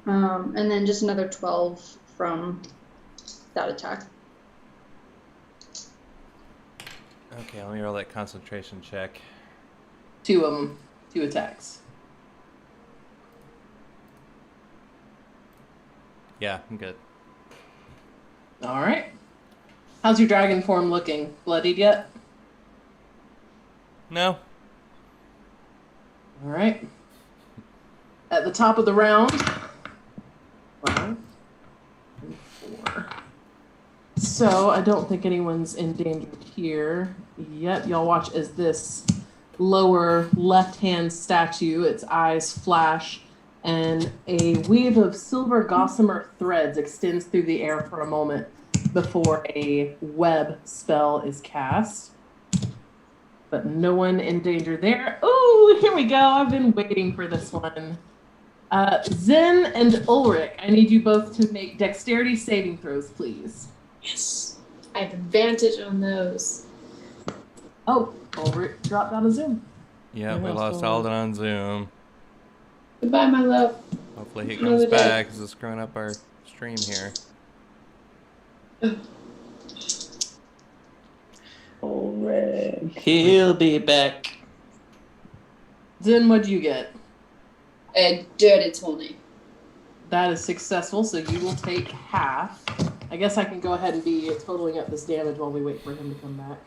And then just another 12 from that attack. Okay, let me roll that concentration check. 2 of them. 2 attacks. Yeah, I'm good. All right. How's your dragon form looking? Bloodied yet? No. All right. At the top of the round. 5 and 4. So I don't think anyone's endangered here yet. Y'all watch as this lower left-hand statue, its eyes flash, and a weave of silver gossamer threads extends through the air for a moment before a web spell is cast. But no one in danger there. Oh, here we go. I've been waiting for this one. Zen and Ulrich, I need you both to make dexterity saving throws, please. Yes. I have advantage on those. Oh, Ulrich dropped out of Zoom. Yeah, I we lost lost Alden. Alden on Zoom. Goodbye, my love. Hopefully he Another comes day. back because it's screwing up our stream here. Hooray. He'll be back. Zen, what'd you get? A dirty 20. That is successful, so you will take half. I guess I can go ahead and be totaling up this damage while we wait for him to come back.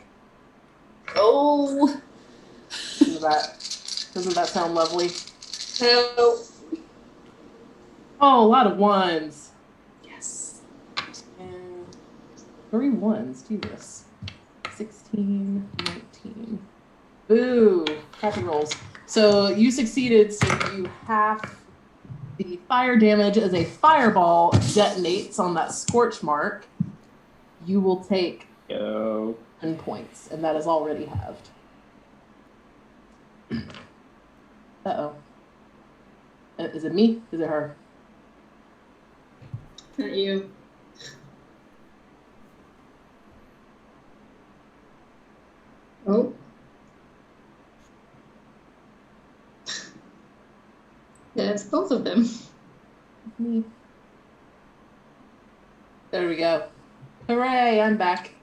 Oh, Doesn't that sound lovely? help. Oh, a lot of ones. Yes. And 3 ones. Do this. 16, 19. Boo. Crappy rolls. So you succeeded, so you half the fire damage as a fireball detonates on that scorch mark. You will take Yo. 10 points, and that is already halved. Uh-oh. Is it me? Is it her? Not you. Oh. Yeah, it's both of them. Me. There we go. Hooray, I'm back.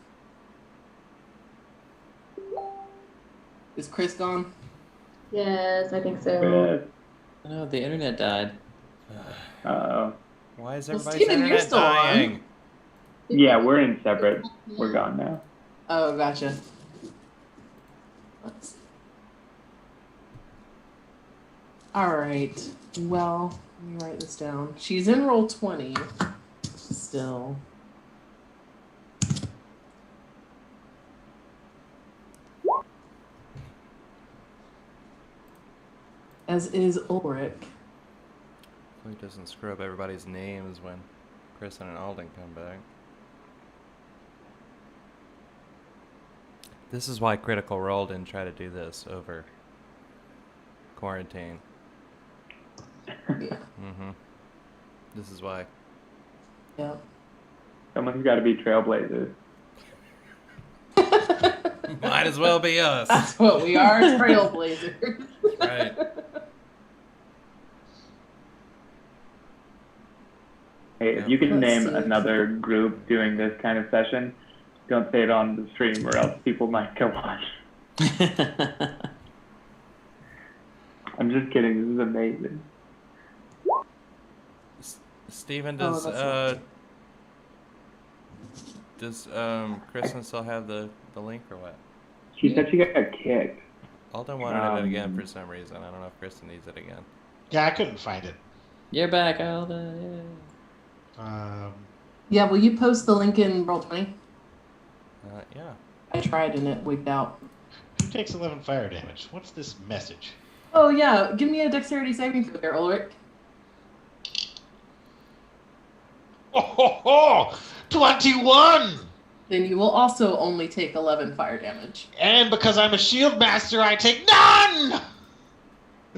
Is Chris gone? Yes, I think so. Good. Oh, the internet died. Uh-oh. Why is Well, everybody's Steven, you're internet still on. dying? Yeah, we're in separate. We're gone now. Oh, gotcha. Let's see. All right. Well, let me write this down. She's in roll 20 still. As is Ulrich. Hopefully it doesn't screw up everybody's names when Chris and Alden come back. This is why Critical Role didn't try to do this over quarantine. Yeah. This is why. Yep. Someone's got to be trailblazers. Might as well be us. That's what we are, trailblazers. Right. Hey, if you can Let's name see. another group doing this kind of session, don't say it on the stream or else people might go watch. I'm just kidding. This is amazing. Steven, Oh, does that's Kristen still have the link or what? She said she got kicked. Alden wanted it again for some reason. I don't know if Kristen needs it again. Yeah, I couldn't find it. You're back, Alden. Yeah, will you post the link in roll 20? Yeah. I tried and it wigged out. Who takes 11 fire damage? What's this message? Oh yeah, give me a dexterity saving throw there, Ulrich. Oh, ho, ho! 21! Then you will also only take 11 fire damage. And because I'm a shield master, I take none!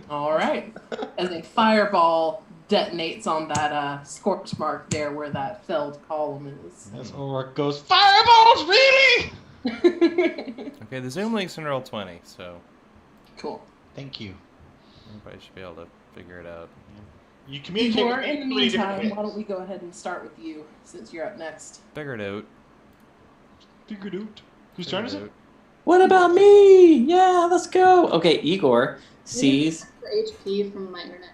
All right. As a fireball detonates on that scorch mark there where that felled column is. As Ulrich goes, fireballs, really? Okay, the Zoom link's in roll 20, so Cool. Thank you. everybody should be able to figure it out. You communicate Igor, with in the me in different meantime, why ways. don't we go ahead and start with you since you're up next? Figured out. Figured out. Whose turn is it? What about me? Yeah, let's go. Okay, Igor sees. For HP from my internet.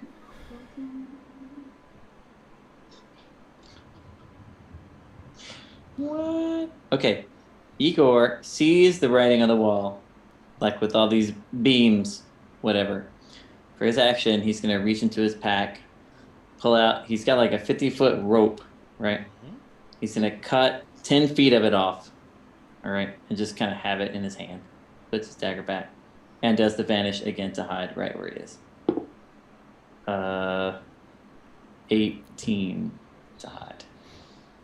What? Okay, Igor sees the writing on the wall, like with all these beams, whatever. For his action, he's gonna reach into his pack, pull out. He's got like a 50-foot rope, right? He's gonna cut 10 feet of it off, all right, and just kind of have it in his hand. Puts his dagger back, and does the vanish again to hide right where he is. 18 to hide.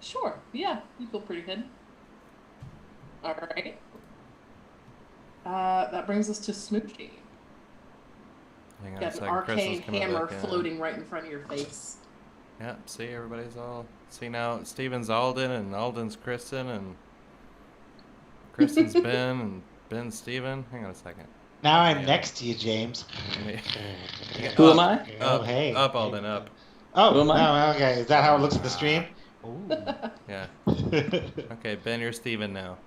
Sure. Yeah, you feel pretty good. All right. That brings us to Smoochy. Hang on a Got an second, arcane Crystal's coming hammer back in. floating right in front of your face. Yeah, see, everybody's all... See now, Steven's Alden, and Alden's Kristen, and Kristen's Ben, and Ben's Steven. Hang on a second. Now I'm Yeah. next to you, James. Who am I? Oh, Up, hey. up, Alden, up. Oh, Who am I? oh, okay. Is that how it looks at the stream? Ooh. Yeah. Okay, Ben, you're Steven now.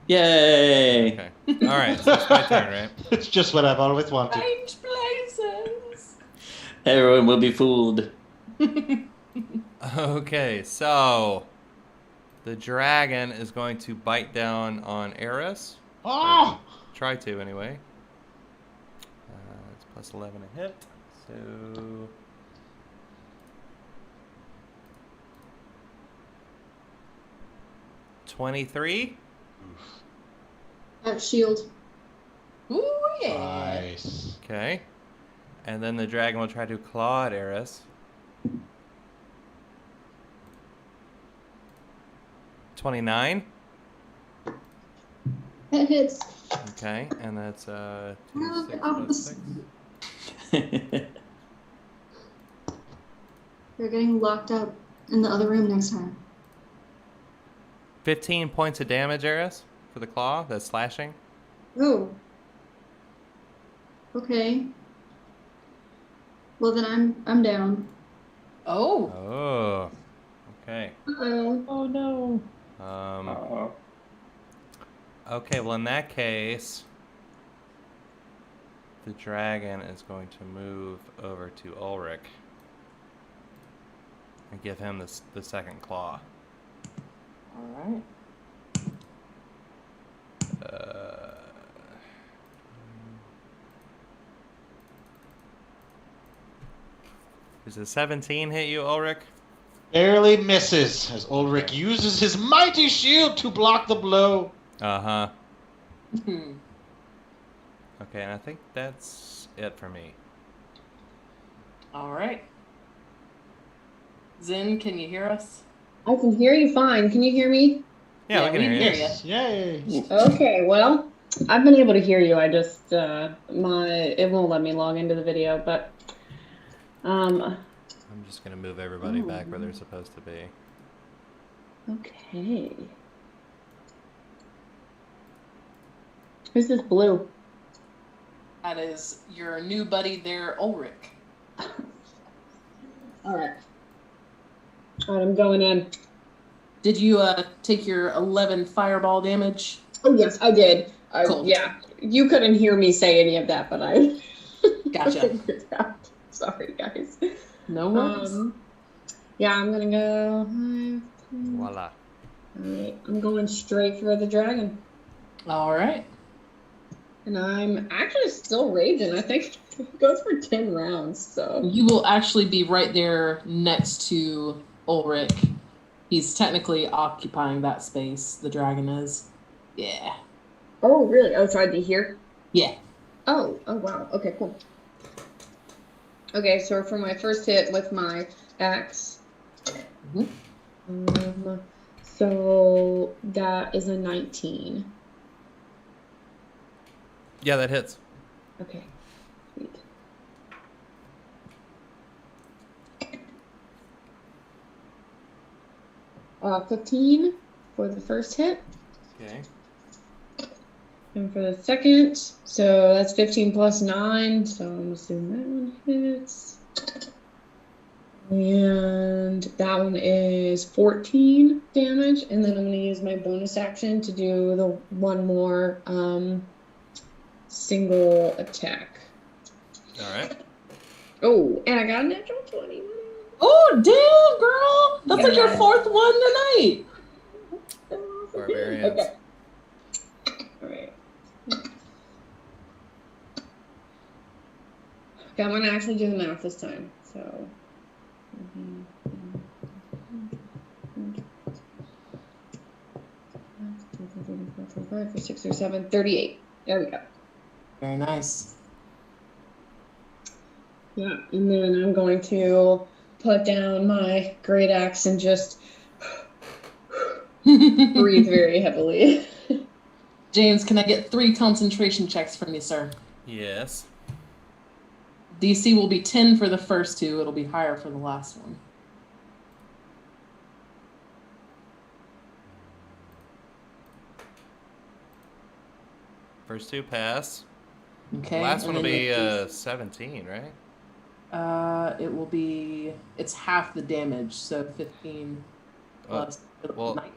Yay! Okay. All right, so it's my turn, right? It's just what I've always wanted. Strange places. Everyone will be fooled. Okay, so the dragon is going to bite down on Eris. Oh! Try to, anyway. It's plus 11 a hit, so... $23. Shield. Ooh, yeah. Nice. Okay. And then the dragon will try to claw at Eris. 29. That hits. Okay, and that's 2, No, 6 the plus 6. You're getting locked up in the other room next time. 15 points of damage, Eris, for the claw. That's slashing. Oh. Okay. Well then I'm down. Oh. Oh. Okay. Uh-oh. Oh no. Uh-oh. Okay, well, in that case, the dragon is going to move over to Ulrich and give him the second claw. All right. Does a 17 hit you, Ulrich? Barely misses as Ulrich uses his mighty shield to block the blow. Uh-huh. Okay, and I think that's it for me. All right. Zin, can you hear us? I can hear you fine. Can you hear me? Yeah, I can hear you. Yes. Yay. Okay, well, I've been able to hear you. I just it won't let me log into the video, but I'm just going to move everybody back where they're supposed to be. okay. Who's this blue? That is your new buddy there, Ulrich. All right. All right, I'm going in. Did you take your 11 fireball damage? Oh yes, I did. Cool. Yeah, you couldn't hear me say any of that, but I Gotcha. figured it out. Sorry, guys. No worries. Yeah, I'm gonna go. Voila. Alright, I'm going straight for the dragon. All right. And I'm actually still raging. I think it goes for 10 rounds, so. You will actually be right there next to Ulrich. He's technically occupying that space, the dragon is. Yeah. Oh, really? Oh, so I'd be here? Yeah. Oh, wow. Okay, cool. Okay, so for my first hit with my axe. So that is a 19. Yeah, that hits. Okay, sweet. Uh, 15 for the first hit. Okay. And for the second, so that's 15 plus 9, so I'm assuming that one hits. And that one is 14 damage, and then I'm going to use my bonus action to do the one more single attack. All right. Oh, and I got a natural 20. Oh, damn, girl. That's like your Yeah. fourth one tonight. Barbarians. Okay. All right. Okay, I'm gonna actually do the math this time. So. 5, 6, or 7, 38. There we go. Very nice. Yeah, and then I'm going to put down my great axe and just breathe very heavily. James, can I get 3 concentration checks from you, sir? Yes. DC will be 10 for the first 2. It'll be higher for the last one. First 2 pass. Okay. Last one and will then be 17, right? it will be. It's half the damage, so 15 plus well- 19.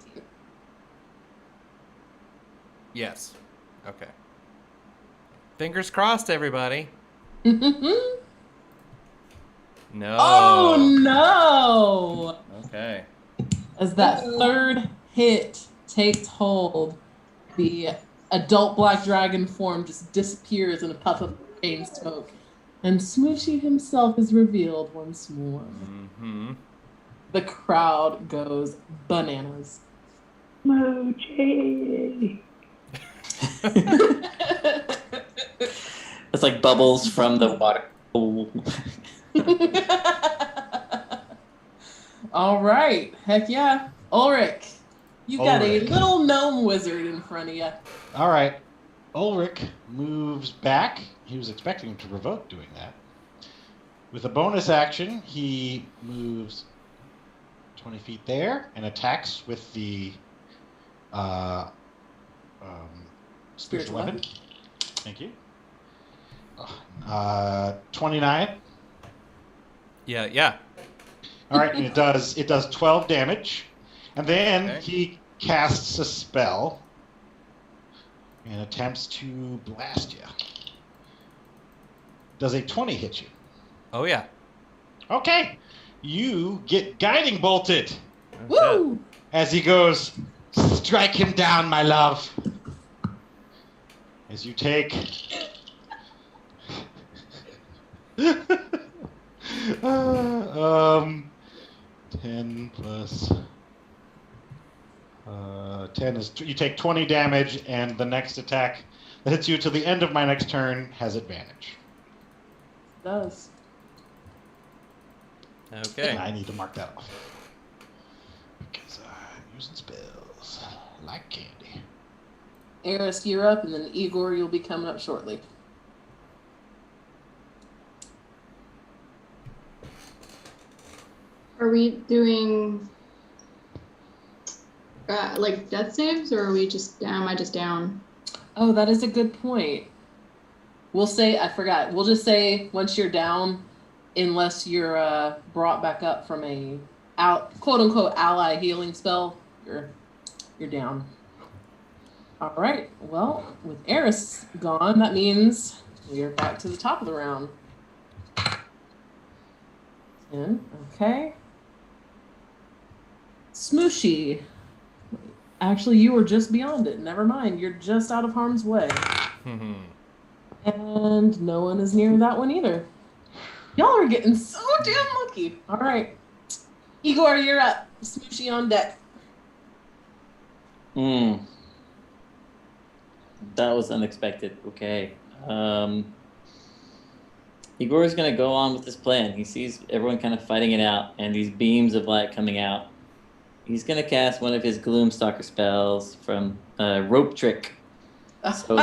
Yes. Okay. Fingers crossed, everybody. No. Oh no! Okay. As that third hit takes hold, the adult black dragon form just disappears in a puff of cane smoke, and Smooshy himself is revealed once more. Mm-hmm. The crowd goes bananas. Smoochie. It's like bubbles from the water. Oh. All right, heck yeah, Ulrich, you got a Ulrich. little gnome wizard in front of you. All right. Ulrich moves back. He was expecting to revoke doing that. With a bonus action, he moves 20 feet there and attacks with the spiritual weapon. Thank you. 29. Yeah. All right, and it does 12 damage, and then Okay. he casts a spell and attempts to blast you. Does a 20 hit you? Oh, yeah. Okay, you get guiding bolted Woo! as he goes, strike him down, my love. As you take 10 plus 10 is you take 20 damage, and the next attack that hits you till the end of my next turn has advantage. Does. Okay. And I need to mark that off because I'm using spells like candy. Eris, you're up, and then Igor, you'll be coming up shortly. Are we doing like death saves, or are we just down? Am I just down? Oh, that is a good point. We'll say, I forgot. We'll just say once you're down, unless you're brought back up from a quote unquote ally healing spell, you're down. All right. Well, with Eris gone, that means we are back to the top of the round. 10. Okay. Smooshy. Actually, you were just beyond it. Never mind. You're just out of harm's way. Mhm. And no one is near that one either. Y'all are getting so damn lucky. All right. Igor, you're up. Smooshy on deck. That was unexpected. Okay. Igor is going to go on with this plan. He sees everyone kind of fighting it out, and these beams of light coming out. He's going to cast one of his Gloomstalker spells from Rope Trick. So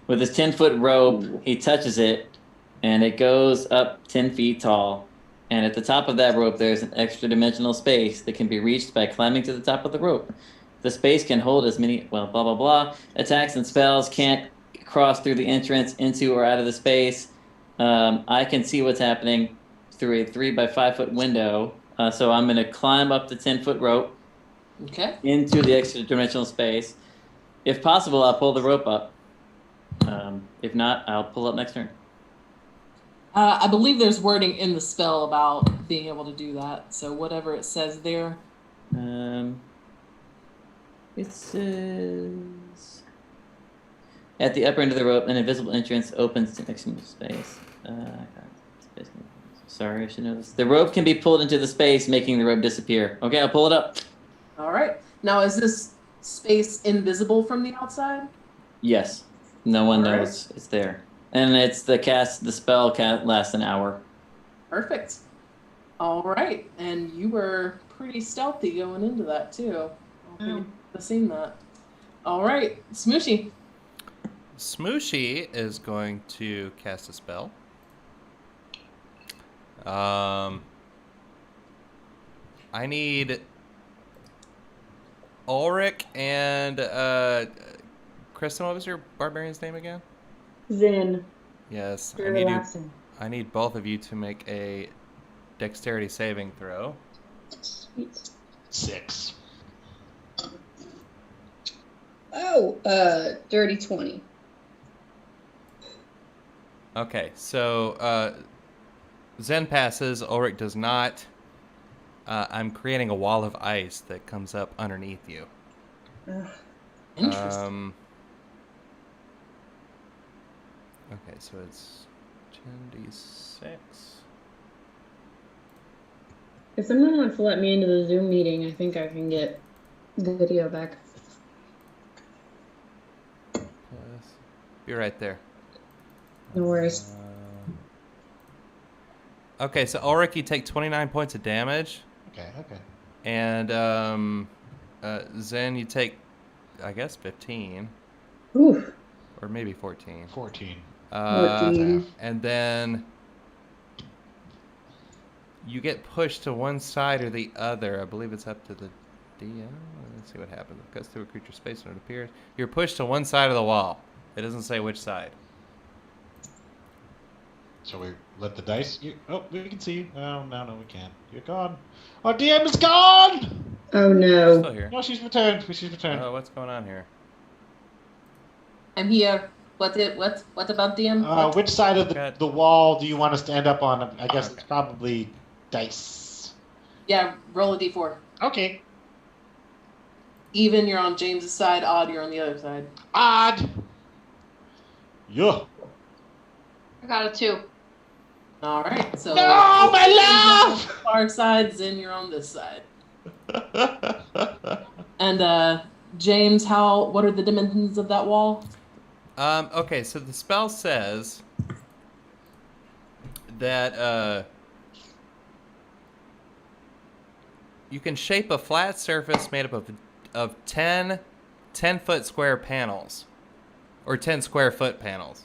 with his 10-foot rope, he touches it, and it goes up 10 feet tall. And at the top of that rope, there's an extra dimensional space that can be reached by climbing to the top of the rope. The space can hold as many, blah, blah, blah. Attacks and spells can't cross through the entrance into or out of the space. I can see what's happening through a 3 by 5 foot window. So I'm going to climb up the 10-foot rope Okay. into the extra dimensional space. If possible, I'll pull the rope up. If not, I'll pull up next turn. I believe there's wording in the spell about being able to do that. So whatever it says there. It says at the upper end of the rope, an invisible entrance opens to maximum space. Sorry, I should know this. The rope can be pulled into the space, making the rope disappear. Okay, I'll pull it up. All right. Now, is this space invisible from the outside? Yes, no one All right. knows it's there, and it's the spell lasts an hour. Perfect. All right. And you were pretty stealthy going into that, too. I don't think I've seen that. All right. Smooshy. Smooshy is going to cast a spell. I need Ulrich and Kristen. What was your barbarian's name again? Zen. Yes, Very relaxing. I need both of you to make a dexterity saving throw. Sweet. 6. Oh, dirty 20. Okay, so Zen passes, Ulrich does not. I'm creating a wall of ice that comes up underneath you. Interesting. Okay, so it's 10d6. If someone wants to let me into the Zoom meeting, I think I can get the video back. Plus, be right there. No worries. Okay, so Ulrich, you take 29 points of damage. Okay. And Zen, you take, I guess, 15. Oof. Or maybe 14. 14. 14. And then you get pushed to one side or the other. I believe it's up to the DM. Let's see what happens. It goes through a creature's space when it appears. You're pushed to one side of the wall. It doesn't say which side. So we let the dice. Oh, we can see you. Oh, no, we can't. You're gone. Our DM is gone. Oh Still no. here. No, she's returned. She's returned. Oh, what's going on here? I'm here. What about DM? Which side of Got- the wall do you want us to end up on? I guess it's probably dice. Yeah, roll a d4. Okay. Even, you're on James's side. Odd, you're on the other side. Odd. Yeah. I got a 2. All right. So. No, my love! James is on the far side. Zen, you're on this side. And James, what are the dimensions of that wall? Okay, so the spell says that you can shape a flat surface made up of 10 10-foot square panels, or 10 square foot panels.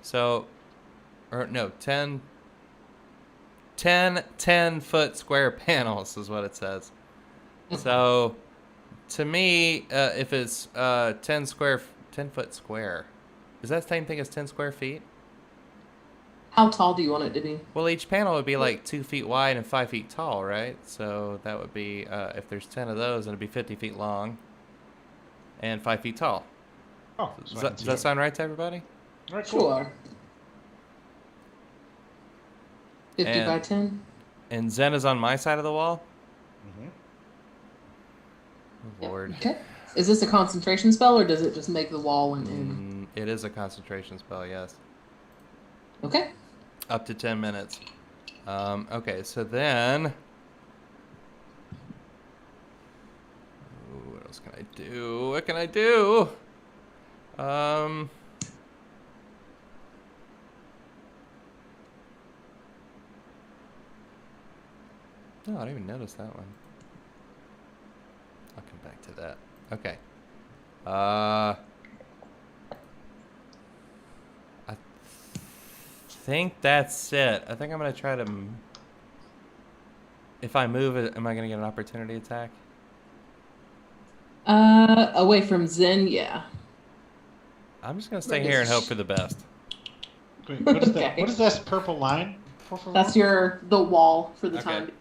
So, or no, 10 10-foot square panels is what it says. So, to me, if it's 10-foot square, is that the same thing as 10 square feet? How tall do you want it to be? Well, each panel would be like 2 feet wide and 5 feet tall, right? So that would be, if there's 10 of those, it'd be 50 feet long and 5 feet tall. Oh, Does that sound right to everybody? All right, cool. Sure. 50 And- by 10. And Zen is on my side of the wall? Mm-hmm. Oh, Lord. Okay. Is this a concentration spell, or does it just make the wall and It is a concentration spell, yes. Okay. Up to 10 minutes. Okay, so then... Ooh, what else can I do? What can I do? No, I didn't even notice that one. I'll come back to that. Okay. I think that's it. I think I'm gonna try to. If I move, am I gonna get an opportunity attack? away from Zen, yeah. I'm just gonna stay here and hope for the best. Wait, what is that? Okay. What is this purple line? That's the wall for the Okay. time.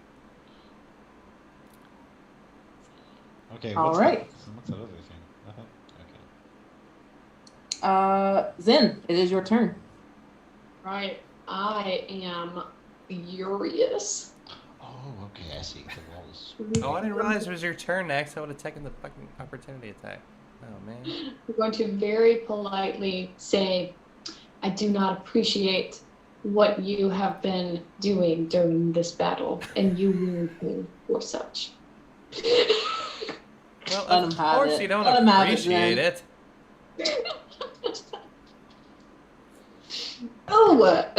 Okay. All what's right. What's that other thing? Okay. Zen, it is your turn. Right. I am furious. Oh, okay. I see. The wall is. Oh, I didn't realize it was your turn next. I would have taken the fucking opportunity attack. Oh man. I'm going to very politely say, I do not appreciate what you have been doing during this battle, and you will pay for such. Well, Let him of have course it. you don't Let him have it, appreciate Zen. it. Oh,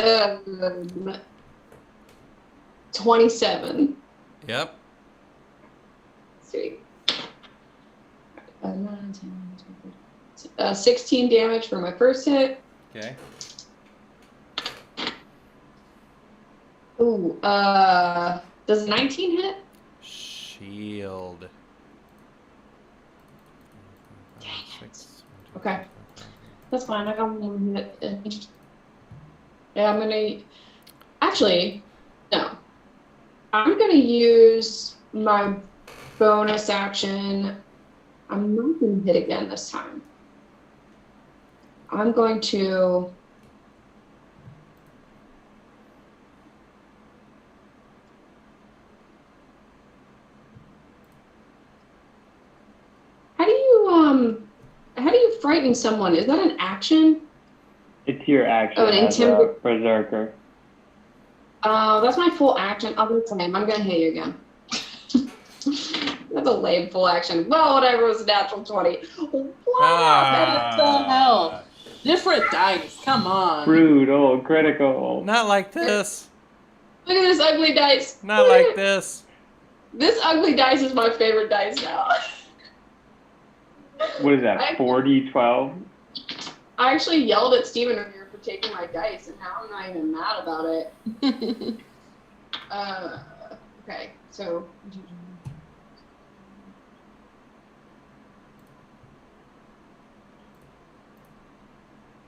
27. Yep. Sweet. 16 damage for my first hit. Okay. Ooh, does 19 hit? Shield. Okay. That's fine. I got 1 hit. Yeah, I'm gonna. Actually, no. I'm gonna use my bonus action. I'm not gonna hit again this time. I'm going to. How do you frighten someone? Is that an action? It's your action Oh, an as a berserker. Oh, that's my full action. Oh, that's lame. I'm gonna hit you again. That's a lame full action. Well, whatever. It was a natural 20. What the hell? Different dice. Come on. Brutal, critical. Not like this. Look at this ugly dice. Not like this. This ugly dice is my favorite dice now. What is that, 4d12? I actually yelled at Steven earlier for taking my dice, and now I'm not even mad about it. Okay, so.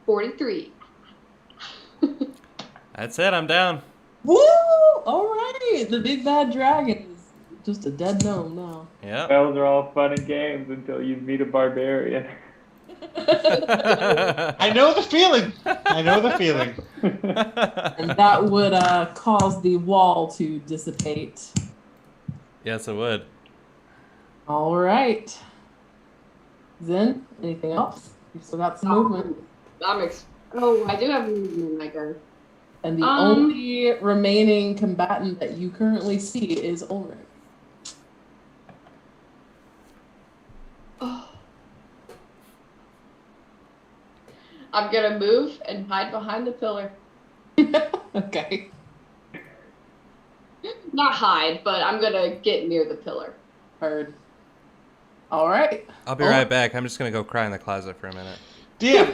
$43. That's it. I'm down. Woo! All right. The big bad dragon is just a dead gnome now. Yeah. Spells are all fun and games until you meet a barbarian. I know the feeling. I know the feeling. And that would cause the wall to dissipate. Yes, it would. All right. Zen, anything else? You've still got some movement. Oh, I do have movement, I guess. And the only remaining combatant that you currently see is Ulrich. Oh. I'm gonna move and hide behind the pillar. Okay. Not hide, but I'm gonna get near the pillar. Heard. All right. I'll be right back. I'm just gonna go cry in the closet for a minute. DM,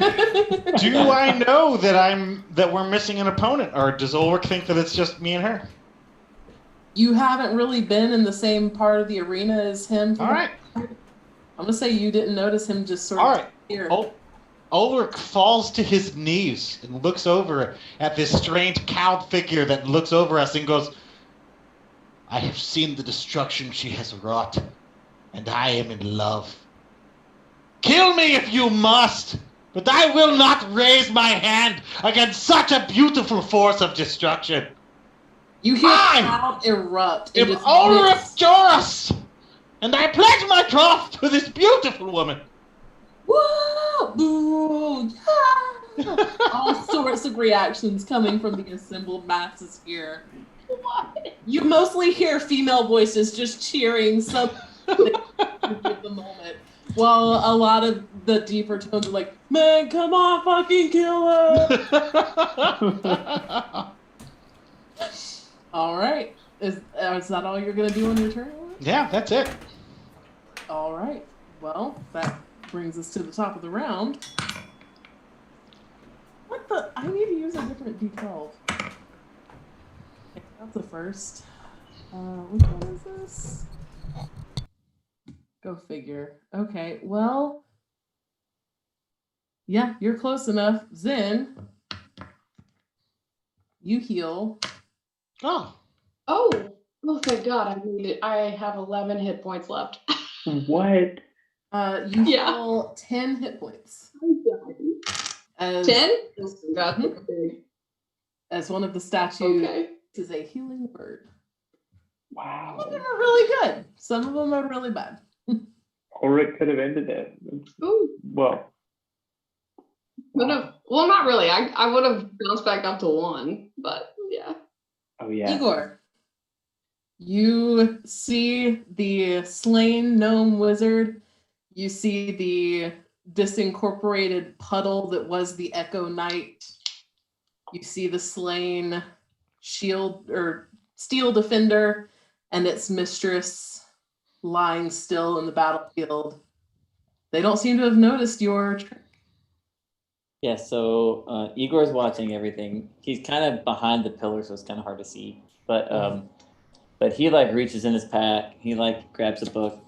do I know that we're missing an opponent, or does Ulrich think that it's just me and her? You haven't really been in the same part of the arena as him. All right. I'm gonna say you didn't notice him just sort All of right. here. Ulrich falls to his knees and looks over at this strange cowed figure that looks over us and goes, "I have seen the destruction she has wrought, and I am in love. Kill me if you must, but I will not raise my hand against such a beautiful force of destruction. You hear a crowd erupt. I am Ulrich Joris, and I pledge my troth to this beautiful woman." Whoa! Boo! Yeah! All sorts of reactions coming from the assembled masses here. What? You mostly hear female voices just cheering something at the moment, while a lot of the deeper tones are like, "Man, come on, fucking kill her!" All right. Is that all you're gonna do on your turn? Yeah, that's it. All right. Well, that brings us to the top of the round. What the? I need to use a different D12. Okay, that's the first. Which one is this? Go figure. Okay, well. Yeah, you're close enough. Zen, you heal. Oh. Oh, thank God! I have 11 hit points left. What? You heal 10 hit points. 10? God, look big. As one of the statues Okay. is a healing bird. Wow. Some of them are really good. Some of them are really bad. Ulrich could have ended it. Ooh. Well, Well, not really. I would have bounced back up to 1, but yeah. oh yeah. Igor, you see the slain gnome wizard. You see the disincorporated puddle that was the Echo Knight. You see the slain shield or steel defender and its mistress lying still in the battlefield. They don't seem to have noticed your trick. Yeah, so Igor's watching everything. He's kind of behind the pillar, so it's kind of hard to see. But he like reaches in his pack. He like grabs a book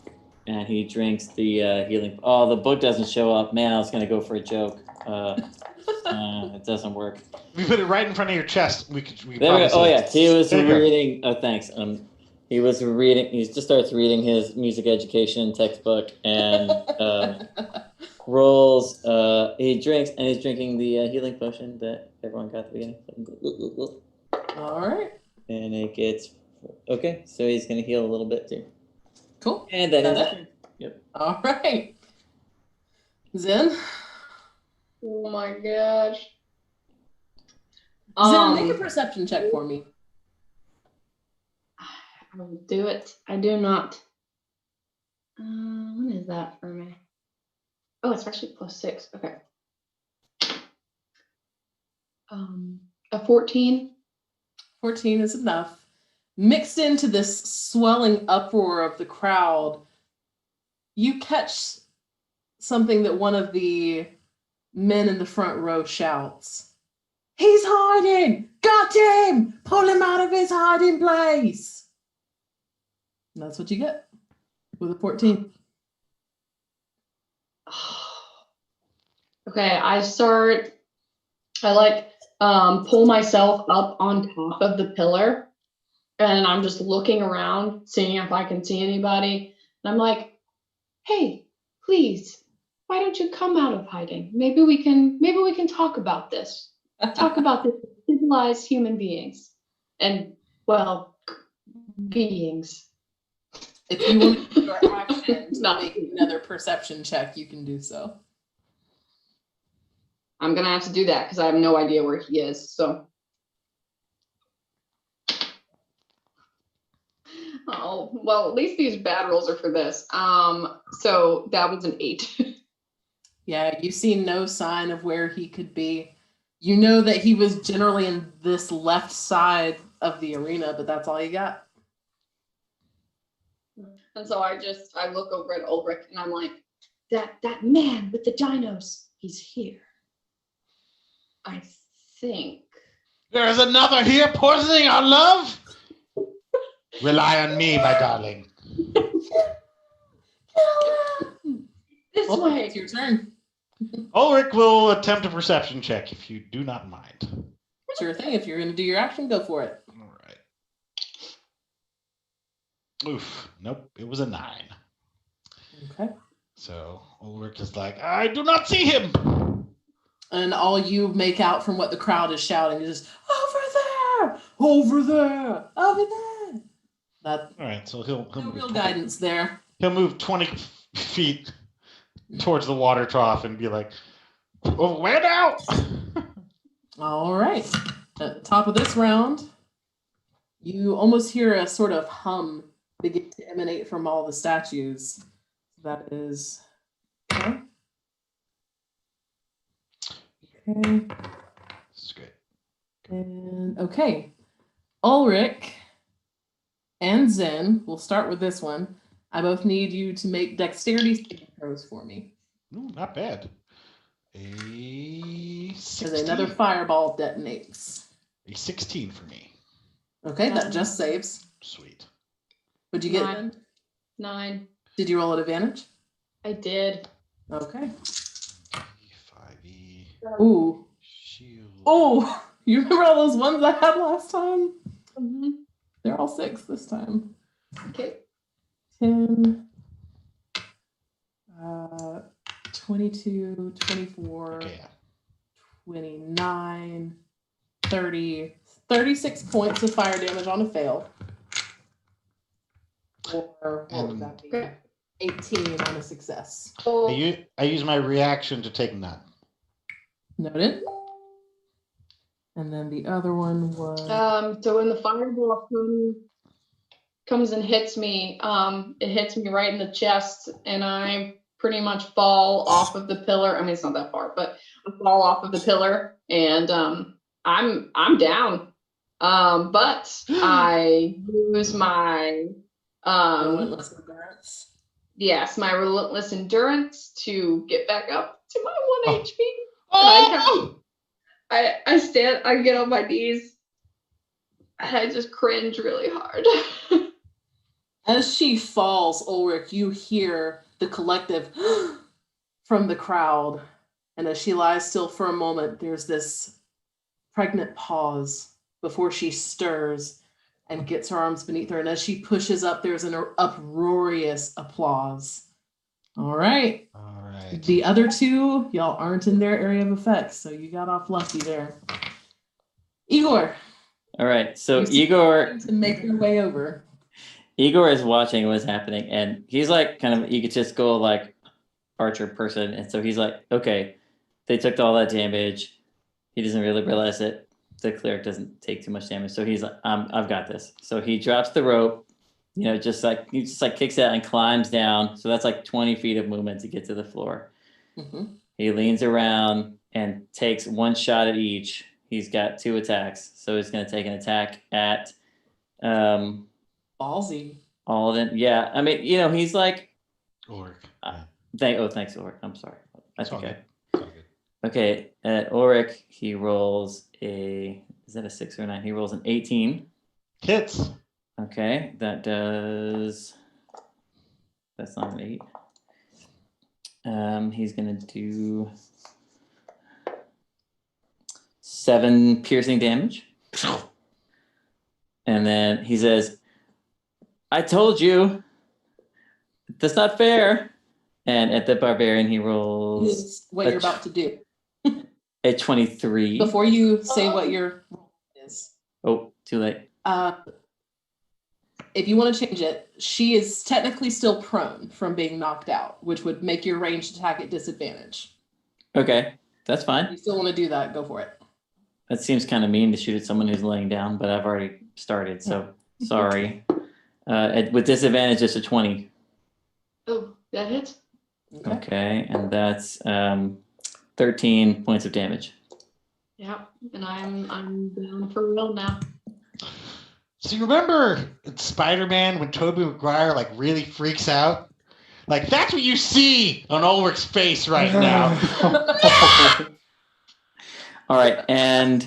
and he drinks the healing. Oh, the book doesn't show up. Man, I was gonna go for a joke. It doesn't work. If you put it right in front of your chest, we could There we probably go. see Oh it. yeah, he was There you go. reading. Oh, thanks. He was reading. He just starts reading his music education textbook and rolls. He drinks, and he's drinking the healing potion that everyone got at the beginning. All right. And it gets okay. So he's gonna heal a little bit too. Cool. And then That's it. Yep. All right. Zen. Oh my gosh. Zen, make a perception check for me. I will do it. I do not. What is that for me? Oh, it's actually +6. Okay. A 14. 14 is enough. Mixed into this swelling uproar of the crowd, you catch something that one of the men in the front row shouts. He's hiding! Got him! Pull him out of his hiding place! And that's what you get with a 14. Okay, I pull myself up on top of the pillar, and I'm just looking around, seeing if I can see anybody. And I'm like, hey, please, why don't you come out of hiding? Maybe we can talk about this. Talk about this with civilized human beings. And, well, beings. If you want to do your action to make another perception check, you can do so. I'm gonna have to do that because I have no idea where he is. So, oh well, at least these bad rolls are for this. So that was an 8. Yeah, you see no sign of where he could be. You know that he was generally in this left side of the arena, but that's all you got. And so I look over at Ulrich and I'm like, that man with the dinos, he's here. I think. There's another here poisoning our love. Rely on me, my darling. This way. It's your turn. Ulrich will attempt a perception check if you do not mind. Sure thing. If you're going to do your action, go for it. All right. Oof. Nope. It was a 9. Okay. So Ulrich is like, I do not see him. And all you make out from what the crowd is shouting is just, over there, over there, over there. That's all right. So he'll no move real 20 guidance there. He'll move 20 feet towards the water trough and be like, oh, where now? All right. At the top of this round, you almost hear a sort of hum begin to emanate from all the statues. That is okay. Okay. This is great. And okay. Ulrich and Zen, we'll start with this one. I both need you to make dexterity saving throws for me. Ooh, not bad. A 16. As another fireball detonates. A 16 for me. Okay, that just saves. Sweet. What'd you get? 9. Zen? 9. Did you roll at advantage? I did. Okay. 5e. Ooh. Shield. Oh, you remember all those ones I had last time? Mm-hmm. They're all 6 this time. Okay. 10, 22, 24, Okay. 29, 30, 36 points of fire damage on a fail. Or what would that be? Okay. 18 on a success. I use my reaction to take none. Noted. And then the other one was So when the fireball comes and hits me, it hits me right in the chest, and I pretty much fall off of the pillar. I mean, it's not that far, but I fall off of the pillar, and I'm down. But I use my relentless endurance. yes, my relentless endurance to get back up to my 1 HP. Oh! And I get on my knees, and I just cringe really hard. As she falls, Ulrich, you hear the collective from the crowd. And as she lies still for a moment, there's this pregnant pause before she stirs and gets her arms beneath her. And as she pushes up, there's an uproarious applause. All right. All right. The other two, y'all aren't in their area of effect, so you got off lucky there. Igor. All right. So you see Igor to make your way over. Igor is watching what's happening, and he's like kind of egotistical, like archer person, and so he's like, okay, they took all that damage. He doesn't really realize it. The cleric doesn't take too much damage, so he's like, I've got this. So he drops the rope, he just kicks it out and climbs down. So that's like 20 feet of movement to get to the floor. Mm-hmm. He leans around and takes one shot at each. He's got 2 attacks, so he's going to take an attack at ballsy. All of them. Yeah, I mean, he's like. Ulrich. Thanks, Ulrich. I'm sorry. It's all good. Okay, at Ulrich, he rolls is that a 6 or a 9? He rolls an 18. Hits. Okay, that's not an 8. He's gonna do 7 piercing damage. And then he says, I told you, that's not fair. And at the barbarian, he rolls what you're about to do. A 23. Before you say what your roll is. Oh, too late. If you want to change it, she is technically still prone from being knocked out, which would make your ranged attack at disadvantage. Okay, that's fine. If you still want to do that, go for it. That seems kind of mean to shoot at someone who's laying down, but I've already started, so sorry. With disadvantage, it's a 20. Oh, that hits. Okay, and that's 13 points of damage. Yeah, and I'm down for real now. So you remember in Spider-Man when Tobey Maguire really freaks out? That's what you see on Ulrich's face right now. All right, and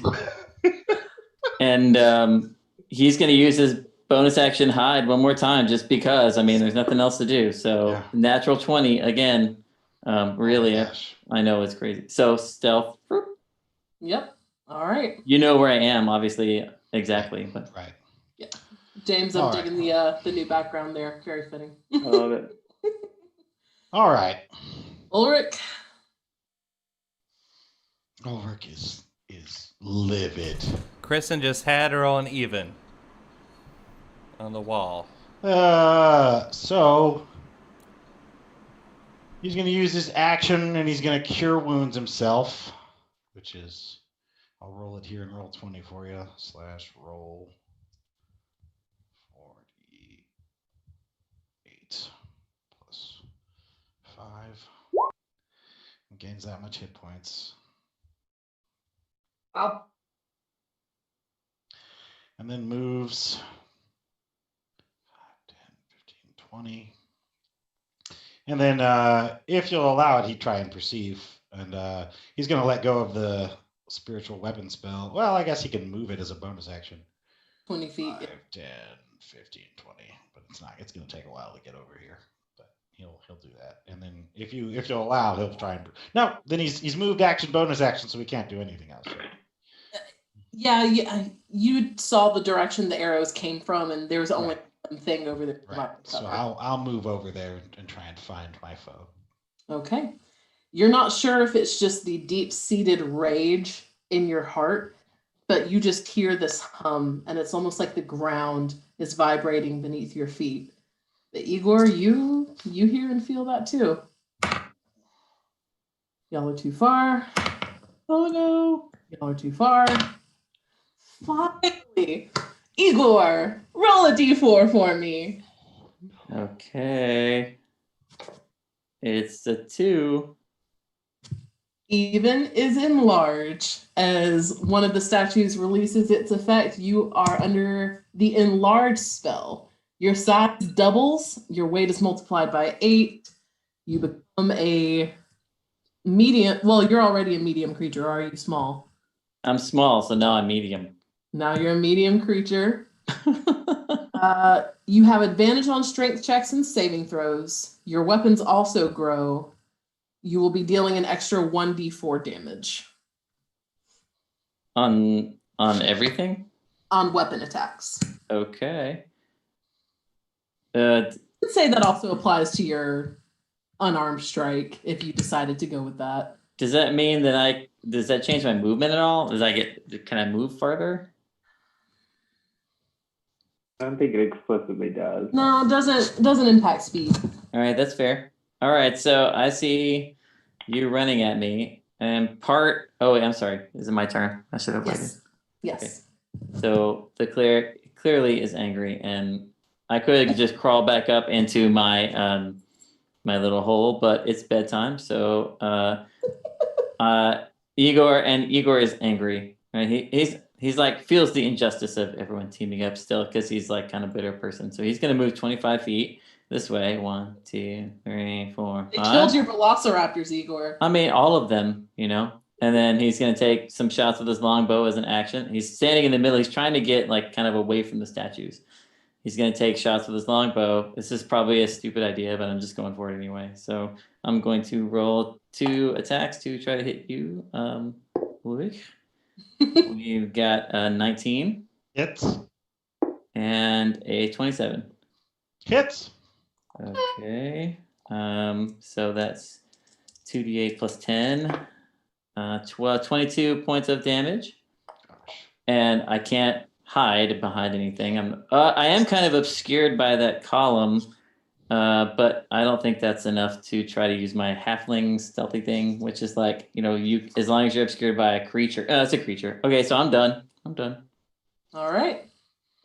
he's going to use his bonus action hide one more time just because. I mean, there's nothing else to do. So Yeah. Natural 20 again. Really, Gosh. I know it's crazy. So stealth. Yep. All right. You know where I am, obviously, exactly. But Right. James, I'm All right. digging the new background there. Very fitting. I love it. All right. Ulrich. Ulrich is livid. Kristen just had her on even on the wall. So he's going to use his action and he's going to cure wounds himself, which is, I'll roll it here and roll 20 for you. /roll 48 plus 5. And gains that much hit points. Wow. And then moves 5, 10, 15, 20. And then if you'll allow it, he'd try and perceive. And he's going to let go of the spiritual weapon spell. Well, I guess he can move it as a bonus action. 20 feet. 5, 10, 15, 20. But it's going to take a while to get over here. But he'll do that. And then if you'll allow, he'll try and. No, then he's moved action, bonus action, so we can't do anything else. Right? Yeah, you saw the direction the arrows came from, and there was only one thing over there. Right. So I'll move over there and try and find my foe. Okay. You're not sure if it's just the deep-seated rage in your heart, but you just hear this hum, and it's almost like the ground is vibrating beneath your feet. But Igor, you hear and feel that too. Y'all are too far. Oh no. Y'all are too far. Finally. Igor, roll a d4 for me. Okay. It's a 2. Even is enlarge. As one of the statues releases its effect, you are under the enlarge spell. Your size doubles, your weight is multiplied by 8. You become a medium. Well, you're already a medium creature. Or are you small? I'm small, so now I'm medium. Now you're a medium creature. You have advantage on strength checks and saving throws. Your weapons also grow. You will be dealing an extra 1d4 damage On everything? on weapon attacks. Okay. I'd say that also applies to your unarmed strike if you decided to go with that. Does that mean that does that change my movement at all? Can I move further? I don't think it explicitly does. No, it doesn't impact speed. All right, that's fair. All right, so I see you running at me, and oh wait, I'm sorry. Is it my turn? I should have waited. Yes. Okay. So the cleric clearly is angry, and I could just crawl back up into my my little hole, but it's bedtime, so Igor is angry. Right? He's like feels the injustice of everyone teaming up still because he's like kind of bitter person. So he's gonna move 25 feet this way. 1, 2, 3, 4, 5. They killed your velociraptors, Igor. I mean, all of them, you know. And then he's gonna take some shots with his longbow as an action. He's standing in the middle. He's trying to get like kind of away from the statues. He's gonna take shots with his longbow. This is probably a stupid idea, but I'm just going for it anyway. So I'm going to roll 2 attacks to try to hit you, Ulrich. We've got a 19. Hits. And a 27. Hits. Okay. So that's 2d8 plus 10. 22 points of damage. And I can't hide behind anything. I am kind of obscured by that column, but I don't think that's enough to try to use my halfling stealthy thing, which is like, you as long as you're obscured by a creature. It's a creature. Okay, so I'm done. All right.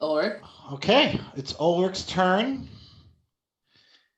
Ulrich. Okay, it's Ulrich's turn.